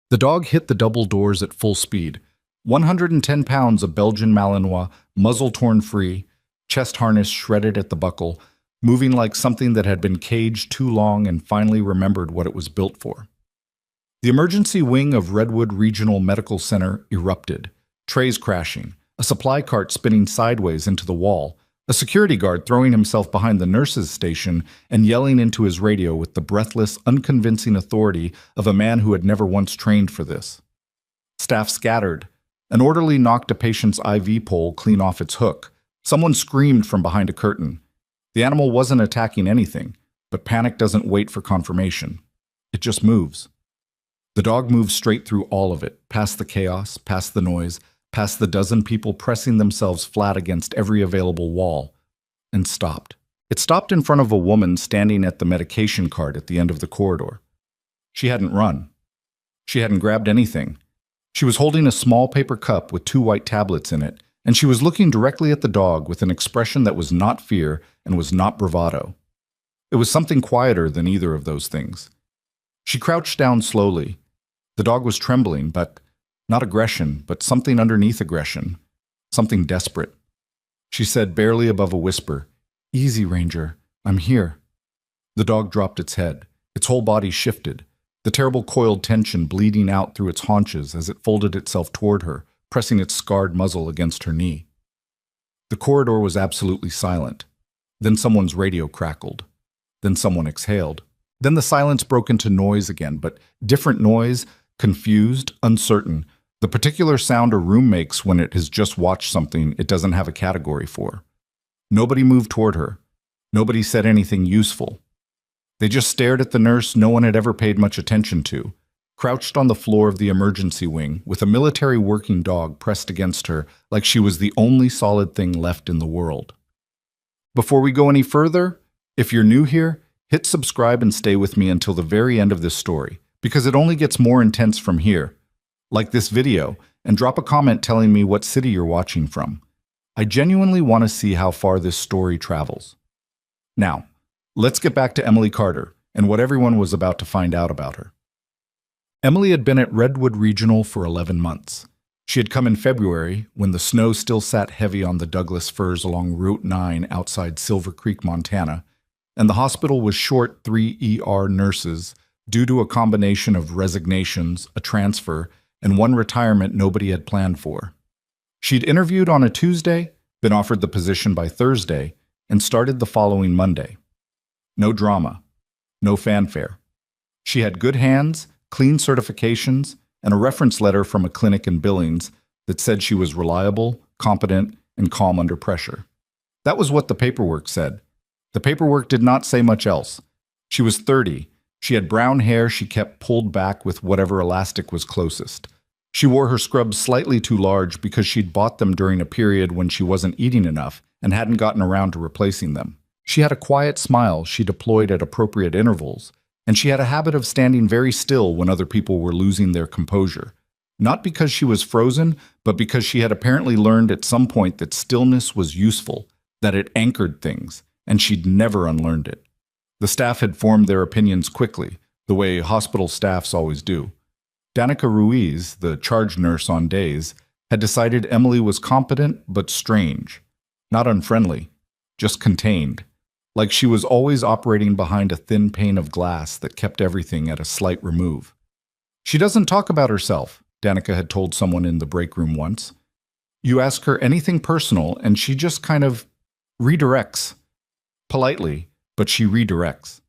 The dog hit the double doors at full speed. 110 pounds of Belgian Malinois, muzzle torn free, chest harness shredded at the buckle, moving like something that had been caged too long and finally remembered what it was built for. The emergency wing of Redwood Regional Medical Center erupted, trays crashing, a supply cart spinning sideways into the wall, a security guard throwing himself behind the nurse's station and yelling into his radio with the breathless, unconvincing authority of a man who had never once trained for this. Staff scattered. An orderly knocked a patient's IV pole clean off its hook. Someone screamed from behind a curtain. The animal wasn't attacking anything, but panic doesn't wait for confirmation. It just moves. The dog moved straight through all of it, past the chaos, past the noise, past the dozen people pressing themselves flat against every available wall, and stopped. It stopped in front of a woman standing at the medication cart at the end of the corridor. She hadn't run. She hadn't grabbed anything. She was holding a small paper cup with 2 white tablets in it, and she was looking directly at the dog with an expression that was not fear and was not bravado. It was something quieter than either of those things. She crouched down slowly. The dog was trembling, but not aggression, but something underneath aggression, something desperate. She said barely above a whisper, "Easy, Ranger, I'm here." The dog dropped its head. Its whole body shifted, the terrible coiled tension bleeding out through its haunches as it folded itself toward her, pressing its scarred muzzle against her knee. The corridor was absolutely silent. Then someone's radio crackled. Then someone exhaled. Then the silence broke into noise again, but different noise, confused, uncertain, the particular sound a room makes when it has just watched something it doesn't have a category for. Nobody moved toward her. Nobody said anything useful. They just stared at the nurse no one had ever paid much attention to, crouched on the floor of the emergency wing with a military working dog pressed against her like she was the only solid thing left in the world. Before we go any further, if you're new here, hit subscribe and stay with me until the very end of this story, because it only gets more intense from here. Like this video, and drop a comment telling me what city you're watching from. I genuinely want to see how far this story travels. Now, let's get back to Emily Carter and what everyone was about to find out about her. Emily had been at Redwood Regional for 11 months. She had come in February, when the snow still sat heavy on the Douglas firs along Route 9 outside Silver Creek, Montana, and the hospital was short 3 ER nurses due to a combination of resignations, a transfer, and one retirement nobody had planned for. She'd interviewed on a Tuesday, been offered the position by Thursday, and started the following Monday. No drama, no fanfare. She had good hands, clean certifications, and a reference letter from a clinic in Billings that said she was reliable, competent, and calm under pressure. That was what the paperwork said. The paperwork did not say much else. She was 30. She had brown hair she kept pulled back with whatever elastic was closest. She wore her scrubs slightly too large because she'd bought them during a period when she wasn't eating enough and hadn't gotten around to replacing them. She had a quiet smile she deployed at appropriate intervals, and she had a habit of standing very still when other people were losing their composure. Not because she was frozen, but because she had apparently learned at some point that stillness was useful, that it anchored things, and she'd never unlearned it. The staff had formed their opinions quickly, the way hospital staffs always do. Danica Ruiz, the charge nurse on days, had decided Emily was competent but strange. Not unfriendly, just contained. Like she was always operating behind a thin pane of glass that kept everything at a slight remove. "She doesn't talk about herself," Danica had told someone in the break room once. "You ask her anything personal and she just kind of redirects. Politely, but she redirects."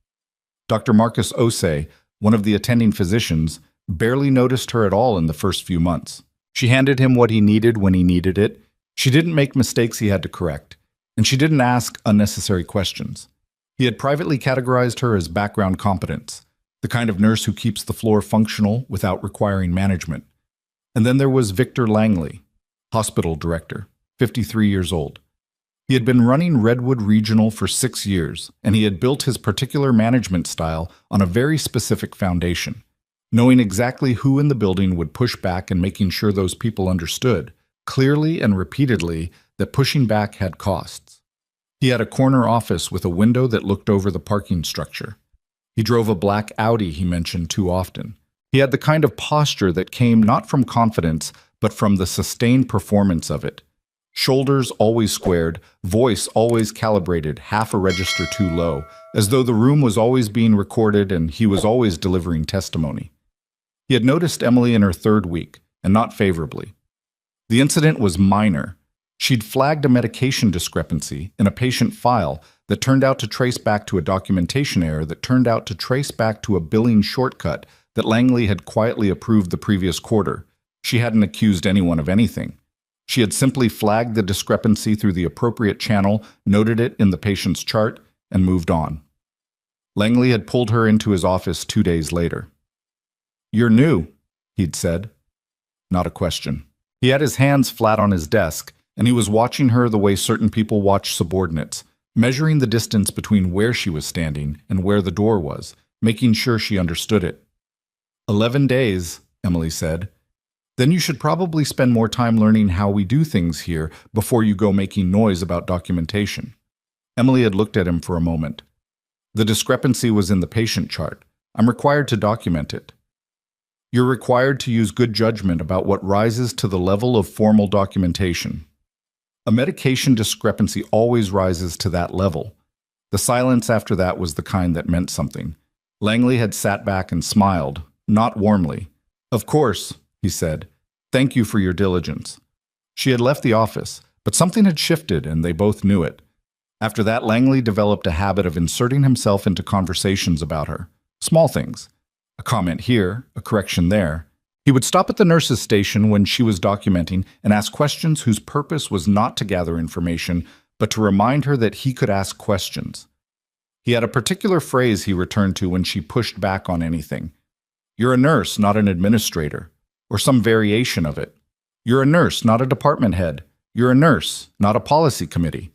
Dr. Marcus Osei, one of the attending physicians, barely noticed her at all in the first few months. She handed him what he needed when he needed it. She didn't make mistakes he had to correct, and she didn't ask unnecessary questions. He had privately categorized her as background competence, the kind of nurse who keeps the floor functional without requiring management. And then there was Victor Langley, hospital director, 53 years old. He had been running Redwood Regional for 6 years, and he had built his particular management style on a very specific foundation, knowing exactly who in the building would push back and making sure those people understood, clearly and repeatedly, that pushing back had costs. He had a corner office with a window that looked over the parking structure. He drove a black Audi he mentioned too often, He had the kind of posture that came not from confidence, but from the sustained performance of it. Shoulders always squared, voice always calibrated half a register too low, as though the room was always being recorded and he was always delivering testimony. He had noticed Emily in her third week, and not favorably. The incident was minor. She'd flagged a medication discrepancy in a patient file that turned out to trace back to a documentation error that turned out to trace back to a billing shortcut that Langley had quietly approved the previous quarter. She hadn't accused anyone of anything. She had simply flagged the discrepancy through the appropriate channel, noted it in the patient's chart, and moved on. Langley had pulled her into his office 2 days later. "You're new," he'd said. Not a question. He had his hands flat on his desk, and he was watching her the way certain people watch subordinates, measuring the distance between where she was standing and where the door was, making sure she understood it. 11 days, Emily said. Then you should probably spend more time learning how we do things here before you go making noise about documentation. Emily had looked at him for a moment. The discrepancy was in the patient chart. I'm required to document it. You're required to use good judgment about what rises to the level of formal documentation. A medication discrepancy always rises to that level. The silence after that was the kind that meant something. Langley had sat back and smiled, not warmly. Of course, he said. Thank you for your diligence. She had left the office, but something had shifted and they both knew it. After that, Langley developed a habit of inserting himself into conversations about her. Small things. A comment here, a correction there. He would stop at the nurse's station when she was documenting and ask questions whose purpose was not to gather information, but to remind her that he could ask questions. He had a particular phrase he returned to when she pushed back on anything. You're a nurse, not an administrator, or some variation of it. You're a nurse, not a department head. You're a nurse, not a policy committee.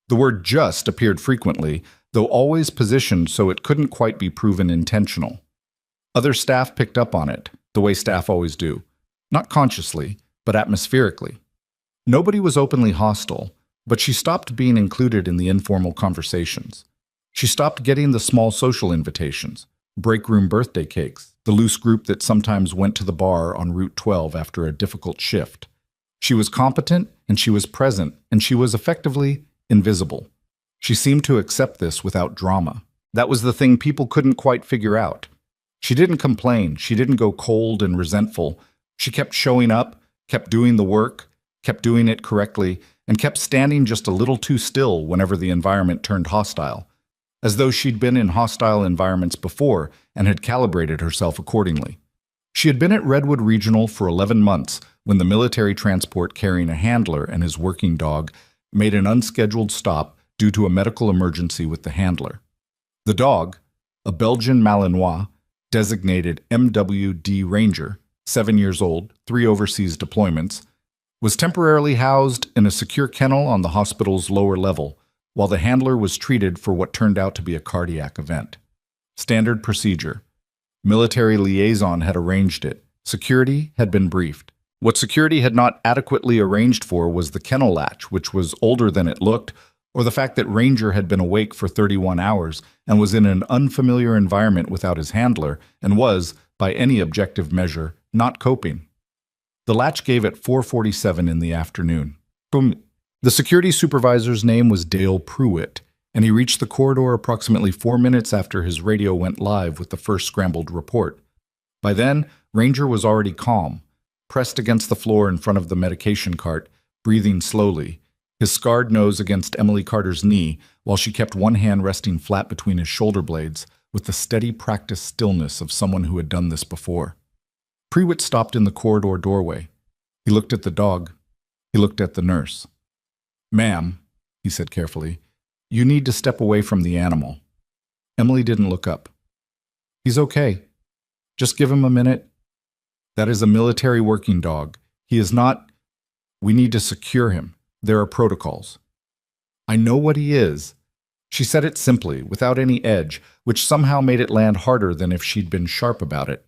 The word just appeared frequently, though always positioned so it couldn't quite be proven intentional. Other staff picked up on it, the way staff always do, not consciously, but atmospherically. Nobody was openly hostile, but she stopped being included in the informal conversations. She stopped getting the small social invitations, break room birthday cakes, the loose group that sometimes went to the bar on Route 12 after a difficult shift. She was competent, and she was present, and she was effectively invisible. She seemed to accept this without drama. That was the thing people couldn't quite figure out. She didn't complain, she didn't go cold and resentful. She kept showing up, kept doing the work, kept doing it correctly, and kept standing just a little too still whenever the environment turned hostile, as though she'd been in hostile environments before and had calibrated herself accordingly. She had been at Redwood Regional for 11 months when the military transport carrying a handler and his working dog made an unscheduled stop due to a medical emergency with the handler. The dog, a Belgian Malinois, designated MWD Ranger, 7 years old, 3 overseas deployments, was temporarily housed in a secure kennel on the hospital's lower level, while the handler was treated for what turned out to be a cardiac event. Standard procedure. Military liaison had arranged it. Security had been briefed. What security had not adequately arranged for was the kennel latch, which was older than it looked, or the fact that Ranger had been awake for 31 hours and was in an unfamiliar environment without his handler and was, by any objective measure, not coping. The latch gave at 4:47 in the afternoon. Boom. The security supervisor's name was Dale Pruitt, and he reached the corridor approximately 4 minutes after his radio went live with the first scrambled report. By then, Ranger was already calm, pressed against the floor in front of the medication cart, breathing slowly, his scarred nose against Emily Carter's knee while she kept one hand resting flat between his shoulder blades with the steady practiced stillness of someone who had done this before. Pruitt stopped in the corridor doorway. He looked at the dog. He looked at the nurse. Ma'am, he said carefully, you need to step away from the animal. Emily didn't look up. He's okay. Just give him a minute. That is a military working dog. He is not... We need to secure him. There are protocols. I know what he is. She said it simply, without any edge, which somehow made it land harder than if she'd been sharp about it.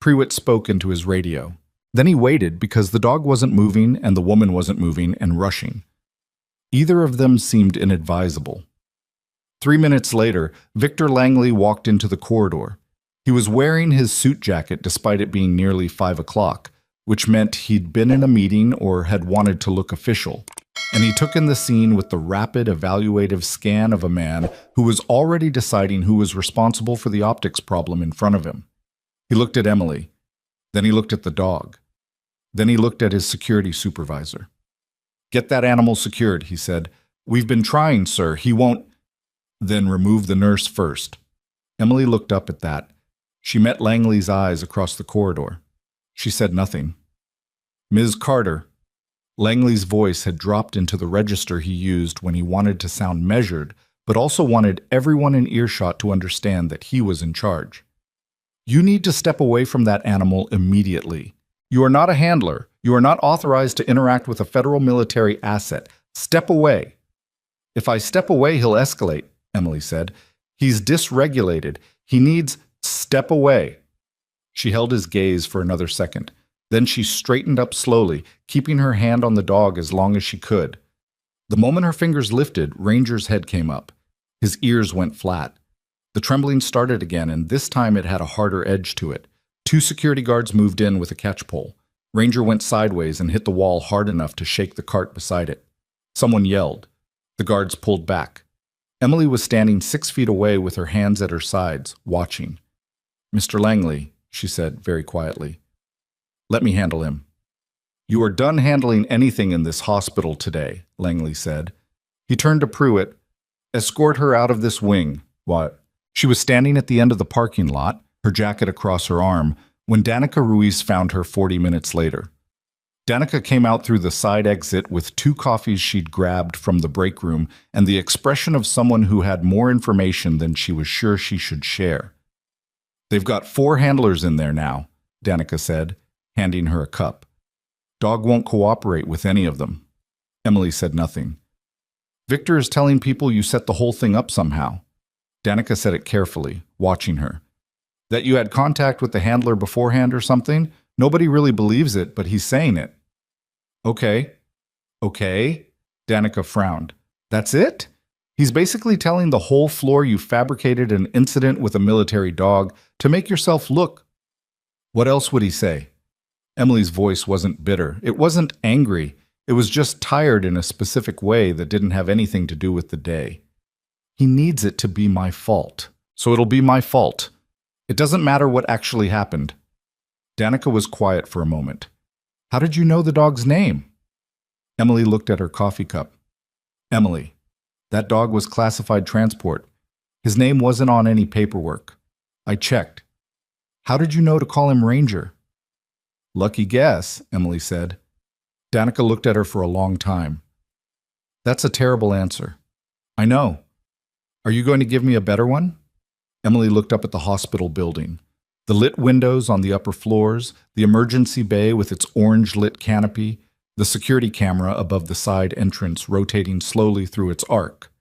Pruitt spoke into his radio. Then he waited because the dog wasn't moving and the woman wasn't moving and rushing. Either of them seemed inadvisable. 3 minutes later, Victor Langley walked into the corridor. He was wearing his suit jacket despite it being nearly 5 o'clock, which meant he'd been in a meeting or had wanted to look official. And he took in the scene with the rapid, evaluative scan of a man who was already deciding who was responsible for the optics problem in front of him. He looked at Emily. Then he looked at the dog. Then he looked at his security supervisor. "Get that animal secured," he said. "We've been trying, sir. He won't—" "Then remove the nurse first." Emily looked up at that. She met Langley's eyes across the corridor. She said nothing. "Ms. Carter." Langley's voice had dropped into the register he used when he wanted to sound measured, but also wanted everyone in earshot to understand that he was in charge. "You need to step away from that animal immediately. You are not a handler. You are not authorized to interact with a federal military asset. Step away." "If I step away, he'll escalate," Emily said. "He's dysregulated. He needs—" "Step away." She held his gaze for another second. Then she straightened up slowly, keeping her hand on the dog as long as she could. The moment her fingers lifted, Ranger's head came up. His ears went flat. The trembling started again, and this time it had a harder edge to it. 2 security guards moved in with a catch-pole. Ranger went sideways and hit the wall hard enough to shake the cart beside it. Someone yelled. The guards pulled back. Emily was standing 6 feet away with her hands at her sides, watching. "Mr. Langley," she said very quietly. "Let me handle him." "You are done handling anything in this hospital today," Langley said. He turned to Pruitt. "Escort her out of this wing." "What?" She was standing at the end of the parking lot, her jacket across her arm, when Danica Ruiz found her 40 minutes later. Danica came out through the side exit with 2 coffees she'd grabbed from the break room and the expression of someone who had more information than she was sure she should share. "They've got 4 handlers in there now," Danica said, handing her a cup. "Dog won't cooperate with any of them." Emily said nothing. "Victor is telling people you set the whole thing up somehow." Danica said it carefully, watching her. "That you had contact with the handler beforehand or something? Nobody really believes it, but he's saying it." "Okay." "Okay?" Danica frowned. "That's it? He's basically telling the whole floor you fabricated an incident with a military dog to make yourself look—" "What else would he say?" Emily's voice wasn't bitter. It wasn't angry. It was just tired in a specific way that didn't have anything to do with the day. "He needs it to be my fault. So it'll be my fault. It doesn't matter what actually happened." Danica was quiet for a moment. "How did you know the dog's name?" Emily looked at her coffee cup. "Emily, that dog was classified transport. His name wasn't on any paperwork. I checked. How did you know to call him Ranger?" "Lucky guess," Emily said. Danica looked at her for a long time. "That's a terrible answer." "I know. Are you going to give me a better one?" Emily looked up at the hospital building. The lit windows on the upper floors, the emergency bay with its orange-lit canopy, the security camera above the side entrance rotating slowly through its arc.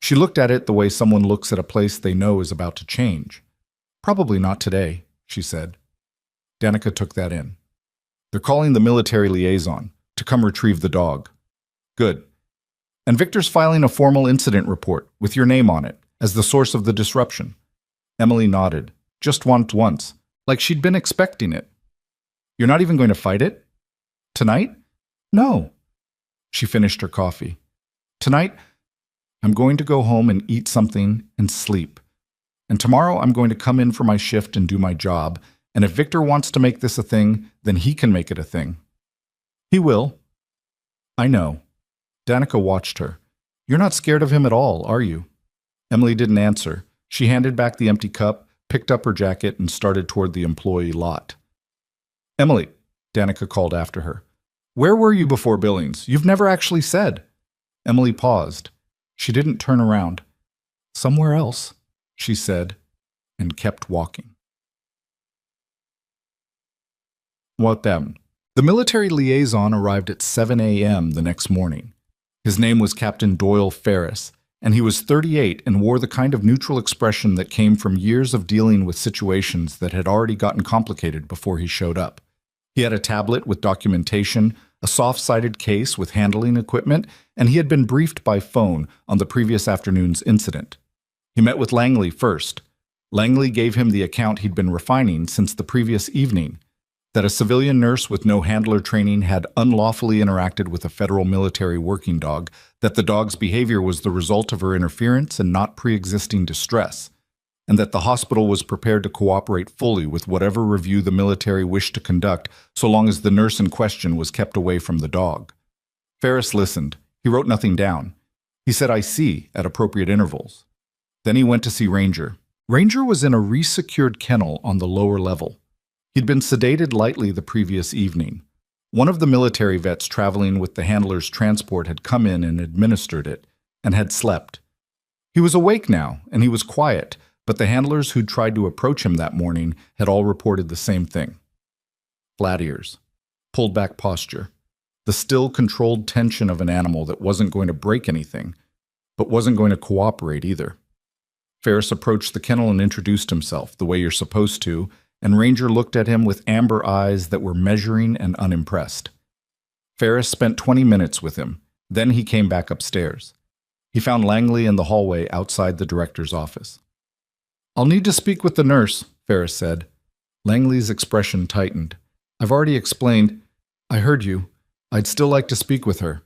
She looked at it the way someone looks at a place they know is about to change. "Probably not today," she said. Danica took that in. "They're calling the military liaison to come retrieve the dog." "Good. And Victor's filing a formal incident report with your name on it as the source of the disruption." Emily nodded, just once, like she'd been expecting it. "You're not even going to fight it? Tonight?" "No." She finished her coffee. "Tonight, I'm going to go home and eat something and sleep. And tomorrow I'm going to come in for my shift and do my job. And if Victor wants to make this a thing, then he can make it a thing." "He will." "I know." Danica watched her. "You're not scared of him at all, are you?" Emily didn't answer. She handed back the empty cup, picked up her jacket, and started toward the employee lot. "Emily," Danica called after her. "Where were you before Billings? You've never actually said." Emily paused. She didn't turn around. "Somewhere else," she said, and kept walking. What then? The military liaison arrived at 7 a.m. the next morning. His name was Captain Doyle Ferris, and he was 38 and wore the kind of neutral expression that came from years of dealing with situations that had already gotten complicated before he showed up. He had a tablet with documentation, a soft-sided case with handling equipment, and he had been briefed by phone on the previous afternoon's incident. He met with Langley first. Langley gave him the account he'd been refining since the previous evening, that a civilian nurse with no handler training had unlawfully interacted with a federal military working dog, that the dog's behavior was the result of her interference and not pre-existing distress, and that the hospital was prepared to cooperate fully with whatever review the military wished to conduct so long as the nurse in question was kept away from the dog. Ferris listened. He wrote nothing down. He said, "I see," at appropriate intervals. Then he went to see Ranger. Ranger was in a resecured kennel on the lower level. He'd been sedated lightly the previous evening. One of the military vets traveling with the handler's transport had come in and administered it, and had slept. He was awake now, and he was quiet, but the handlers who'd tried to approach him that morning had all reported the same thing. Flat ears, pulled back posture, the still controlled tension of an animal that wasn't going to break anything, but wasn't going to cooperate either. Ferris approached the kennel and introduced himself, the way you're supposed to, and Ranger looked at him with amber eyes that were measuring and unimpressed. Ferris spent 20 minutes with him. Then he came back upstairs. He found Langley in the hallway outside the director's office. "I'll need to speak with the nurse," Ferris said. Langley's expression tightened. "I've already explained. I heard you. I'd still like to speak with her.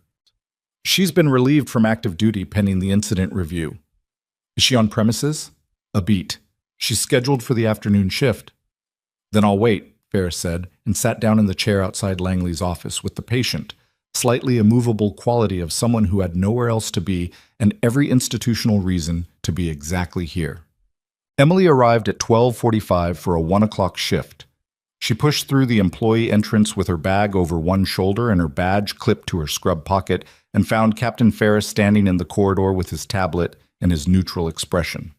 She's been relieved from active duty pending the incident review." "Is she on premises?" "A beat. She's scheduled for the afternoon shift." "Then I'll wait," Ferris said, and sat down in the chair outside Langley's office with the patient, slightly immovable quality of someone who had nowhere else to be and every institutional reason to be exactly here. Emily arrived at 12:45 for a 1 o'clock shift. She pushed through the employee entrance with her bag over one shoulder and her badge clipped to her scrub pocket and found Captain Ferris standing in the corridor with his tablet and his neutral expression.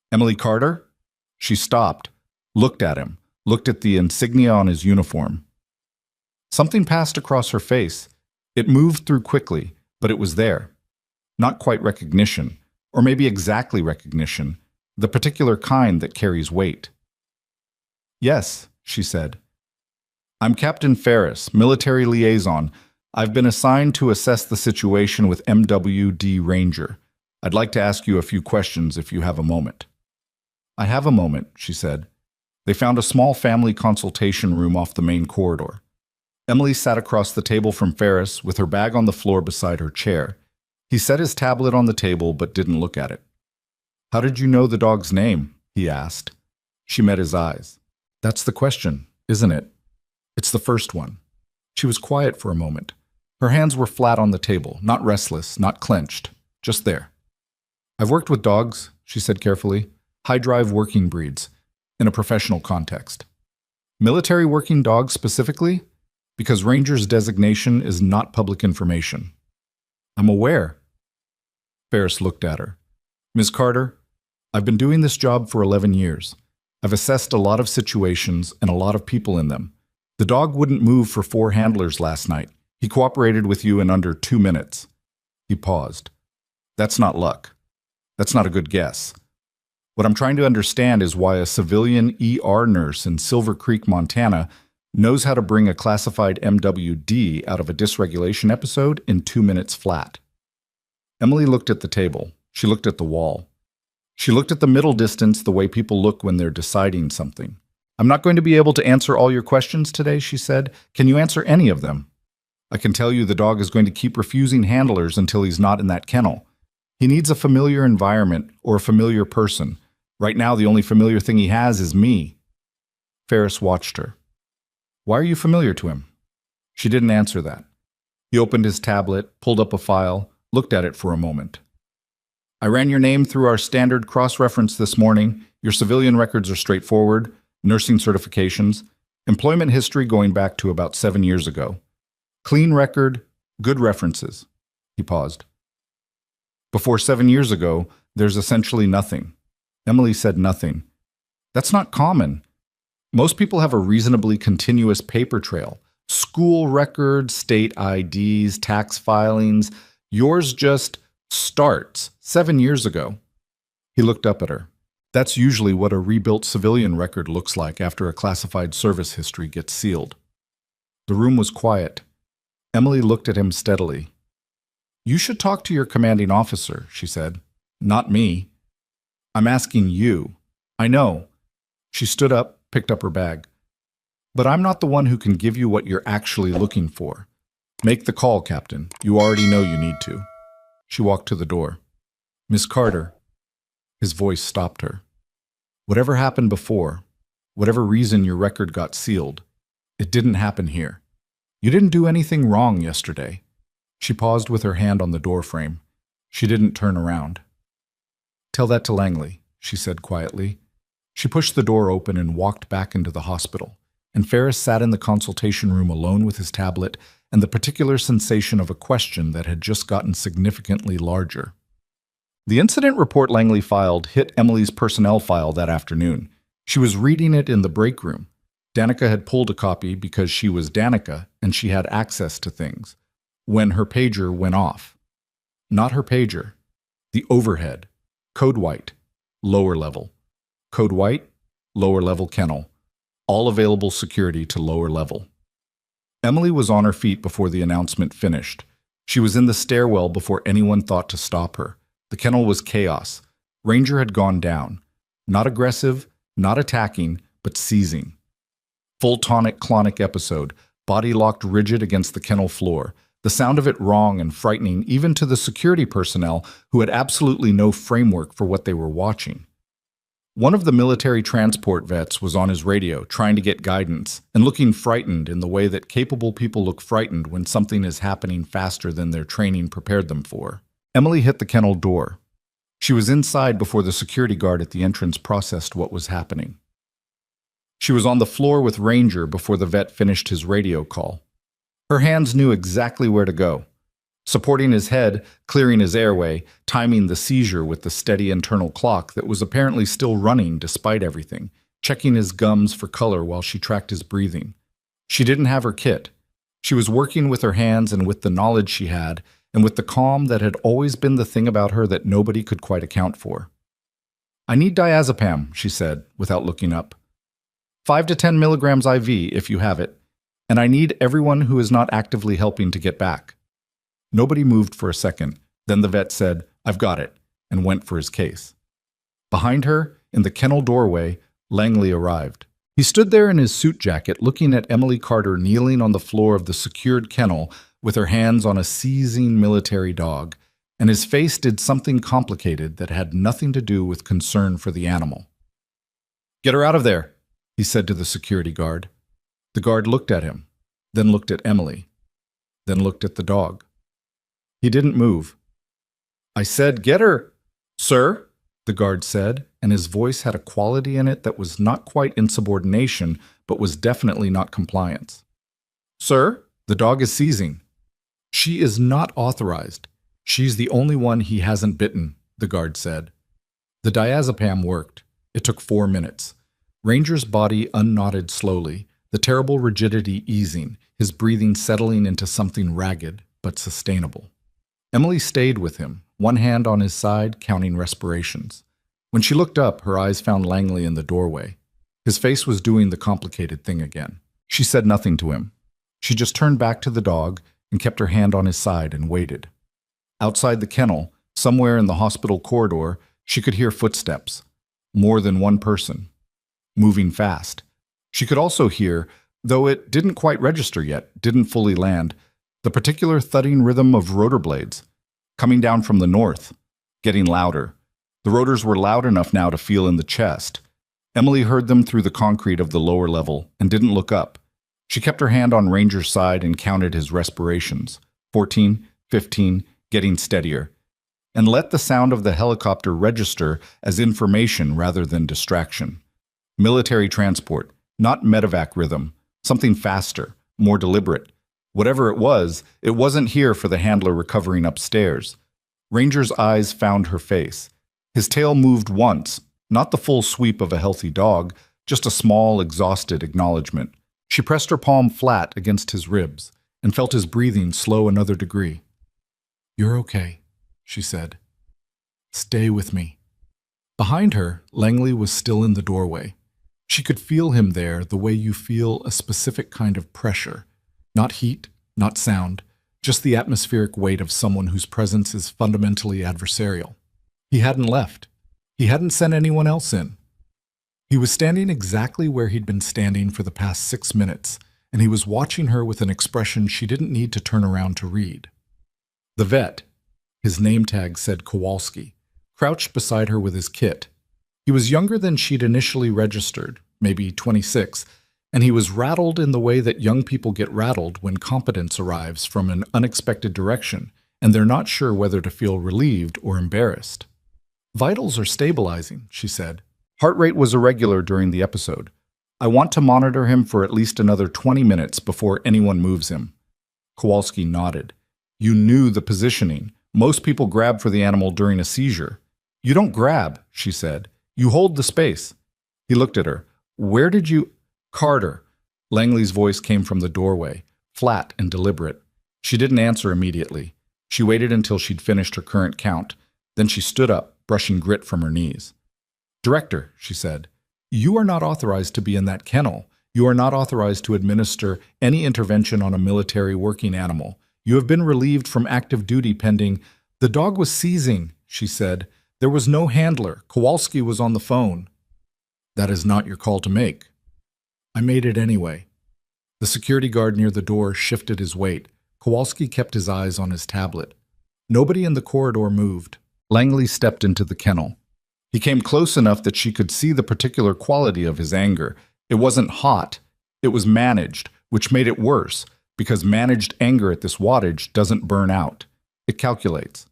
"Emily Carter?" She stopped, looked at him, looked at the insignia on his uniform. Something passed across her face. It moved through quickly, but it was there. Not quite recognition, or maybe exactly recognition, the particular kind that carries weight. "Yes," she said. "I'm Captain Ferris, military liaison. I've been assigned to assess the situation with MWD Ranger. I'd like to ask you a few questions if you have a moment." "I have a moment," she said. They found a small family consultation room off the main corridor. Emily sat across the table from Ferris with her bag on the floor beside her chair. He set his tablet on the table but didn't look at it. "How did you know the dog's name?" he asked. She met his eyes. "That's the question, isn't it?" "It's the first one." She was quiet for a moment. Her hands were flat on the table, not restless, not clenched, just there. "I've worked with dogs," she said carefully. "High-drive working breeds, in a professional context." "Military working dogs specifically? Because Ranger's designation is not public information." "I'm aware." Ferris looked at her. "Ms. Carter, I've been doing this job for 11 years. I've assessed a lot of situations and a lot of people in them. The dog wouldn't move for 4 handlers last night. He cooperated with you in under 2 minutes. He paused. "That's not luck. That's not a good guess. What I'm trying to understand is why a civilian ER nurse in Silver Creek, Montana, knows how to bring a classified MWD out of a dysregulation episode in 2 minutes flat." Emily looked at the table. She looked at the wall. She looked at the middle distance the way people look when they're deciding something. "I'm not going to be able to answer all your questions today," she said. "Can you answer any of them?" "I can tell you the dog is going to keep refusing handlers until he's not in that kennel. He needs a familiar environment or a familiar person. Right now, the only familiar thing he has is me." Ferris watched her. "Why are you familiar to him?" She didn't answer that. He opened his tablet, pulled up a file, looked at it for a moment. "I ran your name through our standard cross-reference this morning. Your civilian records are straightforward, nursing certifications, employment history going back to about 7 years ago. Clean record, good references." He paused. "Before 7 years ago, there's essentially nothing." Emily said nothing. "That's not common. Most people have a reasonably continuous paper trail. School records, state IDs, tax filings. Yours just starts 7 years ago." He looked up at her. "That's usually what a rebuilt civilian record looks like after a classified service history gets sealed." The room was quiet. Emily looked at him steadily. "You should talk to your commanding officer," she said. "Not me. I'm asking you. I know. She stood up, picked up her bag. But I'm not the one who can give you what you're actually looking for. Make the call, Captain. You already know you need to. She walked to the door. Miss Carter. His voice stopped her. Whatever happened before, whatever reason your record got sealed, it didn't happen here. You didn't do anything wrong yesterday. She paused with her hand on the doorframe. She didn't turn around. Tell that to Langley, she said quietly. She pushed the door open and walked back into the hospital, and Ferris sat in the consultation room alone with his tablet and the particular sensation of a question that had just gotten significantly larger. The incident report Langley filed hit Emily's personnel file that afternoon. She was reading it in the break room. Danica had pulled a copy because she was Danica and she had access to things, when her pager went off. Not her pager. The overhead. Code white. Lower level. Code white. Lower level kennel. All available security to lower level. Emily was on her feet before the announcement finished. She was in the stairwell before anyone thought to stop her. The kennel was chaos. Ranger had gone down. Not aggressive, not attacking, but seizing. Full tonic-clonic episode, body locked rigid against the kennel floor. The sound of it wrong and frightening even to the security personnel who had absolutely no framework for what they were watching. One of the military transport vets was on his radio trying to get guidance and looking frightened in the way that capable people look frightened when something is happening faster than their training prepared them for. Emily hit the kennel door. She was inside before the security guard at the entrance processed what was happening. She was on the floor with Ranger before the vet finished his radio call. Her hands knew exactly where to go. Supporting his head, clearing his airway, timing the seizure with the steady internal clock that was apparently still running despite everything, checking his gums for color while she tracked his breathing. She didn't have her kit. She was working with her hands and with the knowledge she had, and with the calm that had always been the thing about her that nobody could quite account for. I need diazepam, she said, without looking up. 5 to 10 milligrams IV, if you have it, and I need everyone who is not actively helping to get back. Nobody moved for a second. Then the vet said, I've got it, and went for his case. Behind her, in the kennel doorway, Langley arrived. He stood there in his suit jacket looking at Emily Carter kneeling on the floor of the secured kennel with her hands on a seizing military dog, and his face did something complicated that had nothing to do with concern for the animal. Get her out of there, he said to the security guard. The guard looked at him, then looked at Emily, then looked at the dog. He didn't move. I said, get her, sir, the guard said, and his voice had a quality in it that was not quite insubordination, but was definitely not compliance. Sir, the dog is seizing. She is not authorized. She's the only one he hasn't bitten, the guard said. The diazepam worked. It took 4 minutes. Ranger's body unknotted slowly, the terrible rigidity easing, his breathing settling into something ragged but sustainable. Emily stayed with him, one hand on his side, counting respirations. When she looked up, her eyes found Langley in the doorway. His face was doing the complicated thing again. She said nothing to him. She just turned back to the dog and kept her hand on his side and waited. Outside the kennel, somewhere in the hospital corridor, she could hear footsteps. More than one person. Moving fast. She could also hear, though it didn't quite register yet, didn't fully land, the particular thudding rhythm of rotor blades. Coming down from the north. Getting louder. The rotors were loud enough now to feel in the chest. Emily heard them through the concrete of the lower level and didn't look up. She kept her hand on Ranger's side and counted his respirations. 14, 15, getting steadier. And let the sound of the helicopter register as information rather than distraction. Military transport, not medevac rhythm. Something faster, more deliberate. Whatever it wasn't here for the handler recovering upstairs. Ranger's eyes found her face. His tail moved once, not the full sweep of a healthy dog, just a small, exhausted acknowledgement. She pressed her palm flat against his ribs and felt his breathing slow another degree. You're okay, she said. Stay with me. Behind her, Langley was still in the doorway. She could feel him there the way you feel a specific kind of pressure. Not heat, not sound, just the atmospheric weight of someone whose presence is fundamentally adversarial. He hadn't left. He hadn't sent anyone else in. He was standing exactly where he'd been standing for the past 6 minutes, and he was watching her with an expression she didn't need to turn around to read. The vet, his name tag said Kowalski, crouched beside her with his kit. He was younger than she'd initially registered, maybe 26, and he was rattled in the way that young people get rattled when competence arrives from an unexpected direction, and they're not sure whether to feel relieved or embarrassed. "Vitals are stabilizing," she said. "Heart rate was irregular during the episode. I want to monitor him for at least another 20 minutes before anyone moves him." Kowalski nodded. "You knew the positioning. Most people grab for the animal during a seizure." "You don't grab," she said. "You hold the space." He looked at her. "Where did you—" "Carter." Langley's voice came from the doorway, flat and deliberate. She didn't answer immediately. She waited until she'd finished her current count. Then she stood up, brushing grit from her knees. "Director," she said, "you are not authorized to be in that kennel. You are not authorized to administer any intervention on a military working animal. You have been relieved from active duty pending—" "The dog was seizing," she said. "There was no handler. Kowalski was on the phone." "That is not your call to make." "I made it anyway." The security guard near the door shifted his weight. Kowalski kept his eyes on his tablet. Nobody in the corridor moved. Langley stepped into the kennel. He came close enough that she could see the particular quality of his anger. It wasn't hot. It was managed, which made it worse, because managed anger at this wattage doesn't burn out. It calculates.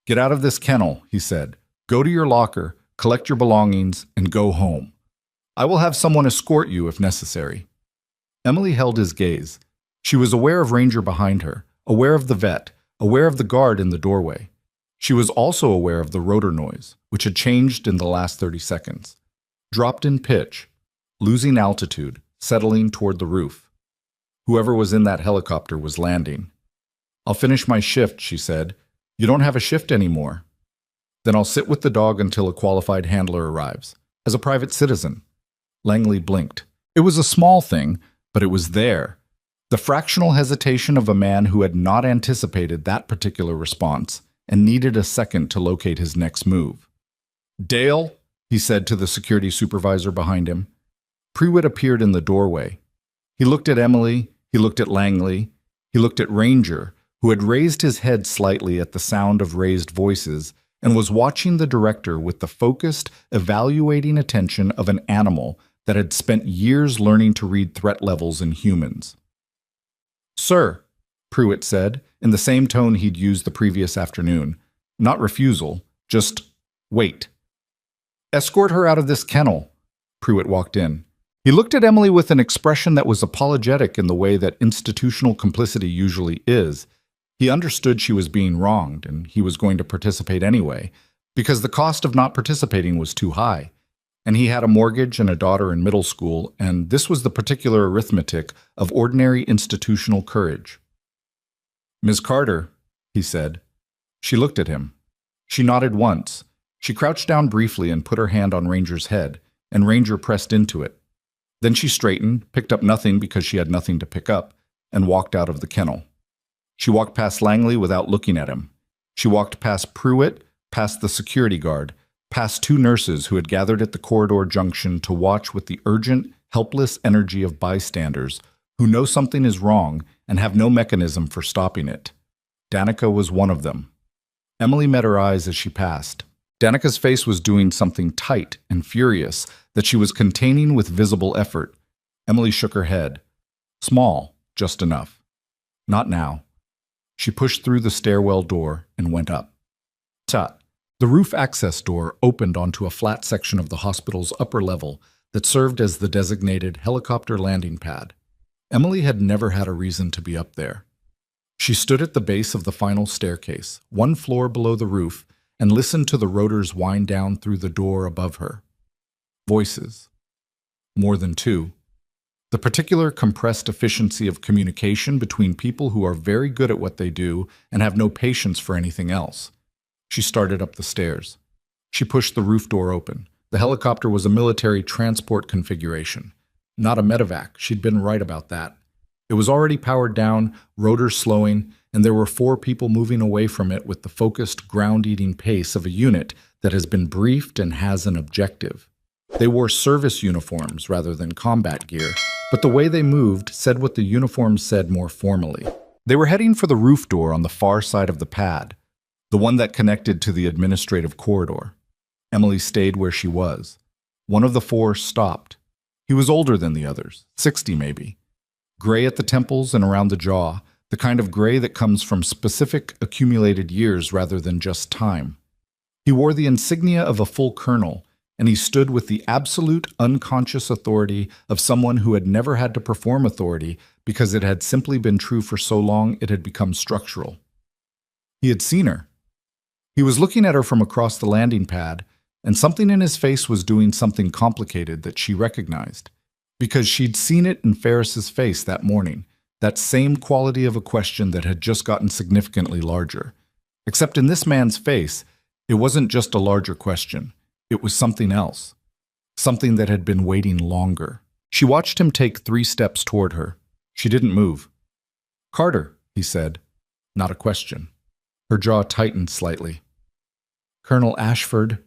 "Get out of this kennel," he said. "Go to your locker, collect your belongings, and go home. I will have someone escort you if necessary." Emily held his gaze. She was aware of Ranger behind her, aware of the vet, aware of the guard in the doorway. She was also aware of the rotor noise, which had changed in the last 30 seconds. Dropped in pitch, losing altitude, settling toward the roof. Whoever was in that helicopter was landing. "I'll finish my shift," she said. "You don't have a shift anymore." "Then I'll sit with the dog until a qualified handler arrives, as a private citizen." Langley blinked. It was a small thing, but it was there. The fractional hesitation of a man who had not anticipated that particular response and needed a second to locate his next move. "Dale," he said to the security supervisor behind him. Prewitt appeared in the doorway. He looked at Emily, he looked at Langley, he looked at Ranger, who had raised his head slightly at the sound of raised voices and was watching the director with the focused, evaluating attention of an animal that had spent years learning to read threat levels in humans. "Sir," Prewitt said, in the same tone he'd used the previous afternoon. Not refusal, just wait. "Escort her out of this kennel." Prewitt walked in. He looked at Emily with an expression that was apologetic in the way that institutional complicity usually is. He understood she was being wronged, and he was going to participate anyway, because the cost of not participating was too high. And he had a mortgage and a daughter in middle school, and this was the particular arithmetic of ordinary institutional courage. "Ms. Carter," he said. She looked at him. She nodded once. She crouched down briefly and put her hand on Ranger's head, and Ranger pressed into it. Then she straightened, picked up nothing because she had nothing to pick up, and walked out of the kennel. She walked past Langley without looking at him. She walked past Prewitt, past the security guard, past two nurses who had gathered at the corridor junction to watch with the urgent, helpless energy of bystanders who know something is wrong and have no mechanism for stopping it. Danica was one of them. Emily met her eyes as she passed. Danica's face was doing something tight and furious that she was containing with visible effort. Emily shook her head. Small, just enough. Not now. She pushed through the stairwell door and went up. Tut. The roof access door opened onto a flat section of the hospital's upper level that served as the designated helicopter landing pad. Emily had never had a reason to be up there. She stood at the base of the final staircase, one floor below the roof, and listened to the rotors wind down through the door above her. Voices. More than two. The particular compressed efficiency of communication between people who are very good at what they do and have no patience for anything else. She started up the stairs. She pushed the roof door open. The helicopter was a military transport configuration. Not a medevac. She'd been right about that. It was already powered down, rotors slowing, and there were 4 people moving away from it with the focused, ground-eating pace of a unit that has been briefed and has an objective. They wore service uniforms rather than combat gear, but the way they moved said what the uniforms said more formally. They were heading for the roof door on the far side of the pad, the one that connected to the administrative corridor. Emily stayed where she was. One of the four stopped. He was older than the others, 60 maybe. Gray at the temples and around the jaw, the kind of gray that comes from specific accumulated years rather than just time. He wore the insignia of a full colonel, and he stood with the absolute unconscious authority of someone who had never had to perform authority because it had simply been true for so long it had become structural. He had seen her. He was looking at her from across the landing pad, and something in his face was doing something complicated that she recognized, because she'd seen it in Ferris's face that morning, that same quality of a question that had just gotten significantly larger. Except in this man's face, it wasn't just a larger question. It was something else, something that had been waiting longer. She watched him take 3 steps toward her. She didn't move. "Carter," he said, not a question. Her jaw tightened slightly. "Colonel Ashford."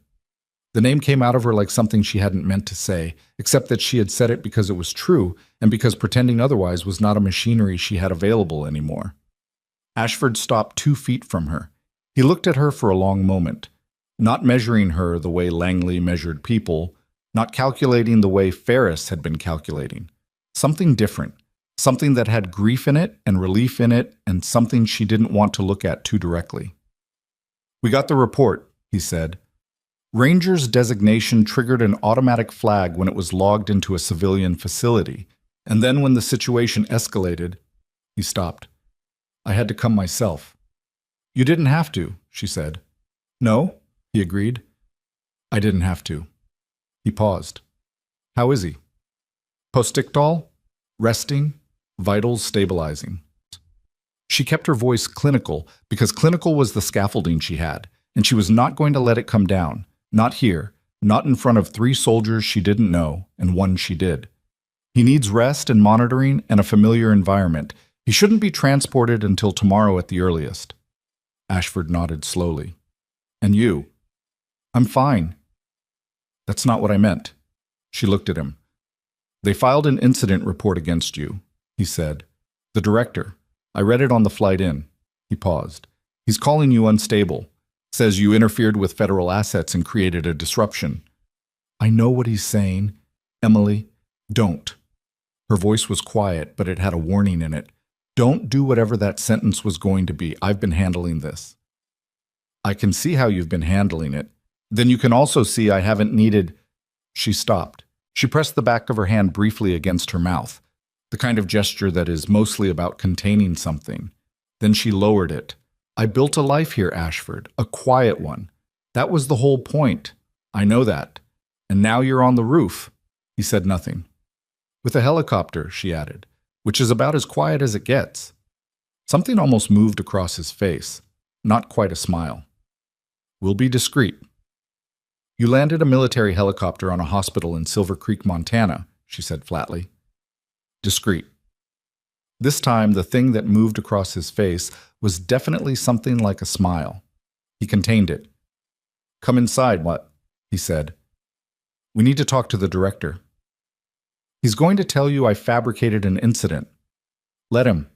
The name came out of her like something she hadn't meant to say, except that she had said it because it was true and because pretending otherwise was not a machinery she had available anymore. Ashford stopped 2 feet from her. He looked at her for a long moment, not measuring her the way Langley measured people, not calculating the way Ferris had been calculating. Something different, something that had grief in it and relief in it, and something she didn't want to look at too directly. "We got the report," he said. Ranger's designation triggered an automatic flag when it was logged into a civilian facility, and then when the situation escalated, he stopped. "I had to come myself." "You didn't have to," she said. "No?" he agreed. "I didn't have to." He paused. "How is he?" "Postictal? Resting? Vitals stabilizing." She kept her voice clinical because clinical was the scaffolding she had, and she was not going to let it come down. Not here, not in front of 3 soldiers she didn't know and 1 she did. He needs rest and monitoring and a familiar environment. He shouldn't be transported until tomorrow at the earliest. Ashford nodded slowly. "And you?" "I'm fine." "That's not what I meant." She looked at him. "They filed an incident report against you," he said. "The director. I read it on the flight in." He paused. "He's calling you unstable. Says you interfered with federal assets and created a disruption." "I know what he's saying. Emily, don't." Her voice was quiet, but it had a warning in it. "Don't do whatever that sentence was going to be. I've been handling this." "I can see how you've been handling it. Then you can also see I haven't needed—" She stopped. She pressed the back of her hand briefly against her mouth, the kind of gesture that is mostly about containing something. Then she lowered it. "I built a life here, Ashford, a quiet one. That was the whole point. I know that. And now you're on the roof." He said nothing. "With a helicopter," she added, "which is about as quiet as it gets." Something almost moved across his face, not quite a smile. "We'll be discreet." "You landed a military helicopter on a hospital in Silver Creek, Montana," she said flatly. "Discreet." This time, the thing that moved across his face was definitely something like a smile. He contained it. "Come inside, what?" he said. "We need to talk to the director." "He's going to tell you I fabricated an incident." "Let him."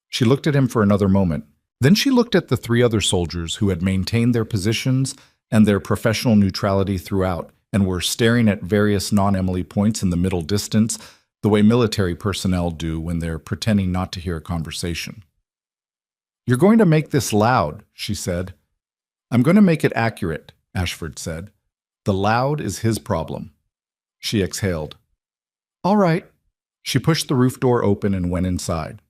She looked at him for another moment. Then she looked at the 3 other soldiers who had maintained their positions and their professional neutrality throughout and were staring at various non-Emily points in the middle distance, the way military personnel do when they're pretending not to hear a conversation. "You're going to make this loud," she said. "I'm going to make it accurate," Ashford said. "The loud is his problem." She exhaled. "All right." She pushed the roof door open and went inside.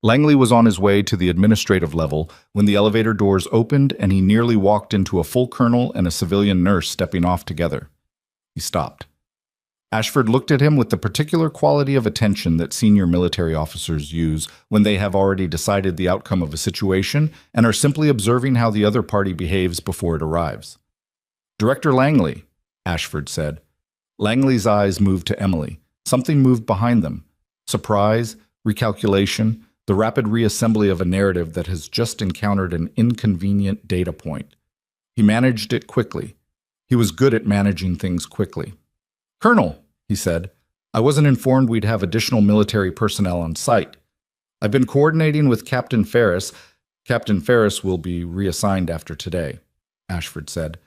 Langley was on his way to the administrative level when the elevator doors opened and he nearly walked into a full colonel and a civilian nurse stepping off together. He stopped. Ashford looked at him with the particular quality of attention that senior military officers use when they have already decided the outcome of a situation and are simply observing how the other party behaves before it arrives. "Director Langley," Ashford said. Langley's eyes moved to Emily. Something moved behind them. Surprise, recalculation, the rapid reassembly of a narrative that has just encountered an inconvenient data point. He managed it quickly. He was good at managing things quickly. "Colonel," he said, "I wasn't informed we'd have additional military personnel on site. I've been coordinating with Captain Ferris. Captain Ferris will be reassigned after today," Ashford said.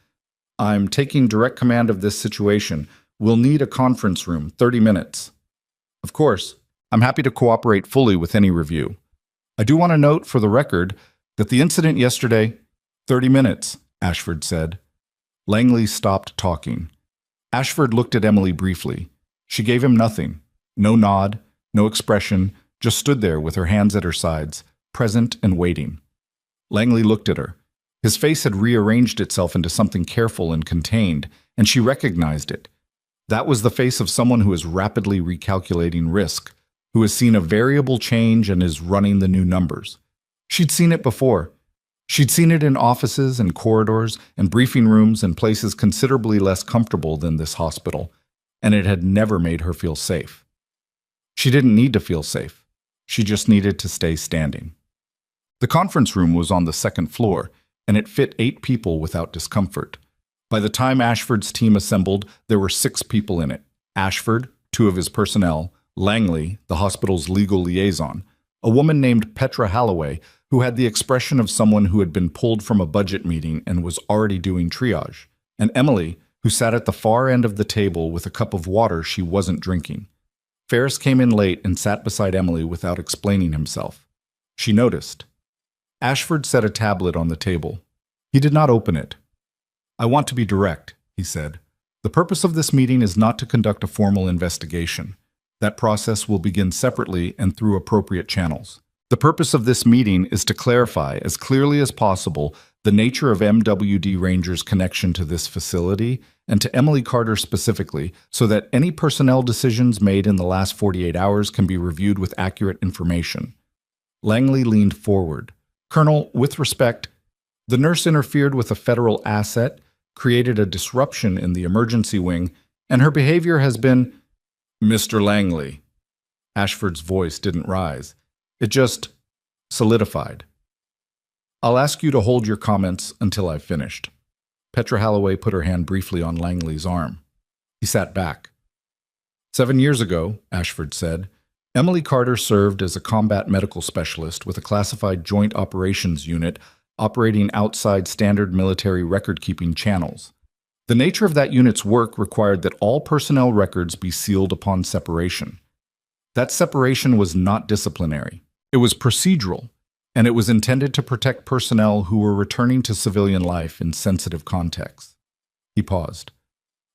"I'm taking direct command of this situation. We'll need a conference room, 30 minutes. Of course, I'm happy to cooperate fully with any review. I do want to note for the record that the incident yesterday—" "30 minutes," Ashford said. Langley stopped talking. Ashford looked at Emily briefly. She gave him nothing. No nod, no expression, just stood there with her hands at her sides, present and waiting. Langley looked at her. His face had rearranged itself into something careful and contained, and she recognized it. That was the face of someone who is rapidly recalculating risk, who has seen a variable change and is running the new numbers. She'd seen it before. She'd seen it in offices and corridors and briefing rooms and places considerably less comfortable than this hospital, and it had never made her feel safe. She didn't need to feel safe. She just needed to stay standing. The conference room was on the second floor, and it fit 8 people without discomfort. By the time Ashford's team assembled, there were 6 people in it. Ashford, 2 of his personnel, Langley, the hospital's legal liaison, a woman named Petra Holloway, who had the expression of someone who had been pulled from a budget meeting and was already doing triage, and Emily, who sat at the far end of the table with a cup of water she wasn't drinking. Ferris came in late and sat beside Emily without explaining himself. She noticed. Ashford set a tablet on the table. He did not open it. "I want to be direct," he said. "The purpose of this meeting is not to conduct a formal investigation. That process will begin separately and through appropriate channels. The purpose of this meeting is to clarify as clearly as possible the nature of MWD Ranger's connection to this facility and to Emily Carter specifically, so that any personnel decisions made in the last 48 hours can be reviewed with accurate information." Langley leaned forward. "Colonel, with respect, the nurse interfered with a federal asset, created a disruption in the emergency wing, and her behavior has been—" "Mr. Langley." Ashford's voice didn't rise. It just solidified. "I'll ask you to hold your comments until I've finished." Petra Holloway put her hand briefly on Langley's arm. He sat back. 7 years ago, Ashford said, Emily Carter served as a combat medical specialist with a classified joint operations unit operating outside standard military record-keeping channels. The nature of that unit's work required that all personnel records be sealed upon separation. That separation was not disciplinary. It was procedural, and it was intended to protect personnel who were returning to civilian life in sensitive contexts. He paused.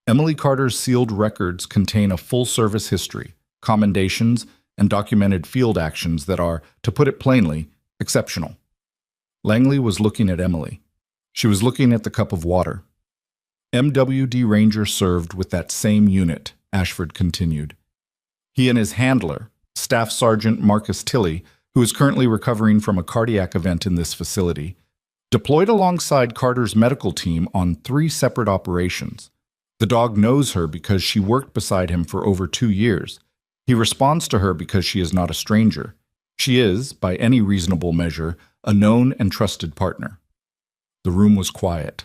Emily Carter's sealed records contain a full-service history, commendations, and documented field actions that are, to put it plainly, exceptional. Langley was looking at Emily. She was looking at the cup of water. MWD Ranger served with that same unit, Ashford continued. He and his handler, Staff Sergeant Marcus Tilley, who is currently recovering from a cardiac event in this facility, deployed alongside Carter's medical team on 3 separate operations. The dog knows her because she worked beside him for over 2 years. He responds to her because she is not a stranger. She is, by any reasonable measure, a known and trusted partner. The room was quiet.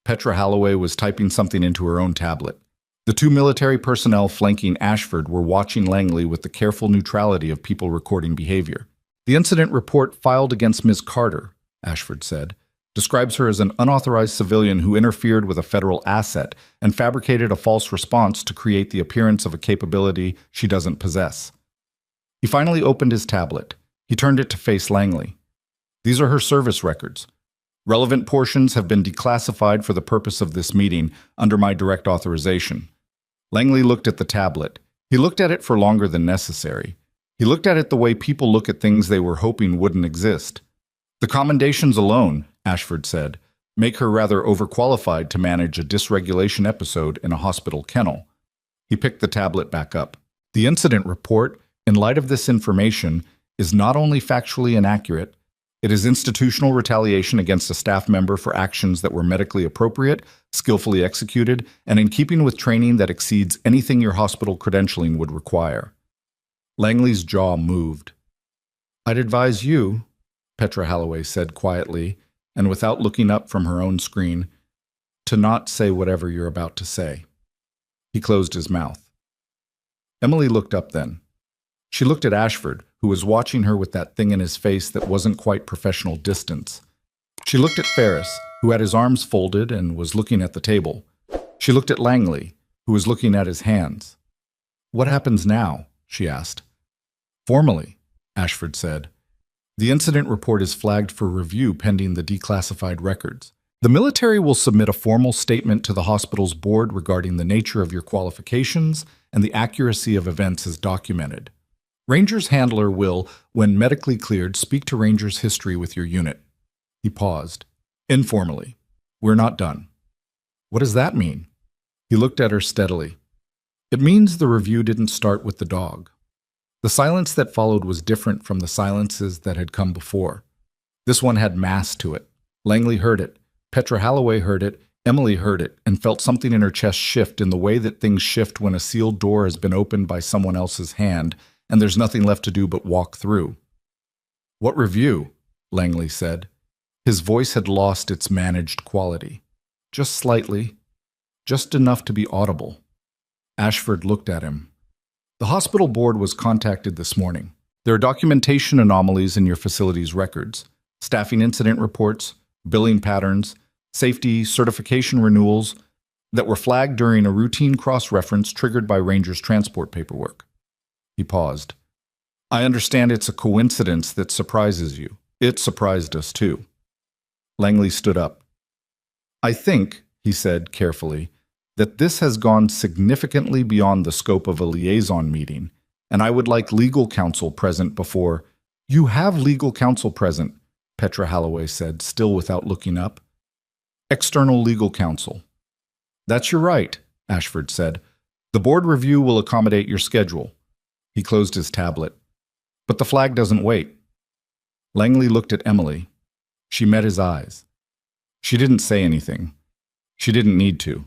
Petra Holloway was typing something into her own tablet. The 2 military personnel flanking Ashford were watching Langley with the careful neutrality of people recording behavior. "The incident report filed against Ms. Carter," Ashford said, "describes her as an unauthorized civilian who interfered with a federal asset and fabricated a false response to create the appearance of a capability she doesn't possess." He finally opened his tablet. He turned it to face Langley. "These are her service records. Relevant portions have been declassified for the purpose of this meeting under my direct authorization." Langley looked at the tablet. He looked at it for longer than necessary. He looked at it the way people look at things they were hoping wouldn't exist. "The commendations alone," Ashford said, "make her rather overqualified to manage a dysregulation episode in a hospital kennel." He picked the tablet back up. "The incident report, in light of this information, is not only factually inaccurate, it is institutional retaliation against a staff member for actions that were medically appropriate, skillfully executed, and in keeping with training that exceeds anything your hospital credentialing would require." Langley's jaw moved. "I'd advise you," Petra Holloway said quietly, and without looking up from her own screen, "to not say whatever you're about to say." He closed his mouth. Emily looked up then. She looked at Ashford, who was watching her with that thing in his face that wasn't quite professional distance. She looked at Ferris, who had his arms folded and was looking at the table. She looked at Langley, who was looking at his hands. "What happens now?" she asked. "Formally," Ashford said. "The incident report is flagged for review pending the declassified records. The military will submit a formal statement to the hospital's board regarding the nature of your qualifications and the accuracy of events as documented. Ranger's handler will, when medically cleared, speak to Ranger's history with your unit." He paused. "Informally. We're not done." "What does that mean?" He looked at her steadily. "It means the review didn't start with the dog." The silence that followed was different from the silences that had come before. This one had mass to it. Langley heard it. Petra Holloway heard it. Emily heard it and felt something in her chest shift in the way that things shift when a sealed door has been opened by someone else's hand and there's nothing left to do but walk through. "What review?" Langley said. His voice had lost its managed quality. Just slightly. Just enough to be audible. Ashford looked at him. "The hospital board was contacted this morning. There are documentation anomalies in your facility's records, staffing incident reports, billing patterns, safety certification renewals that were flagged during a routine cross-reference triggered by Ranger's transport paperwork." He paused. "I understand it's a coincidence that surprises you. It surprised us too." Langley stood up. "I think," he said carefully, "that this has gone significantly beyond the scope of a liaison meeting, and I would like legal counsel present before—" "You have legal counsel present," Petra Holloway said, still without looking up. "External legal counsel." "That's your right," Ashford said. "The board review will accommodate your schedule." He closed his tablet. "But the flag doesn't wait." Langley looked at Emily. She met his eyes. She didn't say anything. She didn't need to.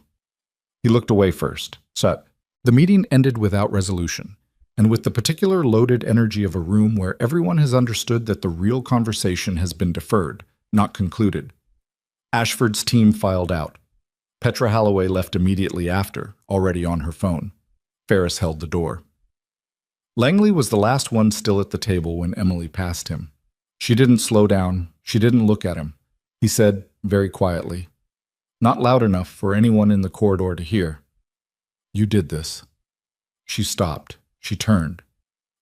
He looked away first. Shut. The meeting ended without resolution, and with the particular loaded energy of a room where everyone has understood that the real conversation has been deferred, not concluded. Ashford's team filed out. Petra Holloway left immediately after, already on her phone. Ferris held the door. Langley was the last one still at the table when Emily passed him. She didn't slow down. She didn't look at him. He said, very quietly, not loud enough for anyone in the corridor to hear, "You did this." She stopped. She turned.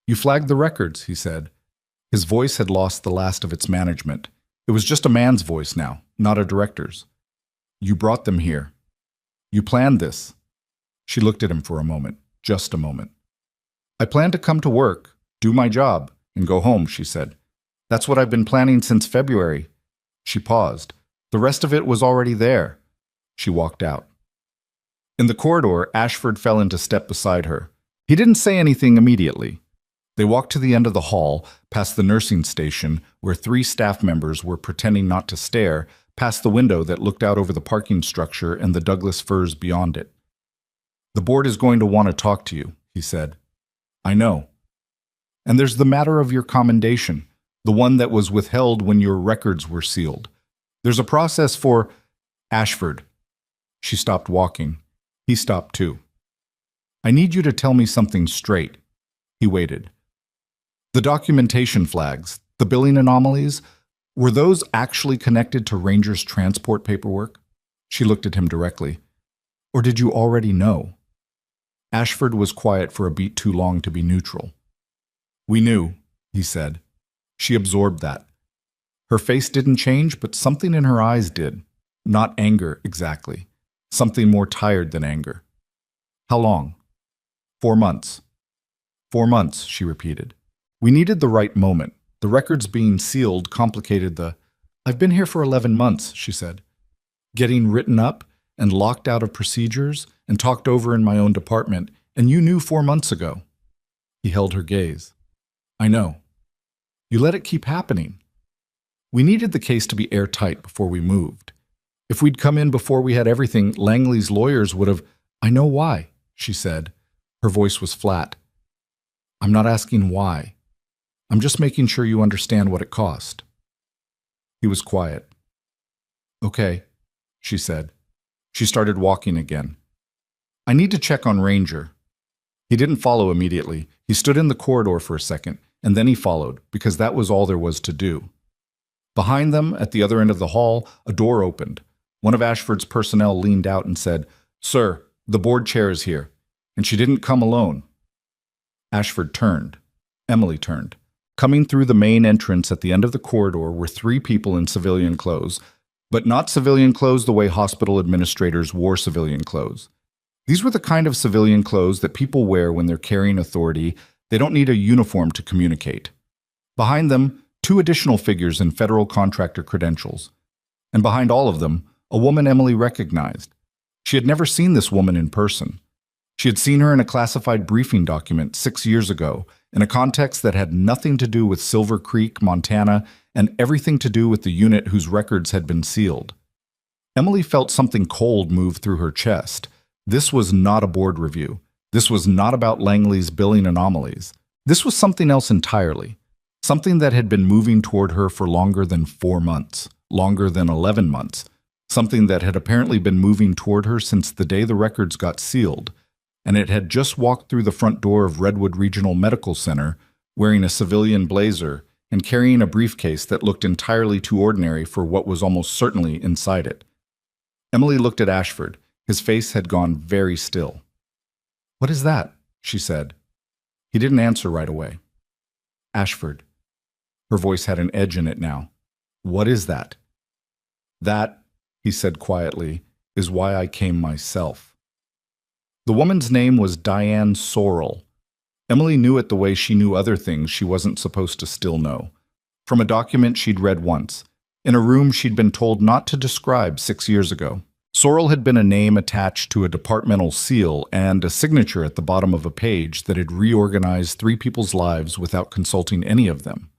"You flagged the records," he said. His voice had lost the last of its management. It was just a man's voice now, not a director's. "You brought them here. You planned this." She looked at him for a moment, just a moment. "I plan to come to work, do my job, and go home," she said. "That's what I've been planning since February." She paused. The rest of it was already there. She walked out. In the corridor, Ashford fell into step beside her. He didn't say anything immediately. They walked to the end of the hall, past the nursing station, where 3 staff members were pretending not to stare, past the window that looked out over the parking structure and the Douglas firs beyond it. "The board is going to want to talk to you," he said. "I know. And there's the matter of your commendation, the one that was withheld when your records were sealed. There's a process for—" "Ashford." She stopped walking. He stopped too. "I need you to tell me something straight." He waited. "The documentation flags, the billing anomalies, were those actually connected to Ranger's transport paperwork?" She looked at him directly. "Or did you already know?" Ashford was quiet for a beat too long to be neutral. "We knew," he said. She absorbed that. Her face didn't change, but something in her eyes did. Not anger, exactly. Something more tired than anger. "How long?" 4 months. 4 months, she repeated. "We needed the right moment. The records being sealed complicated the—" "I've been here for 11 months, she said. "Getting written up and locked out of procedures and talked over in my own department, and you knew 4 months ago." He held her gaze. "I know. You let it keep happening. We needed the case to be airtight before we moved. If we'd come in before we had everything, Langley's lawyers would have—" "I know why," she said. Her voice was flat. "I'm not asking why. I'm just making sure you understand what it cost." He was quiet. "Okay," she said. She started walking again. I need to check on Ranger. He didn't follow immediately. He stood in the corridor for a second, and then he followed, because that was all there was to do. Behind them, at the other end of the hall, a door opened. One of Ashford's personnel leaned out and said, "Sir, the board chair is here." And she didn't come alone. Ashford turned. Emily turned. Coming through the main entrance at the end of the corridor were 3 people in civilian clothes, but not civilian clothes the way hospital administrators wore civilian clothes. These were the kind of civilian clothes that people wear when they're carrying authority. They don't need a uniform to communicate. Behind them, 2 additional figures in federal contractor credentials. And behind all of them, a woman Emily recognized. She had never seen this woman in person. She had seen her in a classified briefing document 6 years ago, in a context that had nothing to do with Silver Creek, Montana, and everything to do with the unit whose records had been sealed. Emily felt something cold move through her chest. This was not a board review. This was not about Langley's billing anomalies. This was something else entirely. Something that had been moving toward her for longer than 4 months, longer than 11 months. Something that had apparently been moving toward her since the day the records got sealed. And it had just walked through the front door of Redwood Regional Medical Center, wearing a civilian blazer and carrying a briefcase that looked entirely too ordinary for what was almost certainly inside it. Emily looked at Ashford. His face had gone very still. "What is that?" she said. He didn't answer right away. "Ashford." Her voice had an edge in it now. "What is that?" "That," he said quietly, "is why I came myself." The woman's name was Diane Sorrell. Emily knew it the way she knew other things she wasn't supposed to still know. From a document she'd read once, in a room she'd been told not to describe 6 years ago. Sorrell had been a name attached to a departmental seal and a signature at the bottom of a page that had reorganized 3 people's lives without consulting any of them.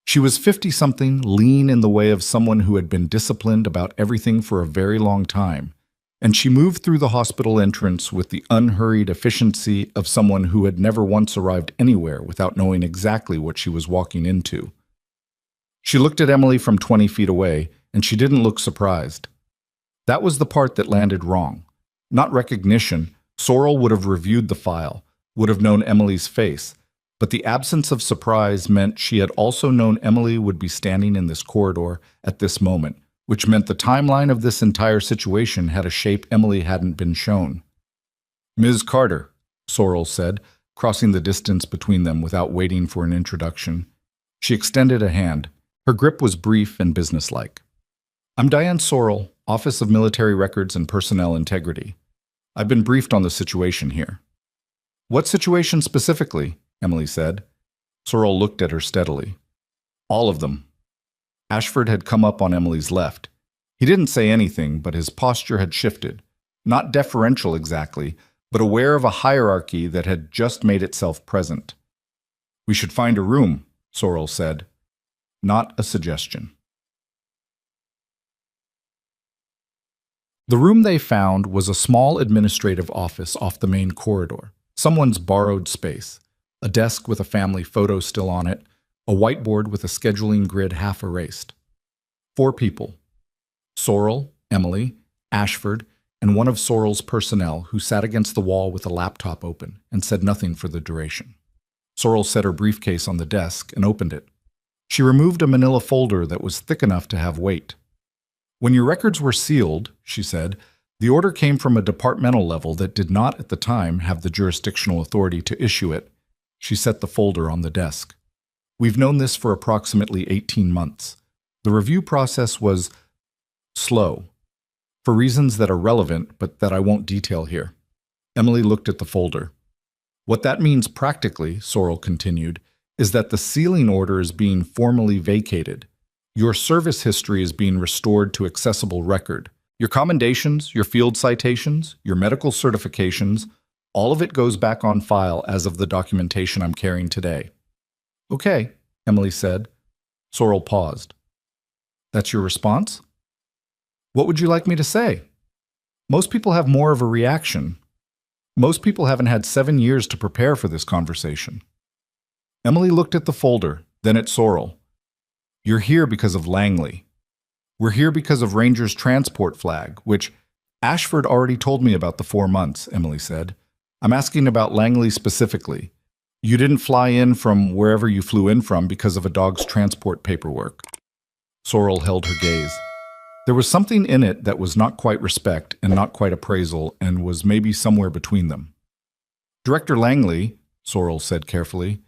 She was 50-something, lean in the way of someone who had been disciplined about everything for a very long time, and she moved through the hospital entrance with the unhurried efficiency of someone who had never once arrived anywhere without knowing exactly what she was walking into. She looked at Emily from 20 feet away, and she didn't look surprised. That was the part that landed wrong. Not recognition. Sorrell would have reviewed the file, would have known Emily's face, but the absence of surprise meant she had also known Emily would be standing in this corridor at this moment, which meant the timeline of this entire situation had a shape Emily hadn't been shown. "Ms. Carter," Sorrell said, crossing the distance between them without waiting for an introduction. She extended a hand. Her grip was brief and businesslike. "I'm Diane Sorrell, Office of Military Records and Personnel Integrity. I've been briefed on the situation here." "What situation specifically?" Emily said. Sorrell looked at her steadily. "All of them." Ashford had come up on Emily's left. He didn't say anything, but his posture had shifted. Not deferential exactly, but aware of a hierarchy that had just made itself present. "We should find a room," Sorrell said. Not a suggestion. The room they found was a small administrative office off the main corridor, someone's borrowed space, a desk with a family photo still on it, a whiteboard with a scheduling grid half erased. 4 people: Sorrell, Emily, Ashford, and one of Sorrell's personnel who sat against the wall with a laptop open and said nothing for the duration. Sorrell set her briefcase on the desk and opened it. She removed a manila folder that was thick enough to have weight. "When your records were sealed," she said, "the order came from a departmental level that did not at the time have the jurisdictional authority to issue it." She set the folder on the desk. "We've known this for approximately 18 months. The review process was slow, for reasons that are relevant but that I won't detail here." Emily looked at the folder. "What that means practically," Sorrell continued, "is that the sealing order is being formally vacated. Your service history is being restored to accessible record. Your commendations, your field citations, your medical certifications, all of it goes back on file as of the documentation I'm carrying today." "Okay," Emily said. Sorrell paused. "That's your response? What would you like me to say? Most people have more of a reaction. Most people haven't had 7 years to prepare for this conversation." Emily looked at the folder, then at Sorrell. "You're here because of Langley. We're here because of Ranger's transport flag, which, Ashford already told me about the 4 months, Emily said. I'm asking about Langley specifically. You didn't fly in from wherever you flew in from because of a dog's transport paperwork. Sorrel held her gaze. There was something in it that was not quite respect and not quite appraisal and was maybe somewhere between them. Director Langley, Sorrel said carefully,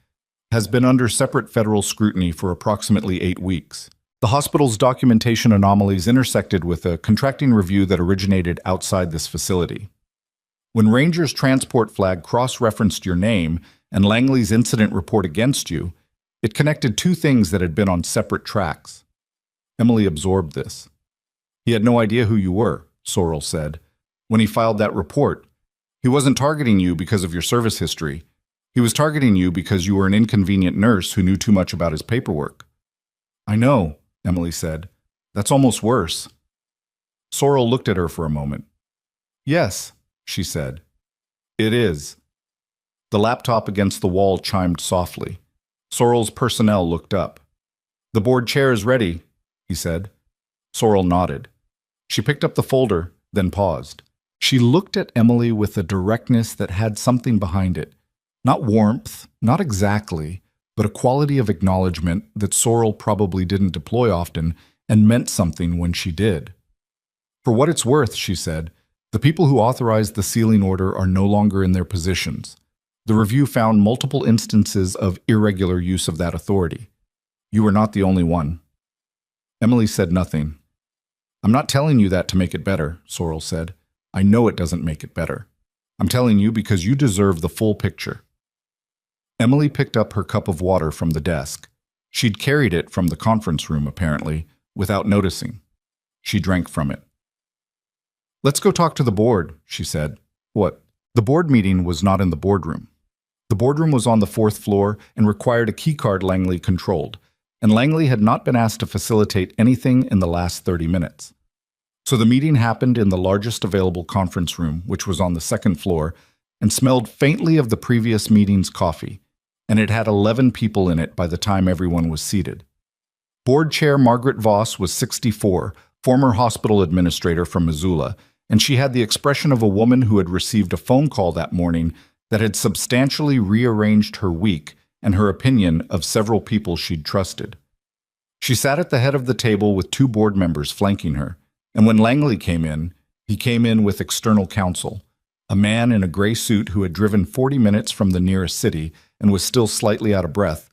has been under separate federal scrutiny for approximately 8 weeks. The hospital's documentation anomalies intersected with a contracting review that originated outside this facility. When Ranger's transport flag cross-referenced your name and Langley's incident report against you, it connected 2 things that had been on separate tracks. Emily absorbed this. He had no idea who you were, Sorrel said. When he filed that report, he wasn't targeting you because of your service history. He was targeting you because you were an inconvenient nurse who knew too much about his paperwork. I know, Emily said. That's almost worse. Sorrel looked at her for a moment. Yes, she said. It is. The laptop against the wall chimed softly. Sorrel's personnel looked up. The board chair is ready, he said. Sorrel nodded. She picked up the folder, then paused. She looked at Emily with a directness that had something behind it. Not warmth, not exactly, but a quality of acknowledgement that Sorrel probably didn't deploy often and meant something when she did. For what it's worth, she said, the people who authorized the sealing order are no longer in their positions. The review found multiple instances of irregular use of that authority. You were not the only one. Emily said nothing. I'm not telling you that to make it better, Sorrel said. I know it doesn't make it better. I'm telling you because you deserve the full picture. Emily picked up her cup of water from the desk. She'd carried it from the conference room, apparently, without noticing. She drank from it. Let's go talk to the board, she said. What? The board meeting was not in the boardroom. The boardroom was on the 4th floor and required a keycard Langley controlled, and Langley had not been asked to facilitate anything in the last 30 minutes. So the meeting happened in the largest available conference room, which was on the 2nd floor, and smelled faintly of the previous meeting's coffee, and it had 11 people in it by the time everyone was seated. Board Chair Margaret Voss was 64, former hospital administrator from Missoula, and she had the expression of a woman who had received a phone call that morning that had substantially rearranged her week and her opinion of several people she'd trusted. She sat at the head of the table with 2 board members flanking her, and when Langley came in, he came in with external counsel, a man in a gray suit who had driven 40 minutes from the nearest city and was still slightly out of breath.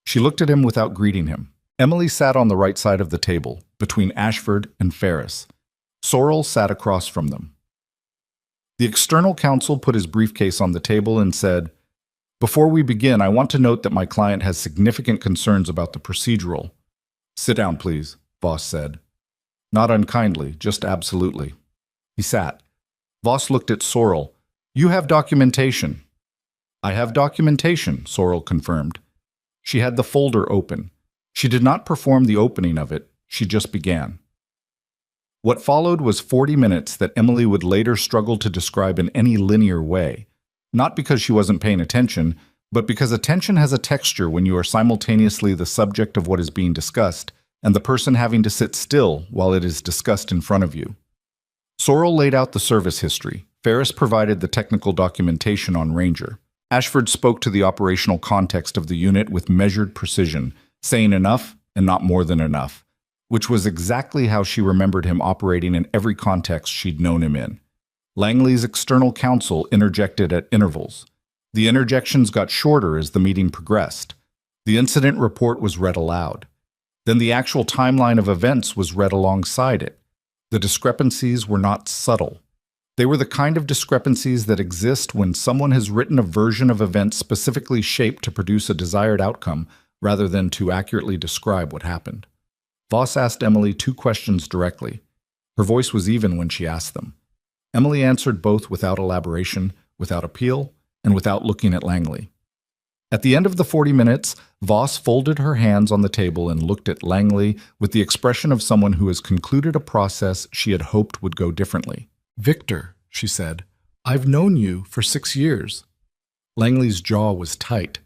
She looked at him without greeting him. Emily sat on the right side of the table, between Ashford and Ferris. Sorrel sat across from them. The external counsel put his briefcase on the table and said, Before we begin, I want to note that my client has significant concerns about the procedural. Sit down, please, Voss said. Not unkindly, just absolutely. He sat. Voss looked at Sorrel. You have documentation. I have documentation, Sorrel confirmed. She had the folder open. She did not perform the opening of it. She just began. What followed was 40 minutes that Emily would later struggle to describe in any linear way, not because she wasn't paying attention, but because attention has a texture when you are simultaneously the subject of what is being discussed and the person having to sit still while it is discussed in front of you. Sorrel laid out the service history. Ferris provided the technical documentation on Ranger. Ashford spoke to the operational context of the unit with measured precision, saying enough and not more than enough, which was exactly how she remembered him operating in every context she'd known him in. Langley's external counsel interjected at intervals. The interjections got shorter as the meeting progressed. The incident report was read aloud. Then the actual timeline of events was read alongside it. The discrepancies were not subtle. They were the kind of discrepancies that exist when someone has written a version of events specifically shaped to produce a desired outcome rather than to accurately describe what happened. Voss asked Emily 2 questions directly. Her voice was even when she asked them. Emily answered both without elaboration, without appeal, and without looking at Langley. At the end of the 40 minutes, Voss folded her hands on the table and looked at Langley with the expression of someone who has concluded a process she had hoped would go differently. Victor, she said, I've known you for 6 years. Langley's jaw was tight.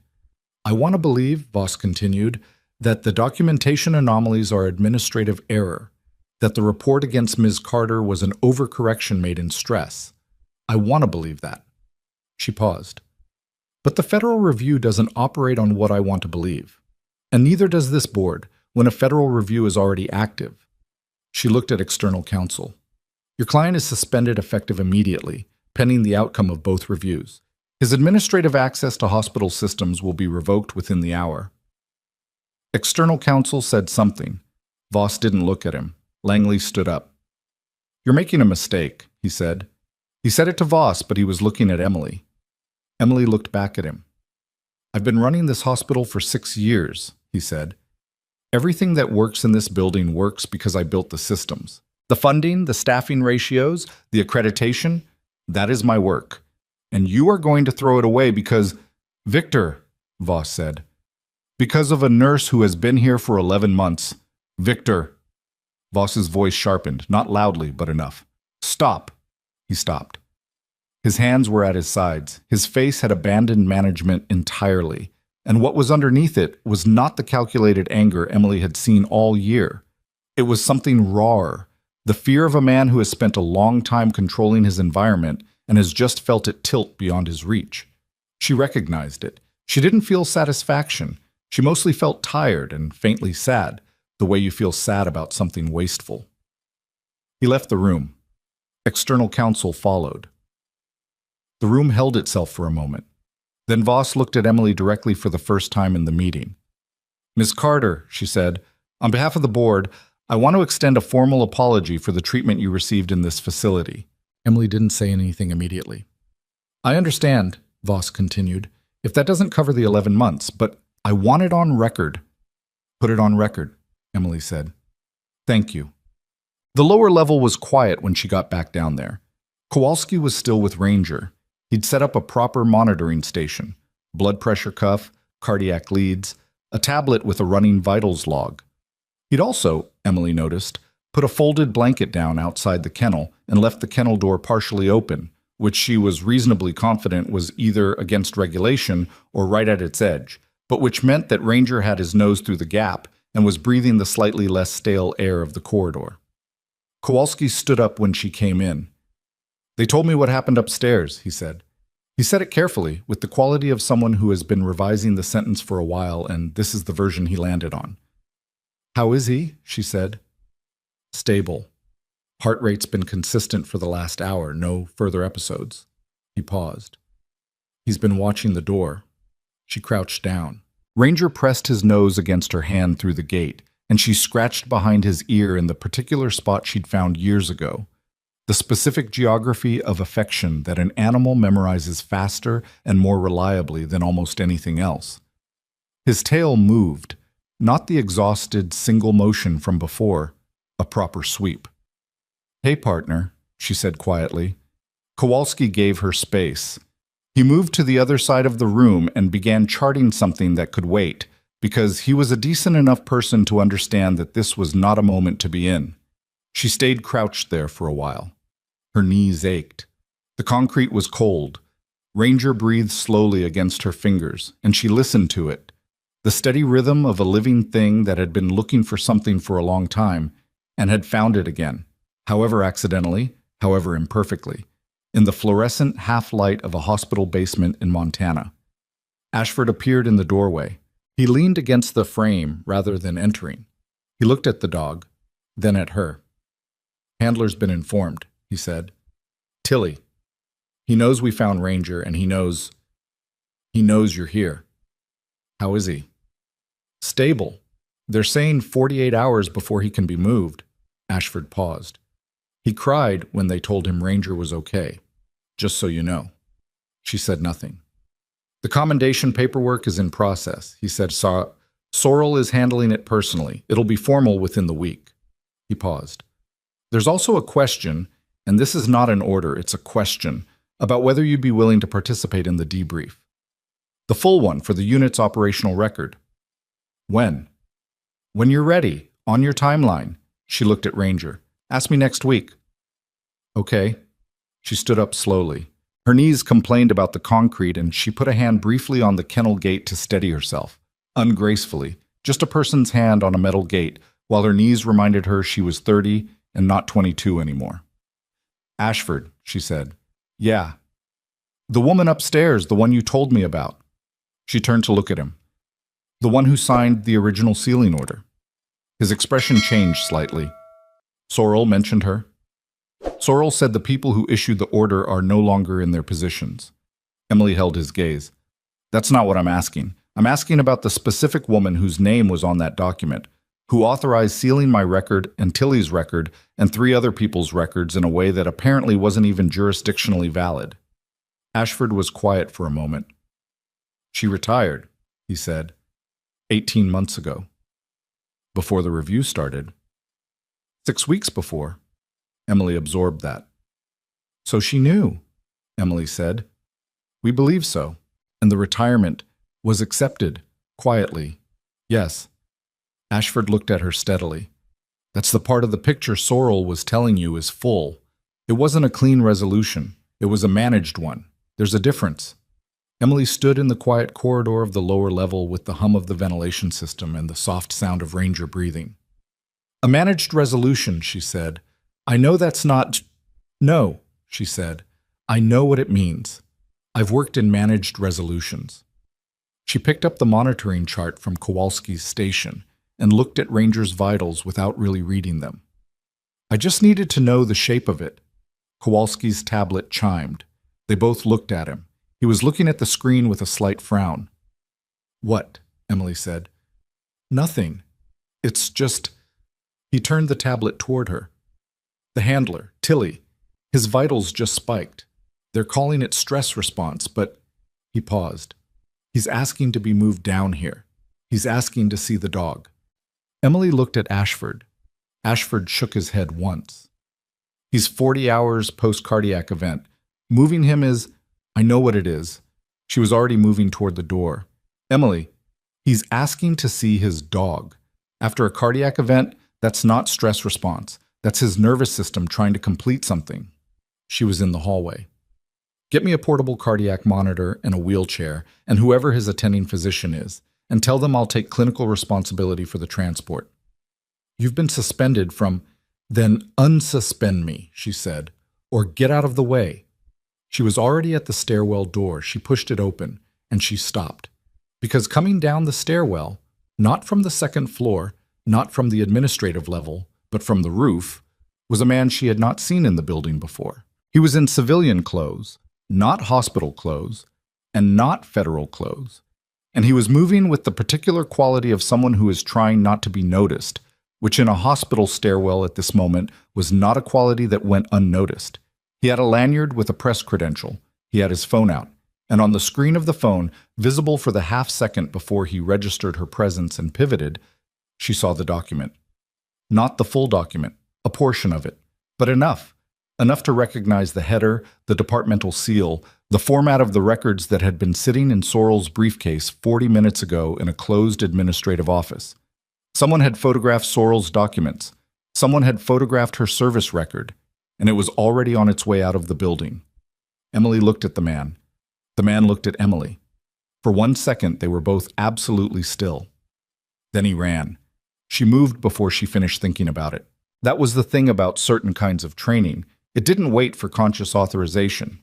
I want to believe, Voss continued, that the documentation anomalies are administrative error, that the report against Ms. Carter was an overcorrection made in stress. I want to believe that. She paused. But the Federal Review doesn't operate on what I want to believe. And neither does this board, when a federal review is already active. She looked at external counsel. Your client is suspended effective immediately, pending the outcome of both reviews. His administrative access to hospital systems will be revoked within the hour. External counsel said something. Voss didn't look at him. Langley stood up. You're making a mistake, he said. He said it to Voss, but he was looking at Emily. Emily looked back at him. I've been running this hospital for 6 years, he said. Everything that works in this building works because I built the systems. The funding, the staffing ratios, the accreditation, that is my work. And you are going to throw it away because, Victor, Voss said, because of a nurse who has been here for 11 months. Victor. Voss's voice sharpened, not loudly, but enough. Stop. He stopped. His hands were at his sides. His face had abandoned management entirely. And what was underneath it was not the calculated anger Emily had seen all year. It was something rawer, the fear of a man who has spent a long time controlling his environment and has just felt it tilt beyond his reach. She recognized it. She didn't feel satisfaction. She mostly felt tired and faintly sad, the way you feel sad about something wasteful. He left the room. External counsel followed. The room held itself for a moment. Then Voss looked at Emily directly for the first time in the meeting. Ms. Carter, she said, on behalf of the board, I want to extend a formal apology for the treatment you received in this facility. Emily didn't say anything immediately. I understand, Voss continued, if that doesn't cover the 11 months, but I want it on record. Put it on record, Emily said. Thank you. The lower level was quiet when she got back down there. Kowalski was still with Ranger. He'd set up a proper monitoring station, blood pressure cuff, cardiac leads, a tablet with a running vitals log. He'd also, Emily noticed, put a folded blanket down outside the kennel and left the kennel door partially open, which she was reasonably confident was either against regulation or right at its edge, but which meant that Ranger had his nose through the gap and was breathing the slightly less stale air of the corridor. Kowalski stood up when she came in. They told me what happened upstairs, he said. He said it carefully, with the quality of someone who has been revising the sentence for a while, and this is the version he landed on. How is he? She said. Stable. Heart rate's been consistent for the last hour, no further episodes. He paused. He's been watching the door. She crouched down. Ranger pressed his nose against her hand through the gate, and she scratched behind his ear in the particular spot she'd found years ago. The specific geography of affection that an animal memorizes faster and more reliably than almost anything else. His tail moved, not the exhausted single motion from before, a proper sweep. Hey, partner, she said quietly. Kowalski gave her space. He moved to the other side of the room and began charting something that could wait, because he was a decent enough person to understand that this was not a moment to be in. She stayed crouched there for a while. Her knees ached. The concrete was cold. Ranger breathed slowly against her fingers, and she listened to it. The steady rhythm of a living thing that had been looking for something for a long time, and had found it again, however accidentally, however imperfectly, in the fluorescent half-light of a hospital basement in Montana. Ashford appeared in the doorway. He leaned against the frame rather than entering. He looked at the dog, then at her. Handler's been informed, he said. Tilly. He knows we found Ranger, and he knows you're here. How is he? Stable. They're saying 48 hours before he can be moved. Ashford paused. He cried when they told him Ranger was okay. Just so you know. She said nothing. The commendation paperwork is in process, he said. Sorrel is handling it personally. It'll be formal within the week. He paused. There's also a question, and this is not an order, it's a question, about whether you'd be willing to participate in the debrief. The full one for the unit's operational record. When? When you're ready, on your timeline. She looked at Ranger. Ask me next week. Okay. She stood up slowly. Her knees complained about the concrete, and she put a hand briefly on the kennel gate to steady herself. Ungracefully, just a person's hand on a metal gate, while her knees reminded her she was 30 and not 22 anymore. "Ashford," she said. "Yeah. The woman upstairs, the one you told me about." She turned to look at him. "The one who signed the original sealing order." His expression changed slightly. "Sorrel mentioned her." "Sorrel said the people who issued the order are no longer in their positions." Emily held his gaze. "That's not what I'm asking. I'm asking about the specific woman whose name was on that document, who authorized sealing my record and Tilly's record and 3 other people's records in a way that apparently wasn't even jurisdictionally valid." Ashford was quiet for a moment. "She retired," he said, 18 months ago. Before the review started. 6 weeks before. Emily absorbed that. "So she knew," Emily said. "We believe so. And the retirement was accepted, quietly. Yes." Ashford looked at her steadily. "That's the part of the picture Sorrel was telling you is full. It wasn't a clean resolution. It was a managed one. There's a difference." Emily stood in the quiet corridor of the lower level with the hum of the ventilation system and the soft sound of Ranger breathing. "A managed resolution," she said. "I know that's not—" "No," she said. "I know what it means. I've worked in managed resolutions." She picked up the monitoring chart from Kowalski's station and looked at Ranger's vitals without really reading them. "I just needed to know the shape of it." Kowalski's tablet chimed. They both looked at him. He was looking at the screen with a slight frown. "What?" Emily said. "Nothing. It's just—" He turned the tablet toward her. "The handler, Tilly. His vitals just spiked. They're calling it stress response, but—" He paused. "He's asking to be moved down here. He's asking to see the dog." Emily looked at Ashford. Ashford shook his head once. "He's 40 hours post-cardiac event. Moving him is— I know what it is." She was already moving toward the door. "Emily, he's asking to see his dog. After a cardiac event, that's not stress response. That's his nervous system trying to complete something." She was in the hallway. "Get me a portable cardiac monitor and a wheelchair, and whoever his attending physician is, and tell them I'll take clinical responsibility for the transport." "You've been suspended from—" "Then unsuspend me," she said, "or get out of the way." She was already at the stairwell door. She pushed it open, and she stopped. Because coming down the stairwell, not from the second floor, not from the administrative level, but from the roof, was a man she had not seen in the building before. He was in civilian clothes, not hospital clothes, and not federal clothes. And he was moving with the particular quality of someone who is trying not to be noticed, which in a hospital stairwell at this moment was not a quality that went unnoticed. He had a lanyard with a press credential. He had his phone out, and on the screen of the phone, visible for the half-second before he registered her presence and pivoted, she saw the document. Not the full document, a portion of it, but enough. Enough to recognize the header, the departmental seal, the format of the records that had been sitting in Sorrel's briefcase 40 minutes ago in a closed administrative office. Someone had photographed Sorrel's documents. Someone had photographed her service record, and it was already on its way out of the building. Emily looked at the man. The man looked at Emily. For 1 second, they were both absolutely still. Then he ran. She moved before she finished thinking about it. That was the thing about certain kinds of training. It didn't wait for conscious authorization.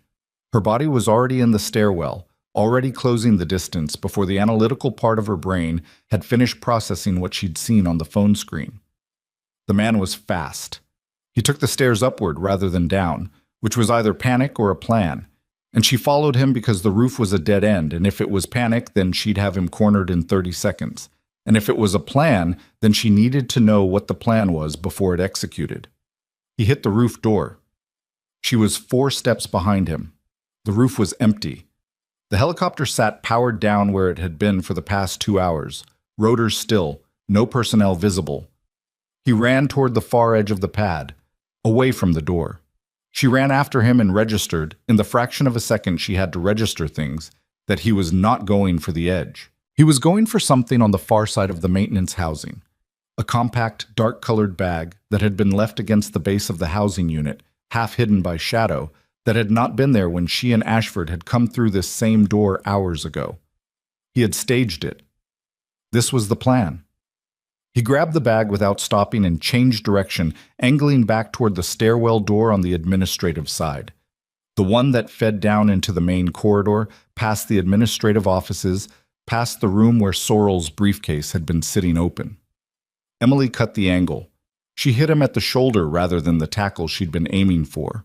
Her body was already in the stairwell, already closing the distance before the analytical part of her brain had finished processing what she'd seen on the phone screen. The man was fast. He took the stairs upward rather than down, which was either panic or a plan. And she followed him because the roof was a dead end, and if it was panic, then she'd have him cornered in 30 seconds. And if it was a plan, then she needed to know what the plan was before it executed. He hit the roof door. She was 4 steps behind him. The roof was empty. The helicopter sat powered down where it had been for the past 2 hours, rotors still, no personnel visible. He ran toward the far edge of the pad, away from the door. She ran after him and registered, in the fraction of a second she had to register things, that he was not going for the edge. He was going for something on the far side of the maintenance housing, a compact, dark-colored bag that had been left against the base of the housing unit, half hidden by shadow, that had not been there when she and Ashford had come through this same door hours ago. He had staged it. This was the plan. He grabbed the bag without stopping and changed direction, angling back toward the stairwell door on the administrative side. The one that fed down into the main corridor, past the administrative offices, past the room where Sorrel's briefcase had been sitting open. Emily cut the angle. She hit him at the shoulder rather than the tackle she'd been aiming for.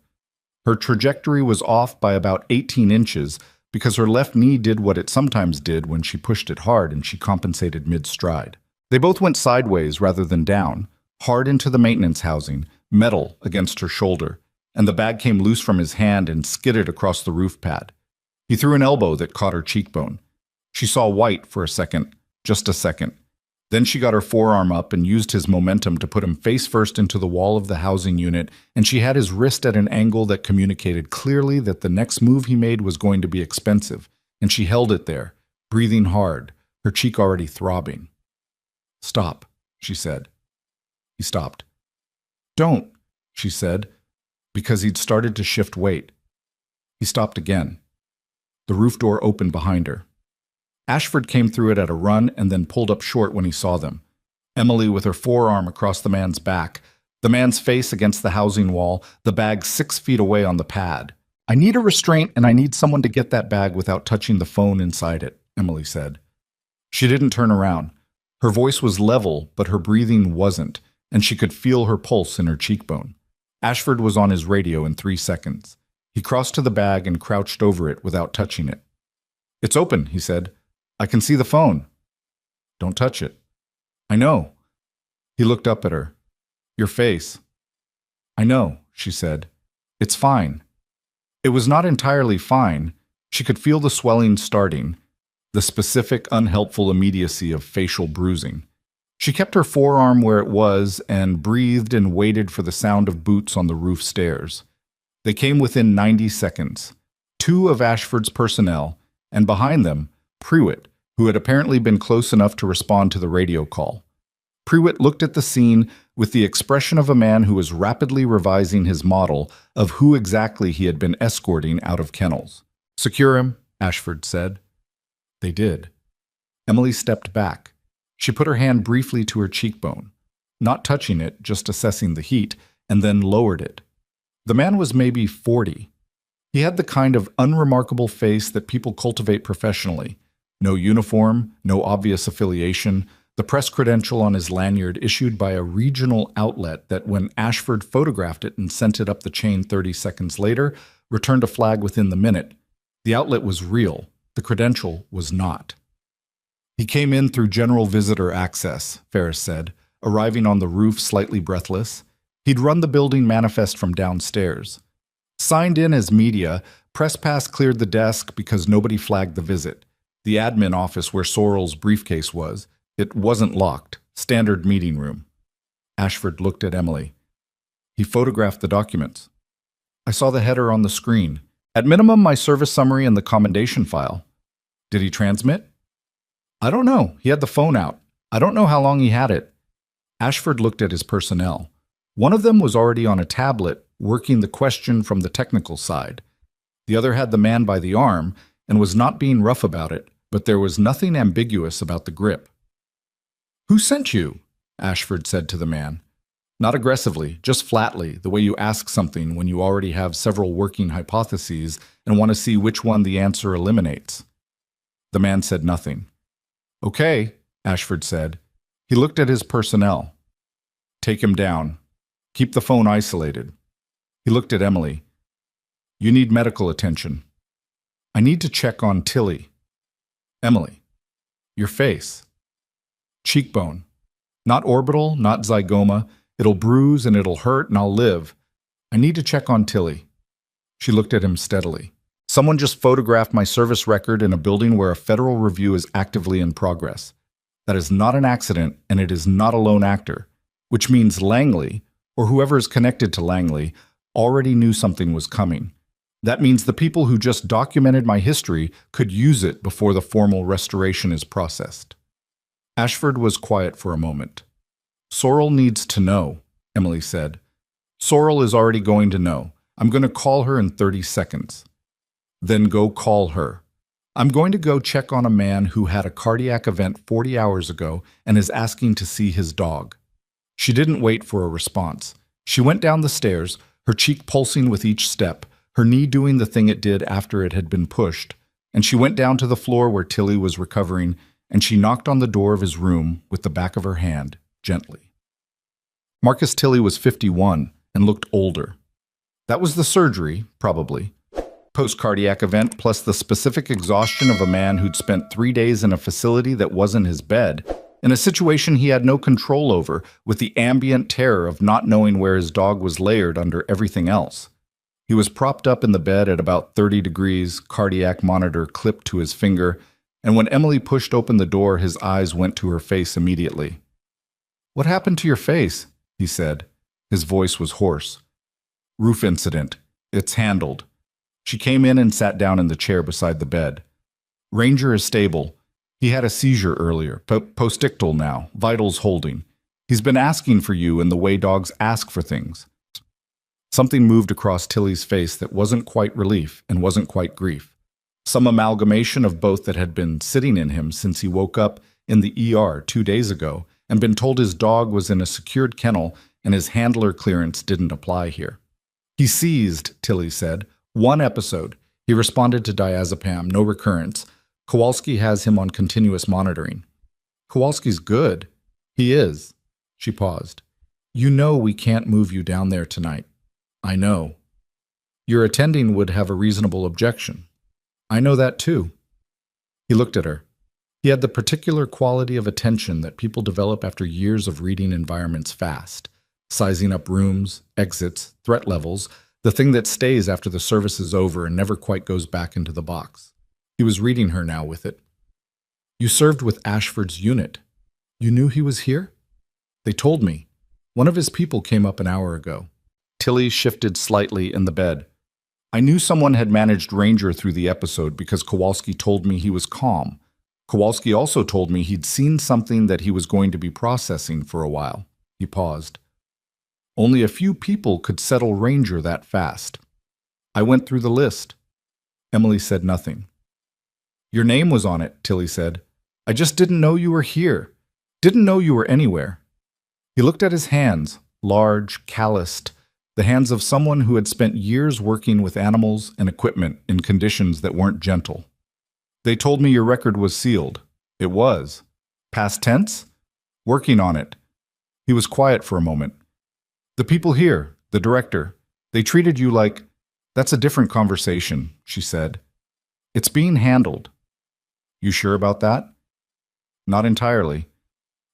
Her trajectory was off by about 18 inches because her left knee did what it sometimes did when she pushed it hard and she compensated mid-stride. They both went sideways rather than down, hard into the maintenance housing, metal against her shoulder, and the bag came loose from his hand and skidded across the roof pad. He threw an elbow that caught her cheekbone. She saw white for a second, just a second. Then she got her forearm up and used his momentum to put him face first into the wall of the housing unit, and she had his wrist at an angle that communicated clearly that the next move he made was going to be expensive, and she held it there, breathing hard, her cheek already throbbing. "Stop," she said. He stopped. "Don't," she said, because he'd started to shift weight. He stopped again. The roof door opened behind her. Ashford came through it at a run and then pulled up short when he saw them. Emily with her forearm across the man's back, the man's face against the housing wall, the bag 6 feet away on the pad. "I need a restraint and I need someone to get that bag without touching the phone inside it," Emily said. She didn't turn around. Her voice was level, but her breathing wasn't, and she could feel her pulse in her cheekbone. Ashford was on his radio in 3 seconds. He crossed to the bag and crouched over it without touching it. "It's open," he said. "I can see the phone." "Don't touch it." "I know." He looked up at her. "Your face." "I know," she said. "It's fine." It was not entirely fine. She could feel the swelling starting, the specific, unhelpful immediacy of facial bruising. She kept her forearm where it was and breathed and waited for the sound of boots on the roof stairs. They came within 90 seconds. 2 of Ashford's personnel, and behind them, Pruitt, who had apparently been close enough to respond to the radio call. Pruitt looked at the scene with the expression of a man who was rapidly revising his model of who exactly he had been escorting out of kennels. "Secure him," Ashford said. They did. Emily stepped back. She put her hand briefly to her cheekbone, not touching it, just assessing the heat, and then lowered it. The man was maybe 40. He had the kind of unremarkable face that people cultivate professionally. No uniform, no obvious affiliation, the press credential on his lanyard issued by a regional outlet that, when Ashford photographed it and sent it up the chain 30 seconds later, returned a flag within the minute. The outlet was real. The credential was not. "He came in through general visitor access," Ferris said, arriving on the roof slightly breathless. He'd run the building manifest from downstairs. Signed in as media, Press Pass cleared the desk because nobody flagged the visit. The admin office where Sorrel's briefcase was. It wasn't locked. Standard meeting room. Ashford looked at Emily. He photographed the documents. "I saw the header on the screen. At minimum, my service summary and the commendation file." "Did he transmit?" "I don't know. He had the phone out. I don't know how long he had it." Ashford looked at his personnel. One of them was already on a tablet, working the question from the technical side. The other had the man by the arm and was not being rough about it, but there was nothing ambiguous about the grip. "Who sent you?" Ashford said to the man. Not aggressively, just flatly, the way you ask something when you already have several working hypotheses and want to see which one the answer eliminates. The man said nothing. "Okay," Ashford said. He looked at his personnel. "Take him down. Keep the phone isolated." He looked at Emily. "You need medical attention." "I need to check on Tilly." "Emily, your face." "Cheekbone. Not orbital, not zygoma. It'll bruise and it'll hurt and I'll live. I need to check on Tilly." She looked at him steadily. "Someone just photographed my service record in a building where a federal review is actively in progress. That is not an accident, and it is not a lone actor, which means Langley, or whoever is connected to Langley, already knew something was coming. That means the people who just documented my history could use it before the formal restoration is processed." Ashford was quiet for a moment. "Sorrel needs to know," Emily said. "Sorrel is already going to know. I'm going to call her in 30 seconds. Then go call her. I'm going to go check on a man who had a cardiac event 40 hours ago and is asking to see his dog." She didn't wait for a response. She went down the stairs, her cheek pulsing with each step, her knee doing the thing it did after it had been pushed, and she went down to the floor where Tilly was recovering, and she knocked on the door of his room with the back of her hand, gently. Marcus Tilly was 51 and looked older. That was the surgery, probably. Post-cardiac event plus the specific exhaustion of a man who'd spent 3 days in a facility that wasn't his bed, in a situation he had no control over, with the ambient terror of not knowing where his dog was layered under everything else. He was propped up in the bed at about 30 degrees, cardiac monitor clipped to his finger, and when Emily pushed open the door, his eyes went to her face immediately. "What happened to your face?" he said. His voice was hoarse. "Roof incident. It's handled." She came in and sat down in the chair beside the bed. "Ranger is stable. He had a seizure earlier, postictal now, vitals holding. He's been asking for you in the way dogs ask for things." Something moved across Tilly's face that wasn't quite relief and wasn't quite grief. Some amalgamation of both that had been sitting in him since he woke up in the ER 2 days ago and been told his dog was in a secured kennel and his handler clearance didn't apply here. "He seized," Tilly said. "1 episode. He responded to diazepam, no recurrence. Kowalski has him on continuous monitoring." "Kowalski's good." "He is." She paused. "You know we can't move you down there tonight." "I know." "Your attending would have a reasonable objection." "I know that too." He looked at her. He had the particular quality of attention that people develop after years of reading environments fast, sizing up rooms, exits, threat levels, the thing that stays after the service is over and never quite goes back into the box. He was reading her now with it. "You served with Ashford's unit. You knew he was here?" "They told me. One of his people came up an hour ago." Tilly shifted slightly in the bed. "I knew someone had managed Ranger through the episode because Kowalski told me he was calm. Kowalski also told me he'd seen something that he was going to be processing for a while." He paused. "Only a few people could settle Ranger that fast. I went through the list." Emily said nothing. "Your name was on it," Tilly said. "I just didn't know you were here. Didn't know you were anywhere." He looked at his hands, large, calloused, the hands of someone who had spent years working with animals and equipment in conditions that weren't gentle. "They told me your record was sealed." "It was." "Past tense?" "Working on it." He was quiet for a moment. "The people here, the director, they treated you like—" "That's a different conversation," she said. "It's being handled." "You sure about that?" "Not entirely."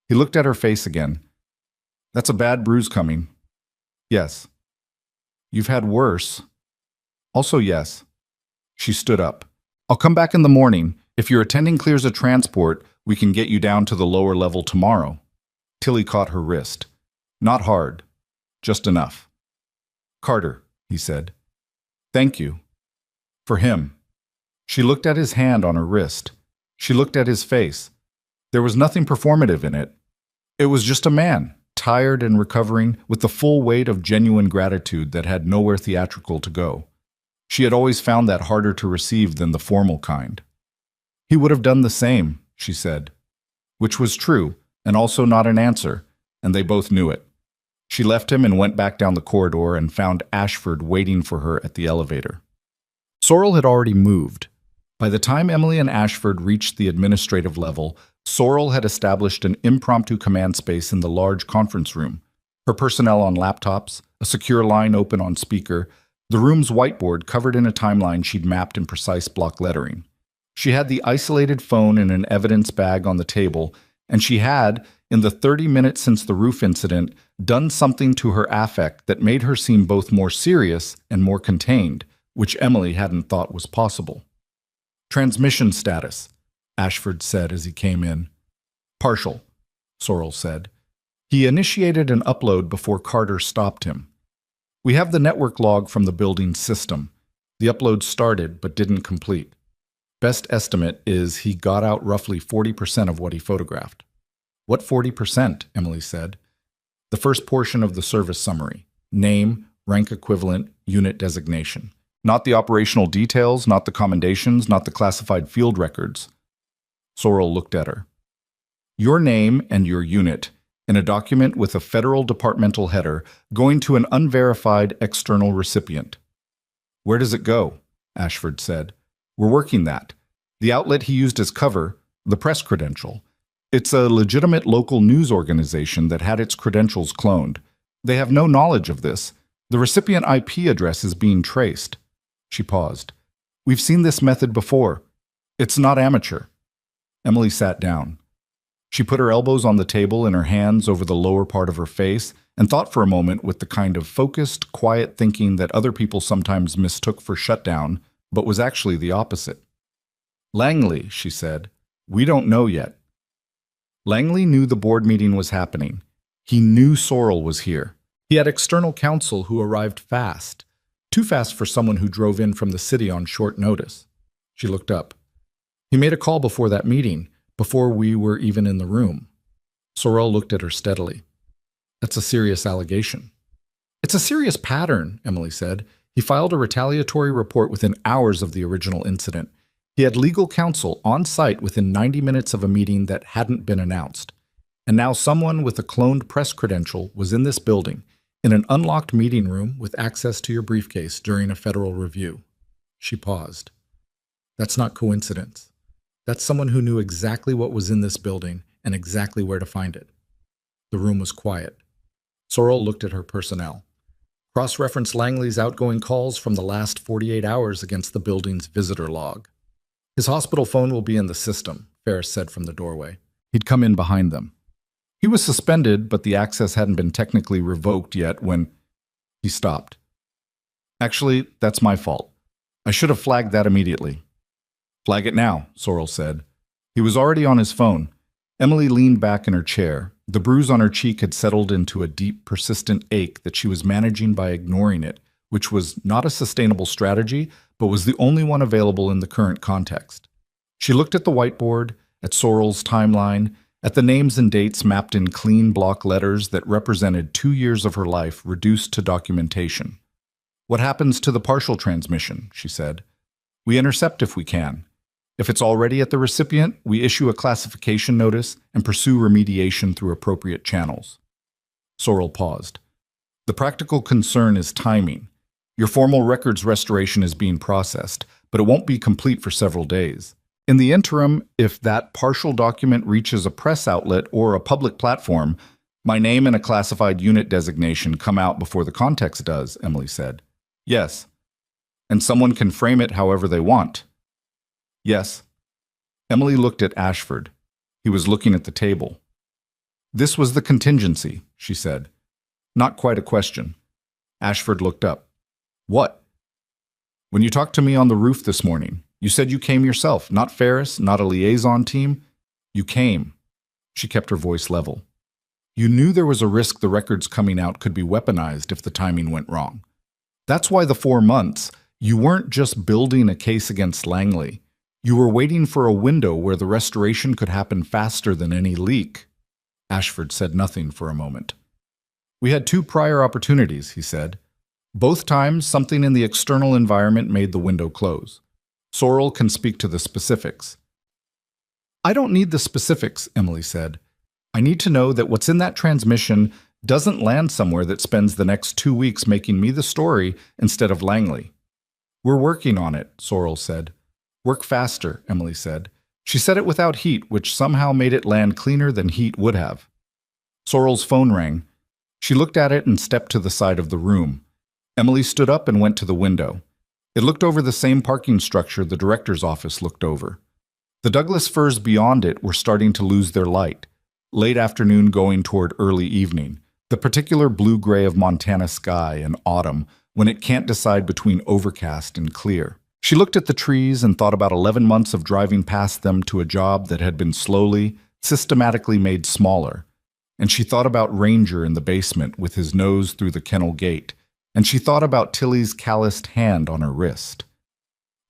He looked at her face again. "That's a bad bruise coming." "Yes." "You've had worse." "Also yes." She stood up. "I'll come back in the morning. If your attending clears a transport, we can get you down to the lower level tomorrow." Tilly caught her wrist. "Not hard. Just enough." "Carter," he said. "Thank you." "For him." She looked at his hand on her wrist. She looked at his face. There was nothing performative in it. It was just a man, tired and recovering, with the full weight of genuine gratitude that had nowhere theatrical to go. She had always found that harder to receive than the formal kind. "He would have done the same," she said. Which was true, and also not an answer, and they both knew it. She left him and went back down the corridor and found Ashford waiting for her at the elevator. Sorrel had already moved. By the time Emily and Ashford reached the administrative level, Sorrel had established an impromptu command space in the large conference room. Her personnel on laptops, a secure line open on speaker, the room's whiteboard covered in a timeline she'd mapped in precise block lettering. She had the isolated phone in an evidence bag on the table, and she had, in the 30 minutes since the roof incident, done something to her affect that made her seem both more serious and more contained, which Emily hadn't thought was possible. "Transmission status," Ashford said as he came in. "Partial," Sorrel said. He initiated an upload before Carter stopped him. "We have the network log from the building system. The upload started but didn't complete. Best estimate is he got out roughly 40% of what he photographed." "What 40%?" Emily said. "The first portion of the service summary. Name, rank equivalent, unit designation. Not the operational details, not the commendations, not the classified field records. Sorrel looked at her. Your name and your unit, in a document with a federal departmental header, going to an unverified external recipient. Where does it go? Ashford said. We're working that. The outlet he used as cover, the press credential. It's a legitimate local news organization that had its credentials cloned. They have no knowledge of this. The recipient IP address is being traced. She paused. We've seen this method before. It's not amateur. Emily sat down. She put her elbows on the table and her hands over the lower part of her face and thought for a moment with the kind of focused, quiet thinking that other people sometimes mistook for shutdown, but was actually the opposite. Langley, she said, we don't know yet. Langley knew the board meeting was happening. He knew Sorrel was here. He had external counsel who arrived fast. Too fast for someone who drove in from the city on short notice. She looked up. He made a call before that meeting, before we were even in the room. Sorrel looked at her steadily. That's a serious allegation. It's a serious pattern, Emily said. He filed a retaliatory report within hours of the original incident. He had legal counsel on site within 90 minutes of a meeting that hadn't been announced. And now someone with a cloned press credential was in this building, in an unlocked meeting room with access to your briefcase during a federal review. She paused. That's not coincidence. That's someone who knew exactly what was in this building and exactly where to find it. The room was quiet. Sorrel looked at her personnel. Cross-referenced Langley's outgoing calls from the last 48 hours against the building's visitor log. His hospital phone will be in the system, Ferris said from the doorway. He'd come in behind them. He was suspended, but the access hadn't been technically revoked yet when he stopped. Actually, that's my fault. I should have flagged that immediately. Flag it now, Sorrel said. He was already on his phone. Emily leaned back in her chair. The bruise on her cheek had settled into a deep, persistent ache that she was managing by ignoring it, which was not a sustainable strategy, but was the only one available in the current context. She looked at the whiteboard, at Sorrel's timeline, at the names and dates mapped in clean block letters that represented 2 years of her life reduced to documentation. What happens to the partial transmission, she said. We intercept if we can. If it's already at the recipient, we issue a classification notice and pursue remediation through appropriate channels. Sorrel paused. The practical concern is timing. Your formal records restoration is being processed, but it won't be complete for several days. In the interim, if that partial document reaches a press outlet or a public platform, my name and a classified unit designation come out before the context does, Emily said. Yes. And someone can frame it however they want. Yes. Emily looked at Ashford. He was looking at the table. This was the contingency, she said. Not quite a question. Ashford looked up. What? When you talked to me on the roof this morning, you said you came yourself, not Ferris, not a liaison team. You came. She kept her voice level. You knew there was a risk the records coming out could be weaponized if the timing went wrong. That's why the 4 months, you weren't just building a case against Langley. You were waiting for a window where the restoration could happen faster than any leak. Ashford said nothing for a moment. We had 2 prior opportunities, he said. Both times, something in the external environment made the window close. Sorrel can speak to the specifics. I don't need the specifics, Emily said. I need to know that what's in that transmission doesn't land somewhere that spends the next 2 weeks making me the story instead of Langley. We're working on it, Sorrel said. Work faster, Emily said. She said it without heat, which somehow made it land cleaner than heat would have. Sorrel's phone rang. She looked at it and stepped to the side of the room. Emily stood up and went to the window. It looked over the same parking structure the director's office looked over. The Douglas firs beyond it were starting to lose their light, late afternoon going toward early evening, the particular blue-gray of Montana sky in autumn when it can't decide between overcast and clear. She looked at the trees and thought about 11 months of driving past them to a job that had been slowly, systematically made smaller. And she thought about Ranger in the basement with his nose through the kennel gate, and she thought about Tilly's calloused hand on her wrist.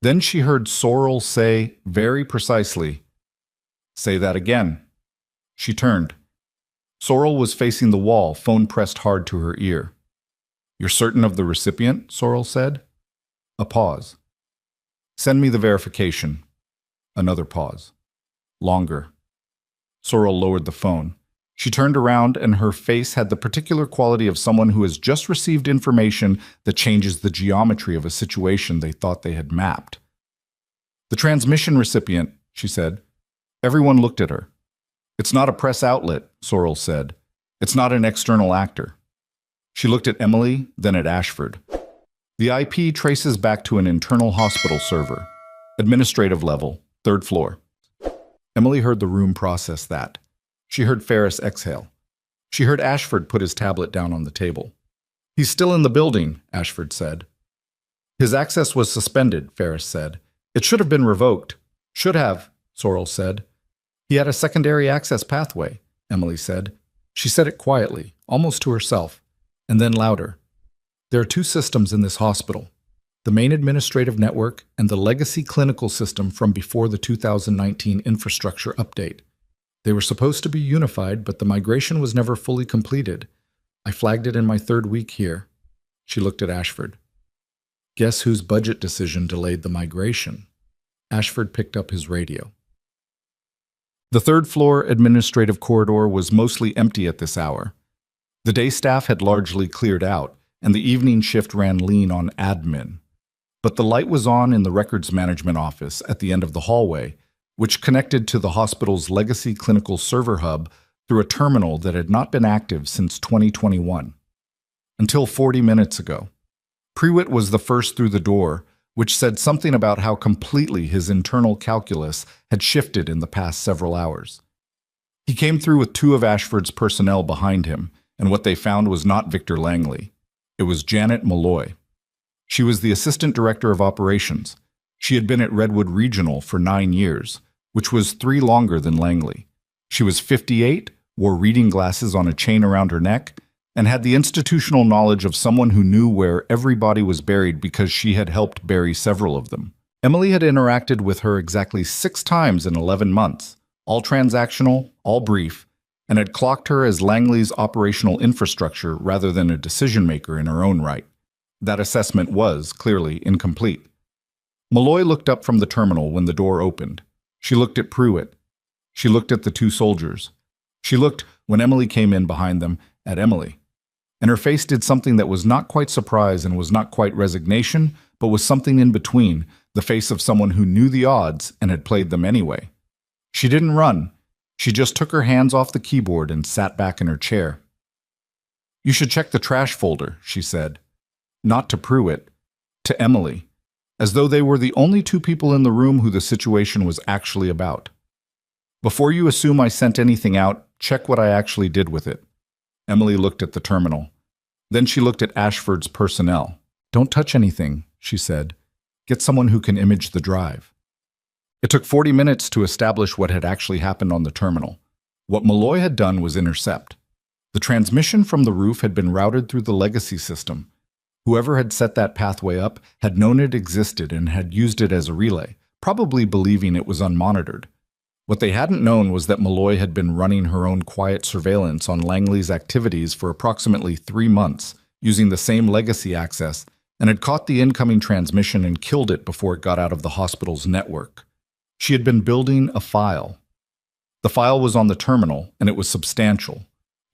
Then she heard Sorrel say, very precisely, "Say that again." She turned. Sorrel was facing the wall, phone pressed hard to her ear. "You're certain of the recipient?" Sorrel said. A pause. Send me the verification. Another pause. Longer. Sorrel lowered the phone. She turned around, and her face had the particular quality of someone who has just received information that changes the geometry of a situation they thought they had mapped. The transmission recipient, she said. Everyone looked at her. It's not a press outlet, Sorrel said. It's not an external actor. She looked at Emily, then at Ashford. The IP traces back to an internal hospital server. Administrative level, 3rd floor. Emily heard the room process that. She heard Ferris exhale. She heard Ashford put his tablet down on the table. He's still in the building, Ashford said. His access was suspended, Ferris said. It should have been revoked. Should have, Sorrel said. He had a secondary access pathway, Emily said. She said it quietly, almost to herself, and then louder. There are 2 systems in this hospital. The main administrative network and the legacy clinical system from before the 2019 infrastructure update. They were supposed to be unified, but the migration was never fully completed. I flagged it in my 3rd week here. She looked at Ashford. Guess whose budget decision delayed the migration? Ashford picked up his radio. The 3rd floor administrative corridor was mostly empty at this hour. The day staff had largely cleared out, and the evening shift ran lean on admin. But the light was on in the records management office at the end of the hallway, which connected to the hospital's legacy clinical server hub through a terminal that had not been active since 2021. Until 40 minutes ago. Prewitt was the first through the door, which said something about how completely his internal calculus had shifted in the past several hours. He came through with 2 of Ashford's personnel behind him, and what they found was not Victor Langley. It was Janet Malloy. She was the Assistant Director of Operations. She had been at Redwood Regional for 9 years, which was 3 longer than Langley. She was 58, wore reading glasses on a chain around her neck, and had the institutional knowledge of someone who knew where everybody was buried because she had helped bury several of them. Emily had interacted with her exactly 6 times in 11 months, all transactional, all brief, and had clocked her as Langley's operational infrastructure rather than a decision-maker in her own right. That assessment was, clearly, incomplete. Malloy looked up from the terminal when the door opened. She looked at Prewitt. She looked at the 2 soldiers. She looked, when Emily came in behind them, at Emily. And her face did something that was not quite surprise and was not quite resignation, but was something in between, the face of someone who knew the odds and had played them anyway. She didn't run. She just took her hands off the keyboard and sat back in her chair. You should check the trash folder, she said. Not to Prewitt, to Emily, as though they were the only 2 people in the room who the situation was actually about. Before you assume I sent anything out, check what I actually did with it. Emily looked at the terminal. Then she looked at Ashford's personnel. Don't touch anything, she said. Get someone who can image the drive. It took 40 minutes to establish what had actually happened on the terminal. What Malloy had done was intercept. The transmission from the roof had been routed through the legacy system. Whoever had set that pathway up had known it existed and had used it as a relay, probably believing it was unmonitored. What they hadn't known was that Malloy had been running her own quiet surveillance on Langley's activities for approximately 3 months, using the same legacy access, and had caught the incoming transmission and killed it before it got out of the hospital's network. She had been building a file. The file was on the terminal, and it was substantial.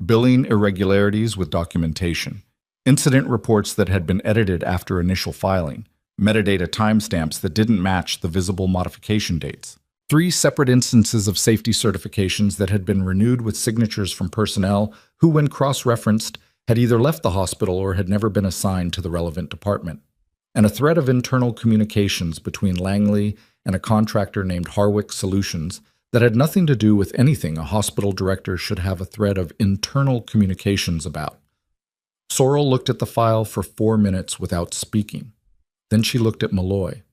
Billing irregularities with documentation. Incident reports that had been edited after initial filing. Metadata timestamps that didn't match the visible modification dates. 3 separate instances of safety certifications that had been renewed with signatures from personnel who, when cross-referenced, had either left the hospital or had never been assigned to the relevant department. And a thread of internal communications between Langley and a contractor named Harwick Solutions that had nothing to do with anything a hospital director should have a thread of internal communications about. Sorrel looked at the file for 4 minutes without speaking. Then she looked at Malloy.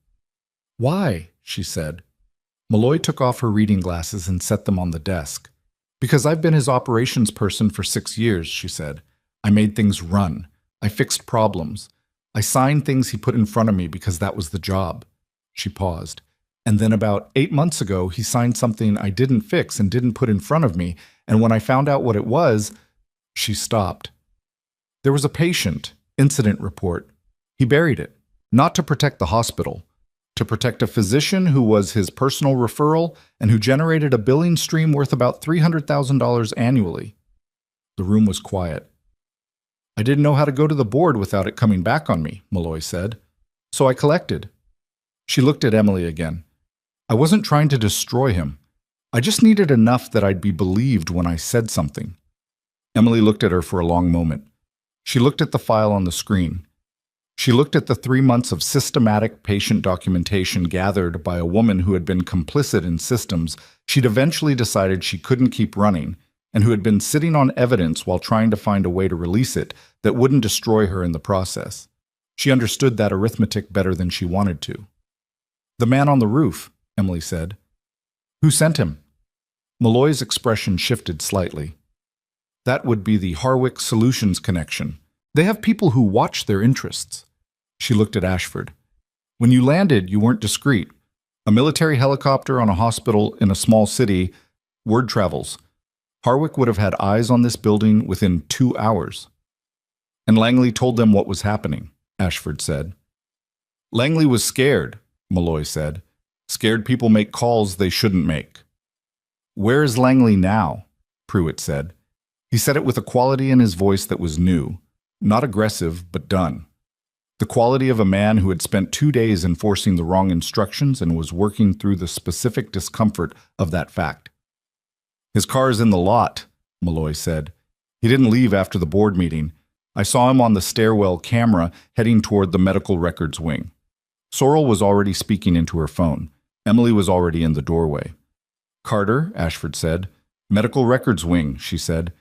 Why? She said. Malloy took off her reading glasses and set them on the desk. Because I've been his operations person for 6 years, she said. I made things run. I fixed problems. I signed things he put in front of me because that was the job. She paused. And then about 8 months ago, he signed something I didn't fix and didn't put in front of me, and when I found out what it was, she stopped. There was a patient, incident report. He buried it. Not to protect the hospital, to protect a physician who was his personal referral and who generated a billing stream worth about $300,000 annually. The room was quiet. I didn't know how to go to the board without it coming back on me, Malloy said. So I collected. She looked at Emily again. I wasn't trying to destroy him. I just needed enough that I'd be believed when I said something. Emily looked at her for a long moment. She looked at the file on the screen. She looked at the 3 months of systematic patient documentation gathered by a woman who had been complicit in systems she'd eventually decided she couldn't keep running, and who had been sitting on evidence while trying to find a way to release it that wouldn't destroy her in the process. She understood that arithmetic better than she wanted to. The man on the roof, Emily said. Who sent him? Malloy's expression shifted slightly. That would be the Harwick Solutions connection. They have people who watch their interests. She looked at Ashford. When you landed, you weren't discreet. A military helicopter on a hospital in a small city, word travels. Harwick would have had eyes on this building within 2 hours. And Langley told them what was happening, Ashford said. Langley was scared, Malloy said. Scared people make calls they shouldn't make. Where is Langley now? Pruitt said. He said it with a quality in his voice that was new. Not aggressive, but done. The quality of a man who had spent 2 days enforcing the wrong instructions and was working through the specific discomfort of that fact. His car is in the lot, Malloy said. He didn't leave after the board meeting. I saw him on the stairwell camera heading toward the medical records wing. Sorrel was already speaking into her phone. Emily was already in the doorway. Carter, Ashford said. Medical records wing, she said.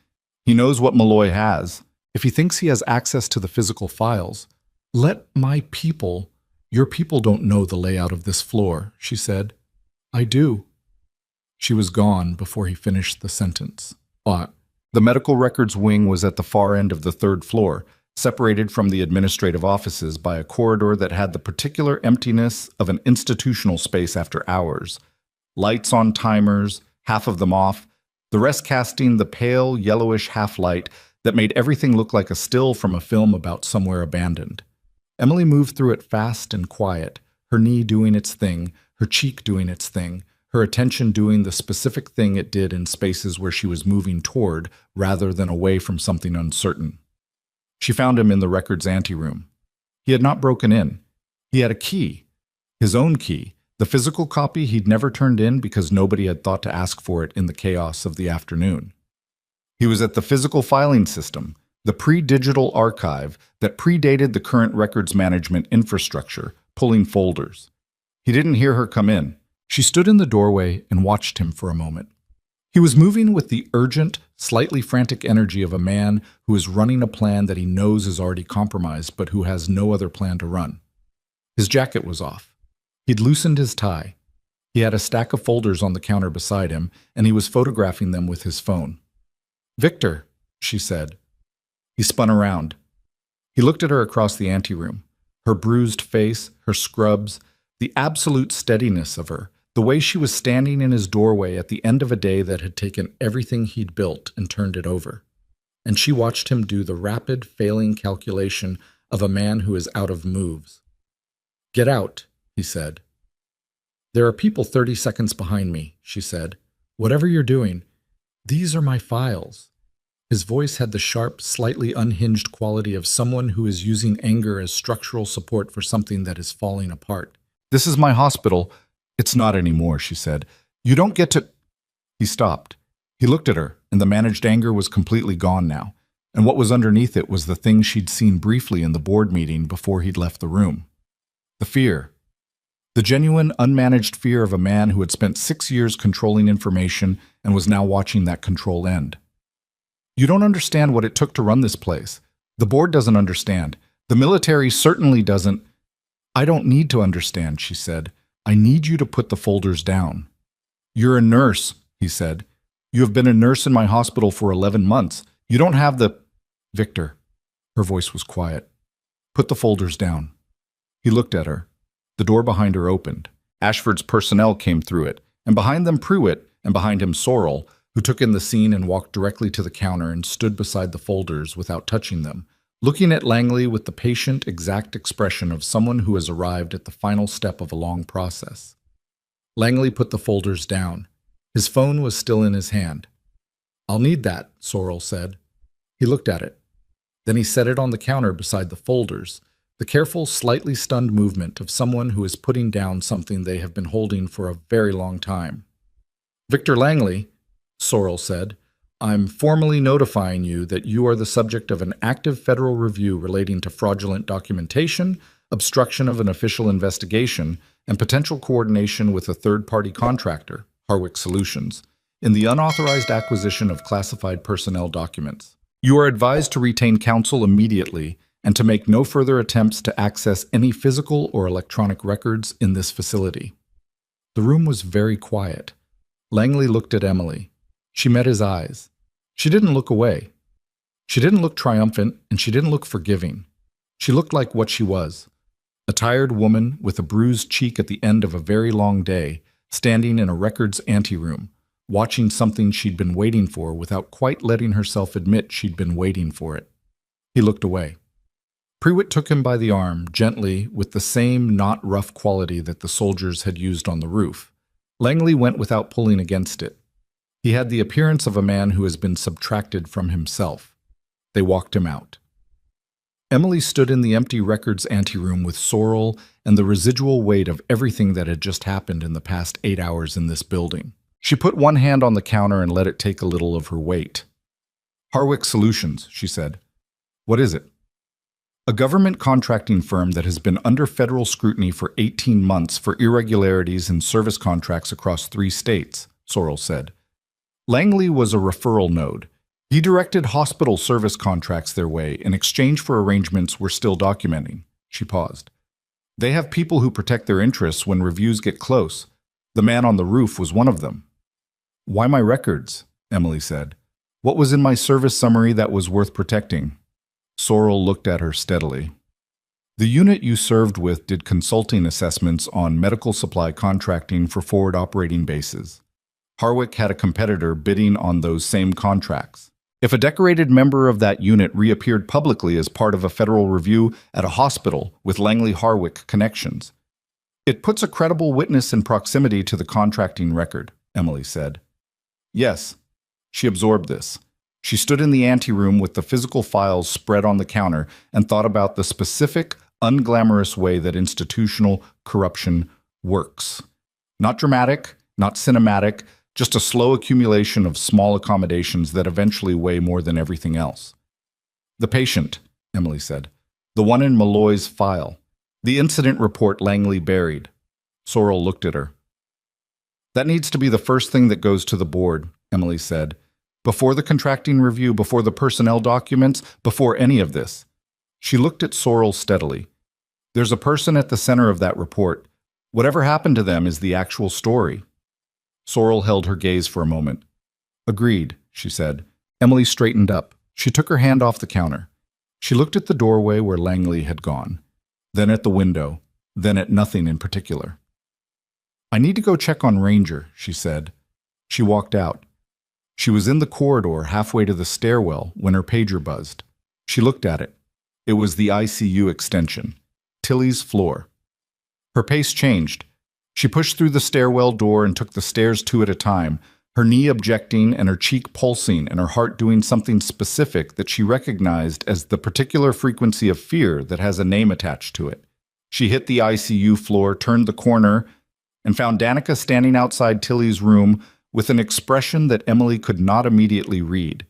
He knows what Malloy has. If he thinks he has access to the physical files, let my people, your people don't know the layout of this floor, she said. I do. She was gone before he finished the sentence. But the medical records wing was at the far end of the 3rd floor, separated from the administrative offices by a corridor that had the particular emptiness of an institutional space after hours. Lights on timers, half of them off, the rest casting the pale, yellowish half-light that made everything look like a still from a film about somewhere abandoned. Emily moved through it fast and quiet, her knee doing its thing, her cheek doing its thing, her attention doing the specific thing it did in spaces where she was moving toward rather than away from something uncertain. She found him in the records anteroom. He had not broken in. He had a key, his own key, the physical copy he'd never turned in because nobody had thought to ask for it in the chaos of the afternoon. He was at the physical filing system, the pre-digital archive that predated the current records management infrastructure, pulling folders. He didn't hear her come in. She stood in the doorway and watched him for a moment. He was moving with the urgent, slightly frantic energy of a man who is running a plan that he knows is already compromised but who has no other plan to run. His jacket was off. He'd loosened his tie. He had a stack of folders on the counter beside him, and he was photographing them with his phone. Victor, she said. He spun around. He looked at her across the anteroom. Her bruised face, her scrubs, the absolute steadiness of her, the way she was standing in his doorway at the end of a day that had taken everything he'd built and turned it over. And she watched him do the rapid, failing calculation of a man who is out of moves. Get out, he said. There are people 30 seconds behind me, she said. Whatever you're doing, these are my files. His voice had the sharp, slightly unhinged quality of someone who is using anger as structural support for something that is falling apart. This is my hospital. It's not anymore, she said. You don't get to... He stopped. He looked at her, and the managed anger was completely gone now, and what was underneath it was the thing she'd seen briefly in the board meeting before he'd left the room. The fear. The genuine, unmanaged fear of a man who had spent 6 years controlling information and was now watching that control end. You don't understand what it took to run this place. The board doesn't understand. The military certainly doesn't. I don't need to understand, she said. I need you to put the folders down. You're a nurse, he said. You have been a nurse in my hospital for 11 months. You don't have the... Victor. Her voice was quiet. Put the folders down. He looked at her. The door behind her opened. Ashford's personnel came through it, and behind them Pruitt, and behind him Sorrel, who took in the scene and walked directly to the counter and stood beside the folders without touching them, looking at Langley with the patient, exact expression of someone who has arrived at the final step of a long process. Langley put the folders down. His phone was still in his hand. "I'll need that," Sorrel said. He looked at it. Then he set it on the counter beside the folders, the careful, slightly stunned movement of someone who is putting down something they have been holding for a very long time. "Victor Langley," Sorrel said, "I'm formally notifying you that you are the subject of an active federal review relating to fraudulent documentation, obstruction of an official investigation, and potential coordination with a third-party contractor, Harwick Solutions, in the unauthorized acquisition of classified personnel documents. You are advised to retain counsel immediately and to make no further attempts to access any physical or electronic records in this facility." The room was very quiet. Langley looked at Emily. She met his eyes. She didn't look away. She didn't look triumphant, and she didn't look forgiving. She looked like what she was, a tired woman with a bruised cheek at the end of a very long day, standing in a records anteroom, watching something she'd been waiting for without quite letting herself admit she'd been waiting for it. He looked away. Prewitt took him by the arm, gently, with the same not rough quality that the soldiers had used on the roof. Langley went without pulling against it. He had the appearance of a man who has been subtracted from himself. They walked him out. Emily stood in the empty records anteroom with Sorrel and the residual weight of everything that had just happened in the past 8 hours in this building. She put one hand on the counter and let it take a little of her weight. "Harwick Solutions," she said. "What is it?" "A government contracting firm that has been under federal scrutiny for 18 months for irregularities in service contracts across 3 states, Sorrel said. Langley was a referral node. He directed hospital service contracts their way in exchange for arrangements we're still documenting. She paused. They have people who protect their interests when reviews get close. The man on the roof was one of them. "Why my records?" Emily said. "What was in my service summary that was worth protecting?" Sorrel looked at her steadily. "The unit you served with did consulting assessments on medical supply contracting for forward operating bases. Harwick had a competitor bidding on those same contracts. If a decorated member of that unit reappeared publicly as part of a federal review at a hospital with Langley-Harwick connections, it puts a credible witness in proximity to the contracting record," Emily said. Yes. She absorbed this. She stood in the anteroom with the physical files spread on the counter and thought about the specific, unglamorous way that institutional corruption works. Not dramatic, not cinematic, just a slow accumulation of small accommodations that eventually weigh more than everything else. "The patient," Emily said. "The one in Malloy's file. The incident report Langley buried." Sorrel looked at her. "That needs to be the first thing that goes to the board," Emily said. "Before the contracting review, before the personnel documents, before any of this." She looked at Sorrel steadily. "There's a person at the center of that report. Whatever happened to them is the actual story." Sorrel held her gaze for a moment. "Agreed," she said. Emily straightened up. She took her hand off the counter. She looked at the doorway where Langley had gone, then at the window, then at nothing in particular. "I need to go check on Ranger," she said. She walked out. She was in the corridor halfway to the stairwell when her pager buzzed. She looked at it. It was the ICU extension. Tilly's floor. Her pace changed. She pushed through the stairwell door and took the stairs 2 at a time, her knee objecting and her cheek pulsing and her heart doing something specific that she recognized as the particular frequency of fear that has a name attached to it. She hit the ICU floor, turned the corner, and found Danica standing outside Tilly's room with an expression that Emily could not immediately read.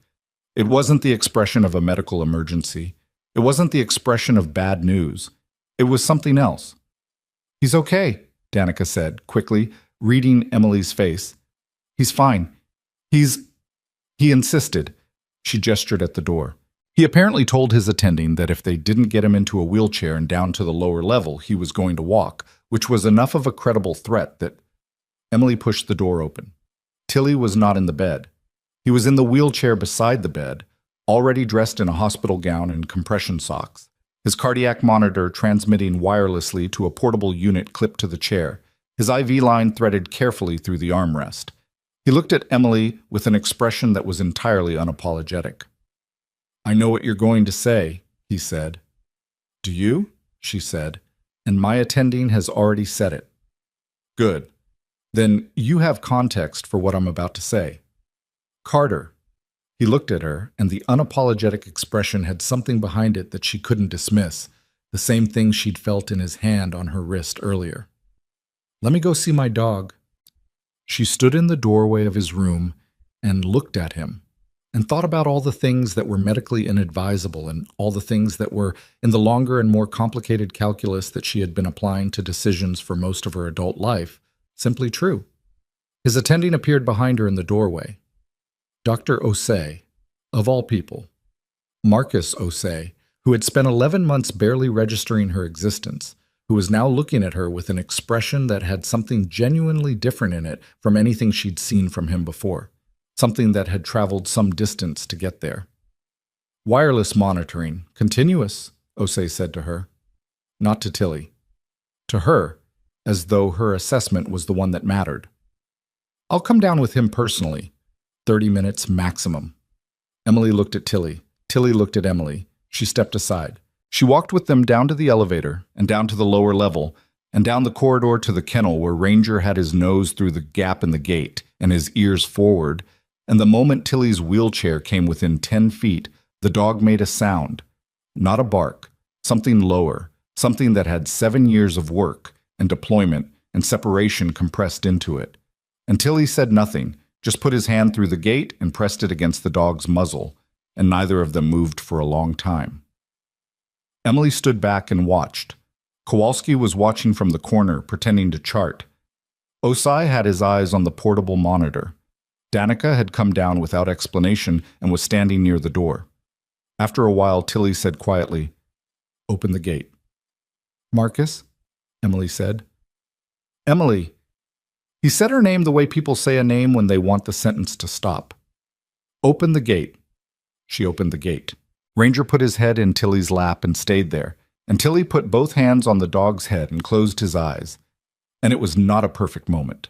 It wasn't the expression of a medical emergency. It wasn't the expression of bad news. It was something else. "He's okay," Danica said, quickly, reading Emily's face. "He's fine. He insisted." She gestured at the door. He apparently told his attending that if they didn't get him into a wheelchair and down to the lower level, he was going to walk, which was enough of a credible threat that... Emily pushed the door open. Tilly was not in the bed. He was in the wheelchair beside the bed, already dressed in a hospital gown and compression socks, his cardiac monitor transmitting wirelessly to a portable unit clipped to the chair, his IV line threaded carefully through the armrest. He looked at Emily with an expression that was entirely unapologetic. "I know what you're going to say," he said. Do you? She said, and my attending has already said it. Good. Then you have context for what I'm about to say. Carter. He looked at her, and the unapologetic expression had something behind it that she couldn't dismiss, the same thing she'd felt in his hand on her wrist earlier. Let me go see my dog. She stood in the doorway of his room and looked at him, and thought about all the things that were medically inadvisable and all the things that were, in the longer and more complicated calculus that she had been applying to decisions for most of her adult life, simply true. His attending appeared behind her in the doorway. Dr. Osei, of all people. Marcus Osei, who had spent 11 months barely registering her existence, who was now looking at her with an expression that had something genuinely different in it from anything she'd seen from him before, something that had traveled some distance to get there. Wireless monitoring, continuous, Osei said to her. Not to Tilly. To her, as though her assessment was the one that mattered. I'll come down with him personally. 30 minutes maximum. Emily looked at Tilly. Tilly looked at Emily. She stepped aside. She walked with them down to the elevator and down to the lower level and down the corridor to the kennel where Ranger had his nose through the gap in the gate and his ears forward, and the moment Tilly's wheelchair came within 10 feet, the dog made a sound. Not a bark, something lower, something that had 7 years of work and deployment and separation compressed into it. And Tilly said nothing, just put his hand through the gate and pressed it against the dog's muzzle, and neither of them moved for a long time. Emily stood back and watched. Kowalski was watching from the corner, pretending to chart. Osei had his eyes on the portable monitor. Danica had come down without explanation and was standing near the door. After a while, Tilly said quietly, "Open the gate." "Marcus?" Emily said. "Emily." He said her name the way people say a name when they want the sentence to stop. "Open the gate." She opened the gate. Ranger put his head in Tilly's lap and stayed there, and Tilly put both hands on the dog's head and closed his eyes. And it was not a perfect moment.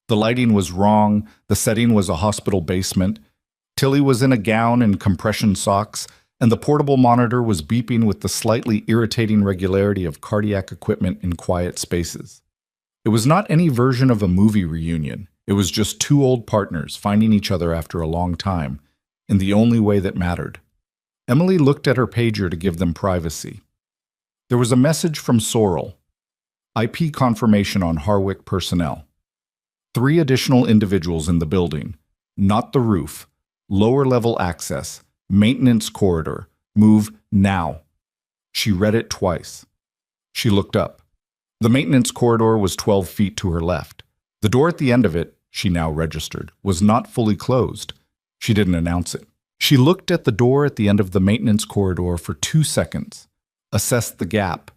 The lighting was wrong, the setting was a hospital basement, Tilly was in a gown and compression socks, and the portable monitor was beeping with the slightly irritating regularity of cardiac equipment in quiet spaces. It was not any version of a movie reunion. It was just two old partners finding each other after a long time, in the only way that mattered. Emily looked at her pager to give them privacy. There was a message from Sorrel. IP confirmation on Harwick personnel. 3 additional individuals in the building. Not the roof. Lower level access. Maintenance corridor. Move now. She read it twice. She looked up. The maintenance corridor was 12 feet to her left. The door at the end of it, she now registered, was not fully closed. She didn't announce it. She looked at the door at the end of the maintenance corridor for 2 seconds, assessed the gap,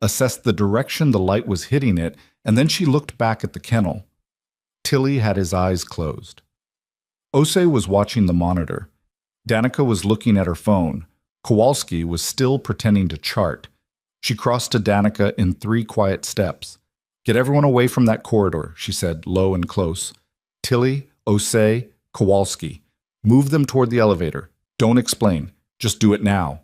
assessed the direction the light was hitting it, and then she looked back at the kennel. Tilly had his eyes closed. Osei was watching the monitor. Danica was looking at her phone. Kowalski was still pretending to chart. She crossed to Danica in 3 quiet steps. "Get everyone away from that corridor," she said, low and close. "Tilly, Osei, Kowalski. Move them toward the elevator. Don't explain. Just do it now."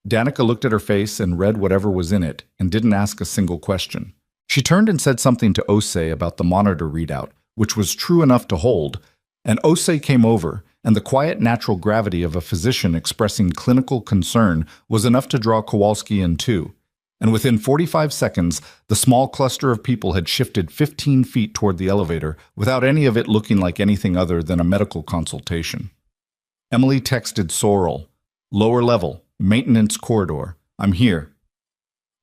Danica looked at her face and read whatever was in it and didn't ask a single question. She turned and said something to Osei about the monitor readout, which was true enough to hold, and Osei came over, and the quiet natural gravity of a physician expressing clinical concern was enough to draw Kowalski in too. And within 45 seconds, the small cluster of people had shifted 15 feet toward the elevator without any of it looking like anything other than a medical consultation. Emily texted Sorrel, "Lower level, maintenance corridor. I'm here."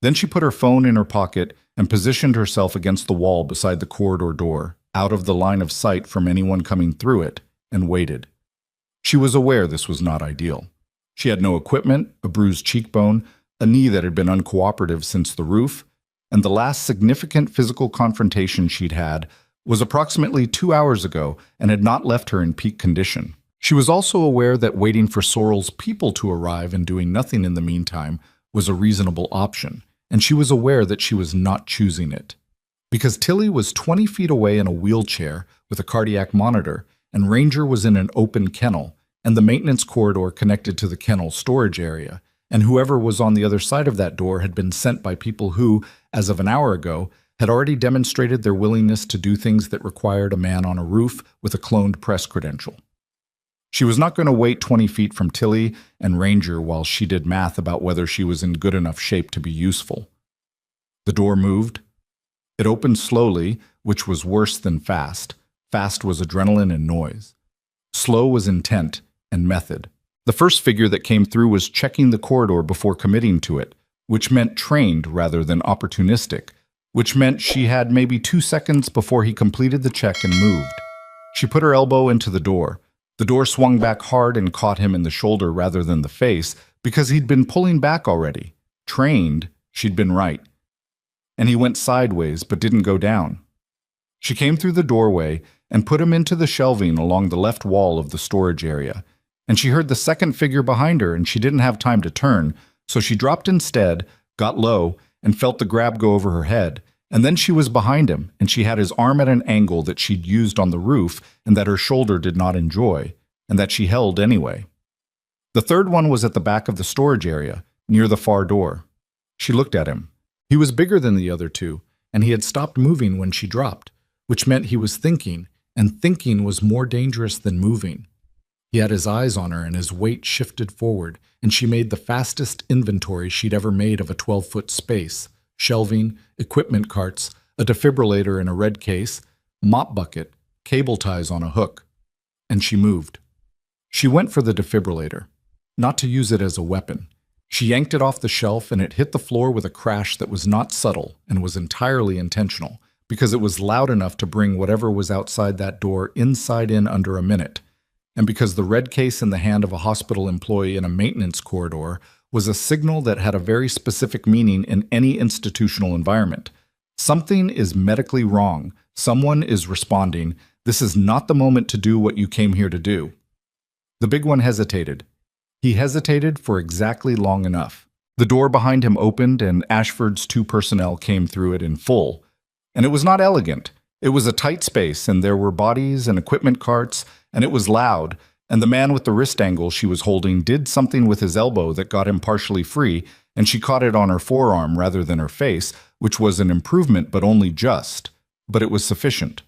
Then she put her phone in her pocket and positioned herself against the wall beside the corridor door, out of the line of sight from anyone coming through it, and waited. She was aware this was not ideal. She had no equipment, a bruised cheekbone, a knee that had been uncooperative since the roof, and the last significant physical confrontation she'd had was approximately 2 hours ago and had not left her in peak condition. She was also aware that waiting for Sorrel's people to arrive and doing nothing in the meantime was a reasonable option, and she was aware that she was not choosing it. Because Tilly was 20 feet away in a wheelchair with a cardiac monitor, and Ranger was in an open kennel, and the maintenance corridor connected to the kennel storage area, and whoever was on the other side of that door had been sent by people who, as of an hour ago, had already demonstrated their willingness to do things that required a man on a roof with a cloned press credential. She was not going to wait 20 feet from Tilly and Ranger while she did math about whether she was in good enough shape to be useful. The door moved. It opened slowly, which was worse than fast. Fast was adrenaline and noise. Slow was intent and method. The first figure that came through was checking the corridor before committing to it, which meant trained rather than opportunistic, which meant she had maybe 2 seconds before he completed the check and moved. She put her elbow into the door. The door swung back hard and caught him in the shoulder rather than the face because he'd been pulling back already. Trained, she'd been right. And he went sideways but didn't go down. She came through the doorway and put him into the shelving along the left wall of the storage area. And she heard the second figure behind her and she didn't have time to turn, so she dropped instead, got low, and felt the grab go over her head. And then she was behind him, and she had his arm at an angle that she'd used on the roof and that her shoulder did not enjoy, and that she held anyway. The third one was at the back of the storage area, near the far door. She looked at him. He was bigger than the other two, and he had stopped moving when she dropped, which meant he was thinking, and thinking was more dangerous than moving. He had his eyes on her, and his weight shifted forward, and she made the fastest inventory she'd ever made of a 12-foot space. Shelving, equipment carts, a defibrillator in a red case, mop bucket, cable ties on a hook. And she moved. She went for the defibrillator, not to use it as a weapon. She yanked it off the shelf and it hit the floor with a crash that was not subtle and was entirely intentional, because it was loud enough to bring whatever was outside that door inside in under a minute, and because the red case in the hand of a hospital employee in a maintenance corridor was a signal that had a very specific meaning in any institutional environment. Something is medically wrong. Someone is responding. This is not the moment to do what you came here to do. The big one hesitated. He hesitated for exactly long enough. The door behind him opened and Ashford's 2 personnel came through it in full. And it was not elegant. It was a tight space and there were bodies and equipment carts, and it was loud. And the man with the wrist angle she was holding did something with his elbow that got him partially free, and she caught it on her forearm rather than her face, which was an improvement but only just. But it was sufficient.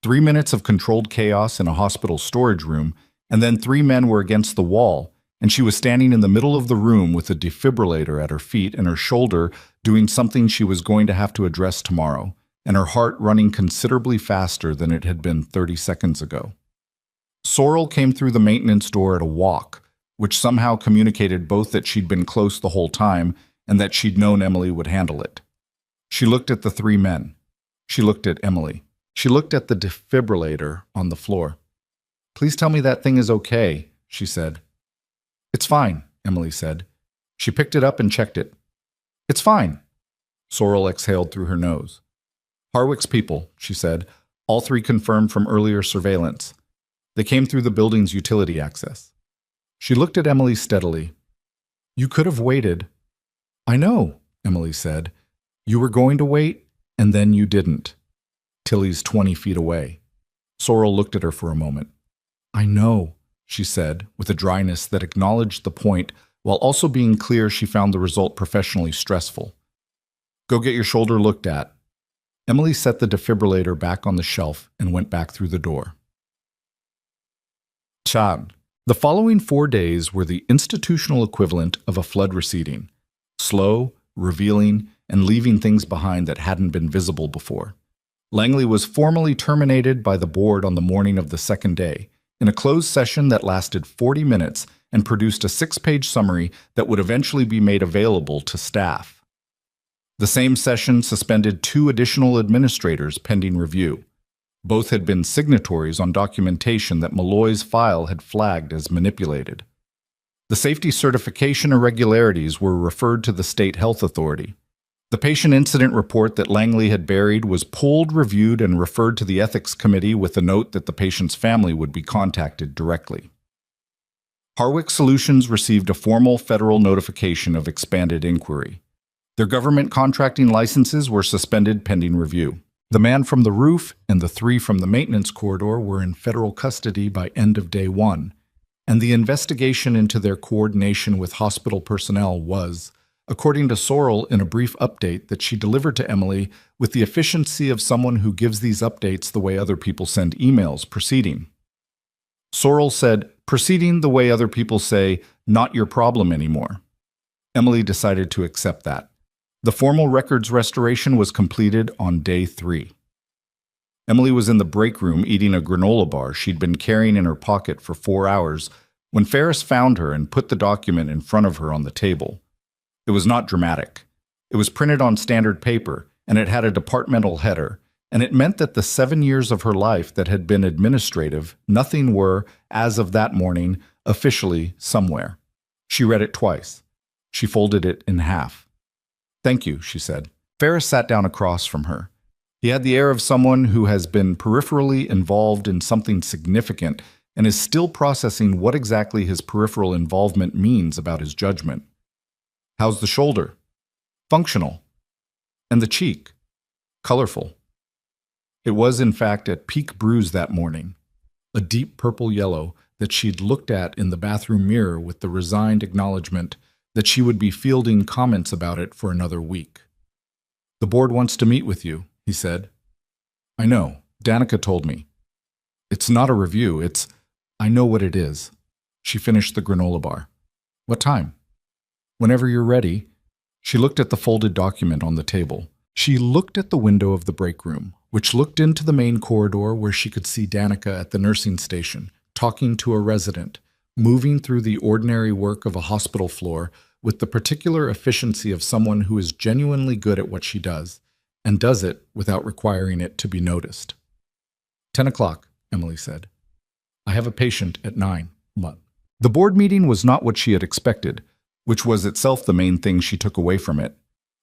3 minutes of controlled chaos in a hospital storage room, and then 3 men were against the wall, and she was standing in the middle of the room with a defibrillator at her feet and her shoulder doing something she was going to have to address tomorrow, and her heart running considerably faster than it had been 30 seconds ago. Sorrel came through the maintenance door at a walk, which somehow communicated both that she'd been close the whole time and that she'd known Emily would handle it. She looked at the 3 men. She looked at Emily. She looked at the defibrillator on the floor. "Please tell me that thing is okay," she said. "It's fine," Emily said. She picked it up and checked it. "It's fine." Sorrel exhaled through her nose. "Harwick's people," she said. "All 3 confirmed from earlier surveillance. They came through the building's utility access." She looked at Emily steadily. "You could have waited." "I know," Emily said. "You were going to wait, and then you didn't." Tilly's 20 feet away. Sorrel looked at her for a moment. "I know," she said, with a dryness that acknowledged the point, while also being clear she found the result professionally stressful. "Go get your shoulder looked at." Emily set the defibrillator back on the shelf and went back through the door. Chad. The following 4 days were the institutional equivalent of a flood receding. Slow, revealing, and leaving things behind that hadn't been visible before. Langley was formally terminated by the board on the morning of the second day, in a closed session that lasted 40 minutes and produced a 6-page summary that would eventually be made available to staff. The same session suspended 2 additional administrators pending review. Both had been signatories on documentation that Malloy's file had flagged as manipulated. The safety certification irregularities were referred to the state health authority. The patient incident report that Langley had buried was pulled, reviewed, and referred to the ethics committee with a note that the patient's family would be contacted directly. Harwick Solutions received a formal federal notification of expanded inquiry. Their government contracting licenses were suspended pending review. The man from the roof and the 3 from the maintenance corridor were in federal custody by end of day 1. and the investigation into their coordination with hospital personnel was, according to Sorrell in a brief update that she delivered to Emily, with the efficiency of someone who gives these updates the way other people send emails, proceeding. Sorrell said, proceeding the way other people say, not your problem anymore. Emily decided to accept that. The formal records restoration was completed on day 3. Emily was in the break room eating a granola bar she'd been carrying in her pocket for 4 hours when Ferris found her and put the document in front of her on the table. It was not dramatic. It was printed on standard paper, and it had a departmental header, and it meant that the 7 years of her life that had been administrative, nothing were, as of that morning, officially somewhere. She read it twice. She folded it in half. "Thank you," she said. Ferris sat down across from her. He had the air of someone who has been peripherally involved in something significant and is still processing what exactly his peripheral involvement means about his judgment. "How's the shoulder?" "Functional." "And the cheek?" "Colorful." It was, in fact, at peak bruise that morning, a deep purple yellow that she'd looked at in the bathroom mirror with the resigned acknowledgement that she would be fielding comments about it for another week. "The board wants to meet with you," he said. "I know. Danica told me." "It's not a review. I know what it is." She finished the granola bar. "What time?" "Whenever you're ready." She looked at the folded document on the table. She looked at the window of the break room, which looked into the main corridor where she could see Danica at the nursing station, talking to a resident, moving through the ordinary work of a hospital floor with the particular efficiency of someone who is genuinely good at what she does, and does it without requiring it to be noticed. 10 o'clock, Emily said. "I have a patient at 9. What?" The board meeting was not what she had expected, which was itself the main thing she took away from it.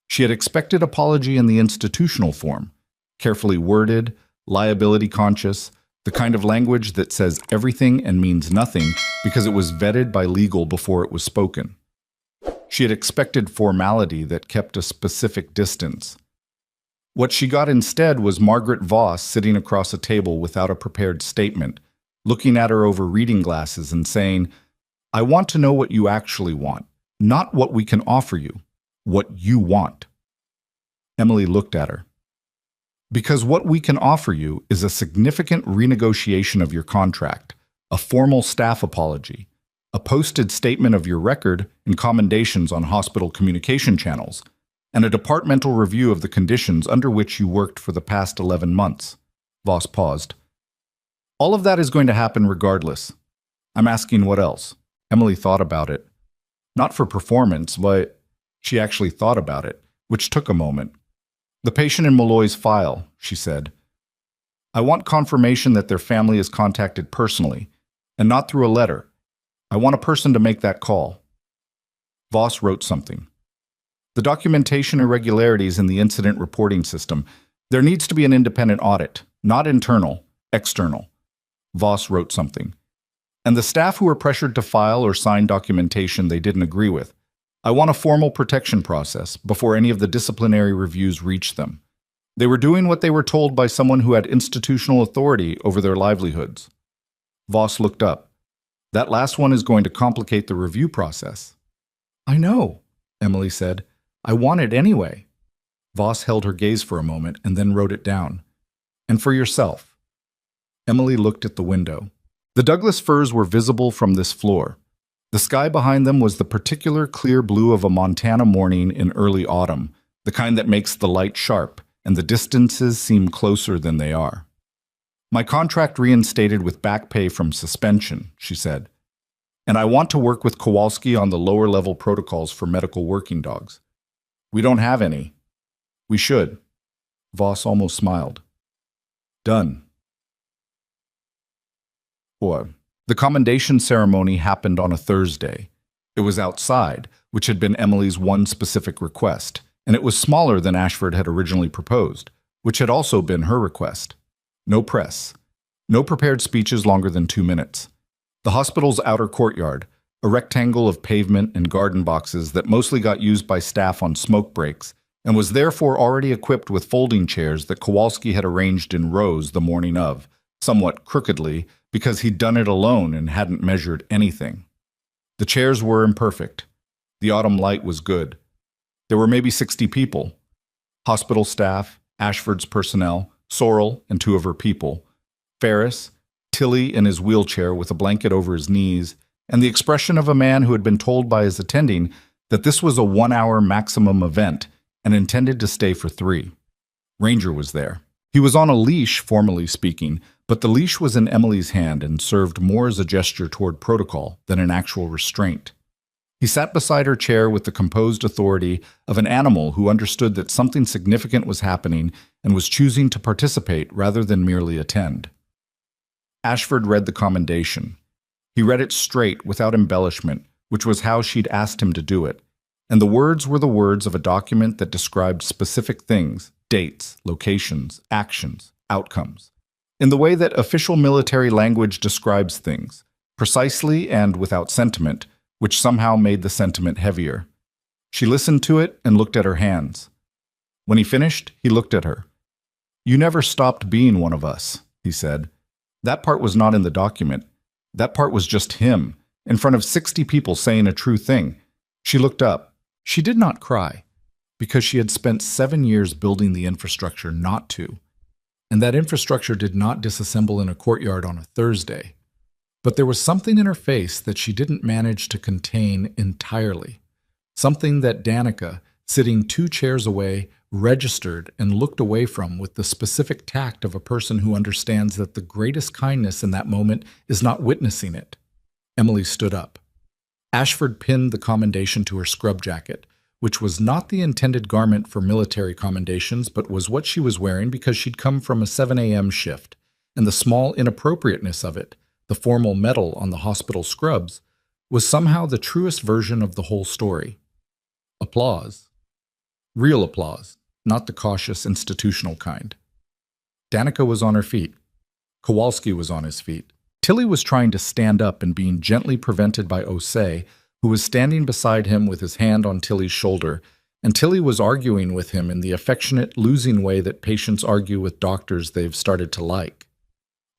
She had expected apology in the institutional form, carefully worded, liability-conscious, the kind of language that says everything and means nothing because it was vetted by legal before it was spoken. She had expected formality that kept a specific distance. What she got instead was Margaret Voss sitting across a table without a prepared statement, looking at her over reading glasses and saying, "I want to know what you actually want, not what we can offer you, what you want." Emily looked at her. "Because what we can offer you is a significant renegotiation of your contract, a formal staff apology, a posted statement of your record and commendations on hospital communication channels, and a departmental review of the conditions under which you worked for the past 11 months. Voss paused. "All of that is going to happen regardless. I'm asking what else." Emily thought about it. Not for performance, but she actually thought about it, which took a moment. "The patient in Malloy's file," she said. "I want confirmation that their family is contacted personally, and not through a letter. I want a person to make that call." Voss wrote something. "The documentation irregularities in the incident reporting system. There needs to be an independent audit, not internal, external." Voss wrote something. "And the staff who were pressured to file or sign documentation they didn't agree with. I want a formal protection process before any of the disciplinary reviews reach them. They were doing what they were told by someone who had institutional authority over their livelihoods." Voss looked up. "That last one is going to complicate the review process." "I know," Emily said. "I want it anyway." Voss held her gaze for a moment and then wrote it down. "And for yourself." Emily looked at the window. The Douglas firs were visible from this floor. The sky behind them was the particular clear blue of a Montana morning in early autumn, the kind that makes the light sharp and the distances seem closer than they are. "My contract reinstated with back pay from suspension," she said. "And I want to work with Kowalski on the lower-level protocols for medical working dogs. We don't have any. We should." Voss almost smiled. "Done." Or, the commendation ceremony happened on a Thursday. It was outside, which had been Emily's one specific request, and it was smaller than Ashford had originally proposed, which had also been her request. No press. No prepared speeches longer than 2 minutes. The hospital's outer courtyard, a rectangle of pavement and garden boxes that mostly got used by staff on smoke breaks, and was therefore already equipped with folding chairs that Kowalski had arranged in rows the morning of, somewhat crookedly, because he'd done it alone and hadn't measured anything. The chairs were imperfect. The autumn light was good. There were maybe 60 people. Hospital staff, Ashford's personnel, Sorrel and two of her people, Ferris, Tilly in his wheelchair with a blanket over his knees, and the expression of a man who had been told by his attending that this was a 1-hour maximum event and intended to stay for 3. Ranger was there. He was on a leash, formally speaking, but the leash was in Emily's hand and served more as a gesture toward protocol than an actual restraint. He sat beside her chair with the composed authority of an animal who understood that something significant was happening and was choosing to participate rather than merely attend. Ashford read the commendation. He read it straight, without embellishment, which was how she'd asked him to do it, and the words were the words of a document that described specific things, dates, locations, actions, outcomes, in the way that official military language describes things, precisely and without sentiment, which somehow made the sentiment heavier. She listened to it and looked at her hands. When he finished, he looked at her. "You never stopped being one of us," he said. That part was not in the document. That part was just him, in front of 60 people saying a true thing. She looked up. She did not cry, because she had spent 7 years building the infrastructure not to. And that infrastructure did not disassemble in a courtyard on a Thursday. But there was something in her face that she didn't manage to contain entirely. Something that Danica, sitting 2 chairs away, registered and looked away from with the specific tact of a person who understands that the greatest kindness in that moment is not witnessing it. Emily stood up. Ashford pinned the commendation to her scrub jacket, which was not the intended garment for military commendations, but was what she was wearing because she'd come from a 7 a.m. shift, and the small inappropriateness of it, the formal medal on the hospital scrubs, was somehow the truest version of the whole story. Applause. Real applause, not the cautious institutional kind. Danica was on her feet. Kowalski was on his feet. Tilly was trying to stand up and being gently prevented by Osei, who was standing beside him with his hand on Tilly's shoulder, and Tilly was arguing with him in the affectionate, losing way that patients argue with doctors they've started to like.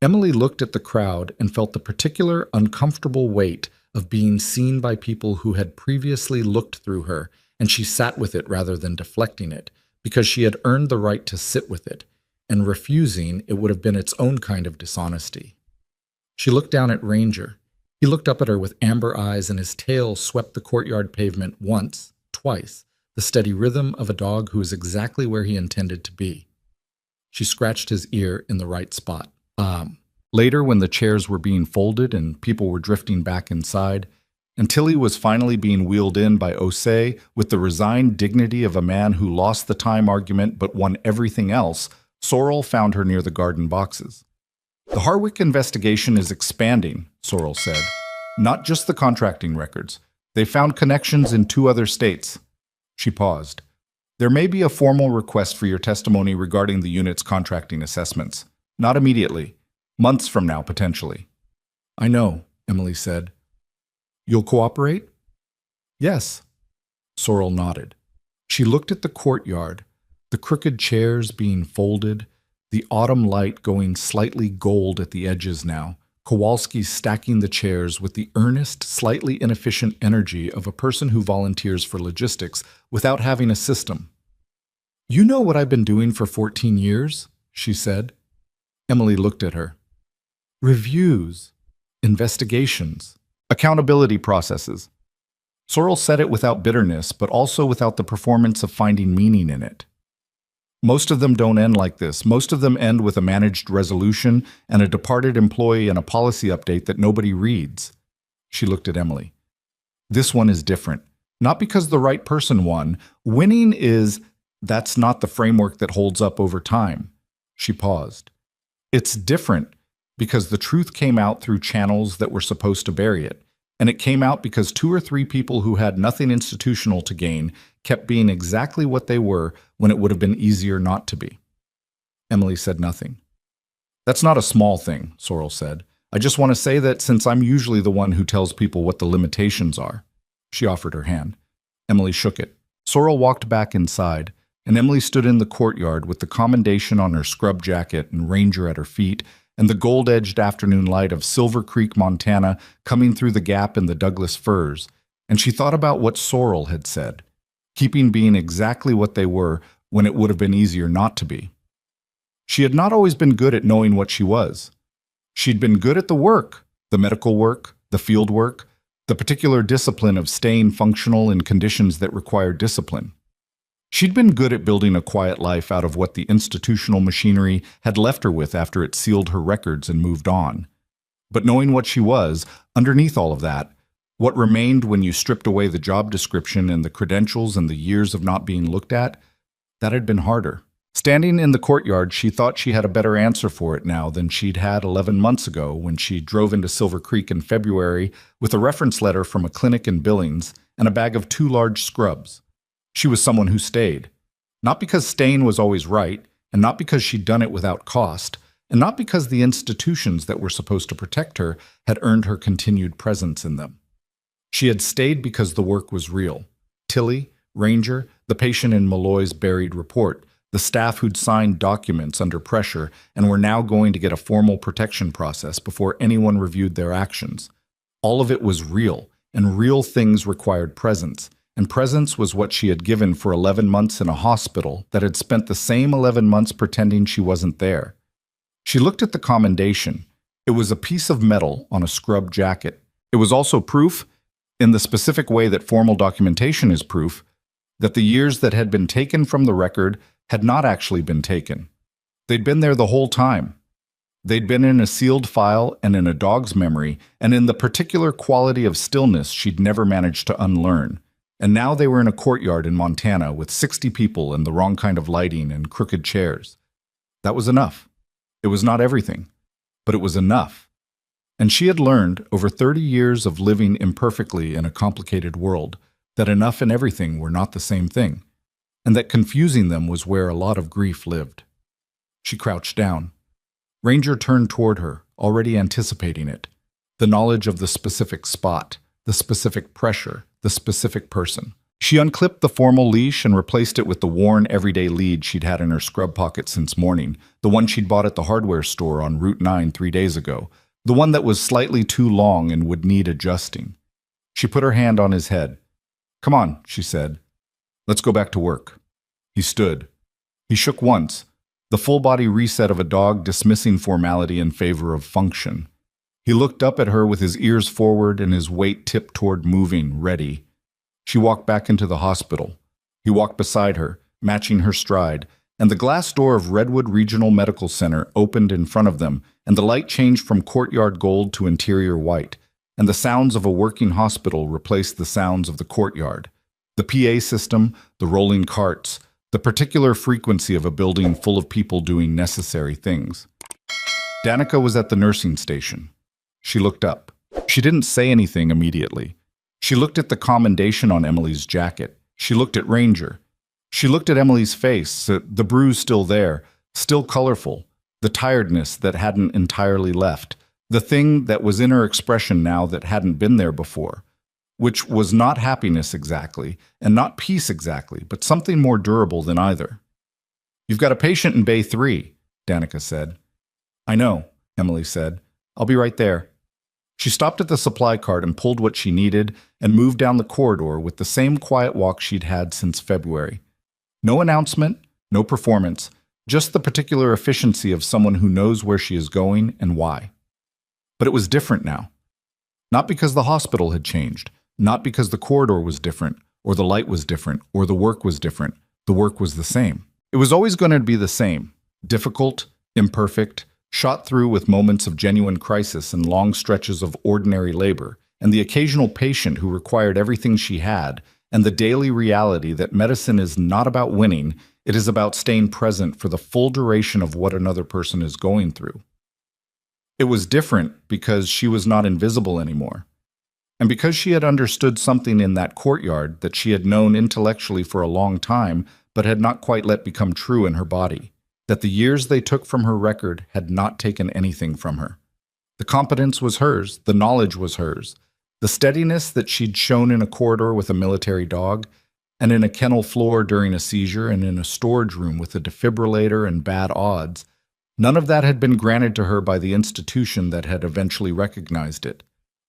Emily looked at the crowd and felt the particular uncomfortable weight of being seen by people who had previously looked through her, and she sat with it rather than deflecting it, because she had earned the right to sit with it, and refusing it would have been its own kind of dishonesty. She looked down at Ranger. He looked up at her with amber eyes, and his tail swept the courtyard pavement once, twice, the steady rhythm of a dog who is exactly where he intended to be. She scratched his ear in the right spot. Later, when the chairs were being folded and people were drifting back inside, and Tilly was finally being wheeled in by Osei with the resigned dignity of a man who lost the time argument but won everything else, Sorrel found her near the garden boxes. "The Harwick investigation is expanding," Sorrel said. "Not just the contracting records. They found connections in 2 other states." She paused. "There may be a formal request for your testimony regarding the unit's contracting assessments. Not immediately. Months from now, potentially." "I know," Emily said. "You'll cooperate?" "Yes." Sorrel nodded. She looked at the courtyard, the crooked chairs being folded, the autumn light going slightly gold at the edges now, Kowalski stacking the chairs with the earnest, slightly inefficient energy of a person who volunteers for logistics without having a system. "You know what I've been doing for 14 years?" she said. Emily looked at her. "Reviews, investigations, accountability processes." Sorrel said it without bitterness, but also without the performance of finding meaning in it. "Most of them don't end like this. Most of them end with a managed resolution and a departed employee and a policy update that nobody reads." She looked at Emily. "This one is different. Not because the right person won. Winning that's not the framework that holds up over time." She paused. "It's different because the truth came out through channels that were supposed to bury it. And it came out because 2 or 3 people who had nothing institutional to gain kept being exactly what they were when it would have been easier not to be." Emily said nothing. "That's not a small thing," Sorrel said. "I just want to say that since I'm usually the one who tells people what the limitations are." She offered her hand. Emily shook it. Sorrel walked back inside, and Emily stood in the courtyard with the commendation on her scrub jacket and Ranger at her feet, and the gold-edged afternoon light of Silver Creek, Montana, coming through the gap in the Douglas firs, and she thought about what Sorrel had said, keeping being exactly what they were when it would have been easier not to be. She had not always been good at knowing what she was. She'd been good at the work, the medical work, the field work, the particular discipline of staying functional in conditions that required discipline. She'd been good at building a quiet life out of what the institutional machinery had left her with after it sealed her records and moved on. But knowing what she was, underneath all of that, what remained when you stripped away the job description and the credentials and the years of not being looked at, that had been harder. Standing in the courtyard, she thought she had a better answer for it now than she'd had 11 months ago when she drove into Silver Creek in February with a reference letter from a clinic in Billings and a bag of 2 large scrubs. She was someone who stayed. Not because staying was always right, and not because she'd done it without cost, and not because the institutions that were supposed to protect her had earned her continued presence in them. She had stayed because the work was real. Tilly, Ranger, the patient in Malloy's buried report, the staff who'd signed documents under pressure and were now going to get a formal protection process before anyone reviewed their actions. All of it was real, and real things required presence, and presence was what she had given for 11 months in a hospital that had spent the same 11 months pretending she wasn't there. She looked at the commendation. It was a piece of metal on a scrub jacket. It was also proof, in the specific way that formal documentation is proof, that the years that had been taken from the record had not actually been taken. They'd been there the whole time. They'd been in a sealed file and in a dog's memory, and in the particular quality of stillness she'd never managed to unlearn. And now they were in a courtyard in Montana with 60 people and the wrong kind of lighting and crooked chairs. That was enough. It was not everything, but it was enough. And she had learned, over 30 years of living imperfectly in a complicated world, that enough and everything were not the same thing, and that confusing them was where a lot of grief lived. She crouched down. Ranger turned toward her, already anticipating it. The knowledge of the specific spot, the specific pressure, the specific person. She unclipped the formal leash and replaced it with the worn everyday lead she'd had in her scrub pocket since morning, the one she'd bought at the hardware store on Route 9 3 days ago, the one that was slightly too long and would need adjusting. She put her hand on his head. "Come on," she said. "Let's go back to work." He stood. He shook once, the full-body reset of a dog dismissing formality in favor of function. He looked up at her with his ears forward and his weight tipped toward moving, ready. She walked back into the hospital. He walked beside her, matching her stride, and the glass door of Redwood Regional Medical Center opened in front of them, and the light changed from courtyard gold to interior white, and the sounds of a working hospital replaced the sounds of the courtyard. The PA system, the rolling carts, the particular frequency of a building full of people doing necessary things. Danica was at the nursing station. She looked up. She didn't say anything immediately. She looked at the commendation on Emily's jacket. She looked at Ranger. She looked at Emily's face, the bruise still there, still colorful, the tiredness that hadn't entirely left, the thing that was in her expression now that hadn't been there before, which was not happiness exactly, and not peace exactly, but something more durable than either. "You've got a patient in Bay 3, Danica said. "I know," Emily said. "I'll be right there." She stopped at the supply cart and pulled what she needed and moved down the corridor with the same quiet walk she'd had since February. No announcement, no performance, just the particular efficiency of someone who knows where she is going and why. But it was different now. Not because the hospital had changed, not because the corridor was different, or the light was different, or the work was different. The work was the same. It was always going to be the same. Difficult, imperfect, shot through with moments of genuine crisis and long stretches of ordinary labor, and the occasional patient who required everything she had, and the daily reality that medicine is not about winning, it is about staying present for the full duration of what another person is going through. It was different because she was not invisible anymore, and because she had understood something in that courtyard that she had known intellectually for a long time but had not quite let become true in her body, that the years they took from her record had not taken anything from her. The competence was hers, the knowledge was hers, the steadiness that she'd shown in a corridor with a military dog, and in a kennel floor during a seizure, and in a storage room with a defibrillator and bad odds. None of that had been granted to her by the institution that had eventually recognized it.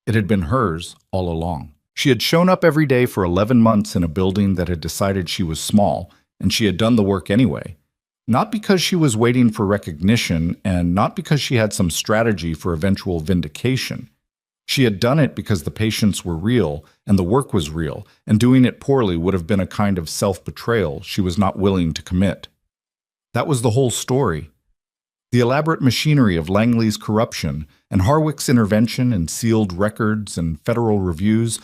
It had been hers all along. She had shown up every day for 11 months in a building that had decided she was small, and she had done the work anyway. Not because she was waiting for recognition, and not because she had some strategy for eventual vindication. She had done it because the patients were real, and the work was real, and doing it poorly would have been a kind of self-betrayal she was not willing to commit. That was the whole story. The elaborate machinery of Langley's corruption, and Harwick's intervention and sealed records and federal reviews,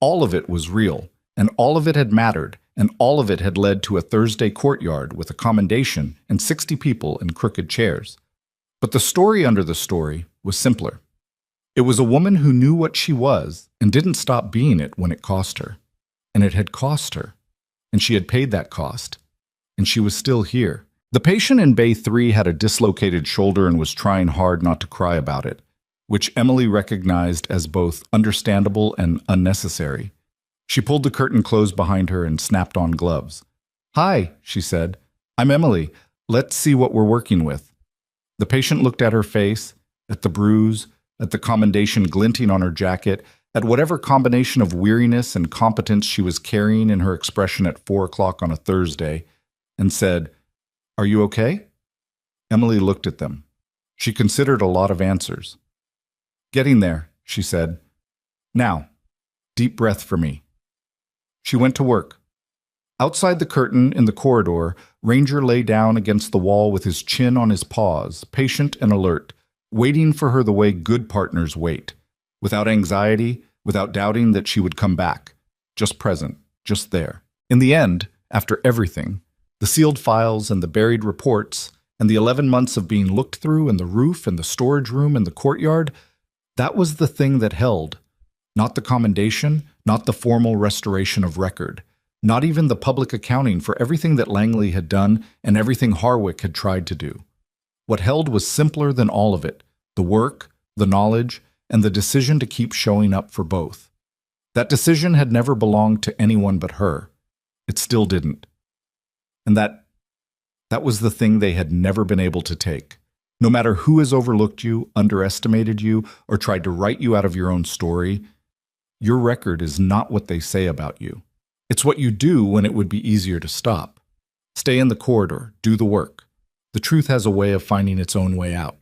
all of it was real, and all of it had mattered, and all of it had led to a Thursday courtyard with a commendation and 60 people in crooked chairs. But the story under the story was simpler. It was a woman who knew what she was and didn't stop being it when it cost her. And it had cost her. And she had paid that cost. And she was still here. The patient in Bay 3 had a dislocated shoulder and was trying hard not to cry about it, which Emily recognized as both understandable and unnecessary. She pulled the curtain closed behind her and snapped on gloves. "Hi," she said. "I'm Emily. Let's see what we're working with." The patient looked at her face, at the bruise, at the commendation glinting on her jacket, at whatever combination of weariness and competence she was carrying in her expression at 4 o'clock on a Thursday, and said, "Are you okay?" Emily looked at them. She considered a lot of answers. "Getting there," she said. "Now, deep breath for me." She went to work. Outside the curtain in the corridor, Ranger lay down against the wall with his chin on his paws, patient and alert, waiting for her the way good partners wait, without anxiety, without doubting that she would come back, just present, just there. In the end, after everything, the sealed files and the buried reports, and the 11 months of being looked through and the roof and the storage room and the courtyard, that was the thing that held. Not the commendation, not the formal restoration of record, not even the public accounting for everything that Langley had done and everything Harwick had tried to do. What held was simpler than all of it, the work, the knowledge, and the decision to keep showing up for both. That decision had never belonged to anyone but her. It still didn't. And that was the thing they had never been able to take. No matter who has overlooked you, underestimated you, or tried to write you out of your own story, your record is not what they say about you. It's what you do when it would be easier to stop. Stay in the corridor, do the work. The truth has a way of finding its own way out.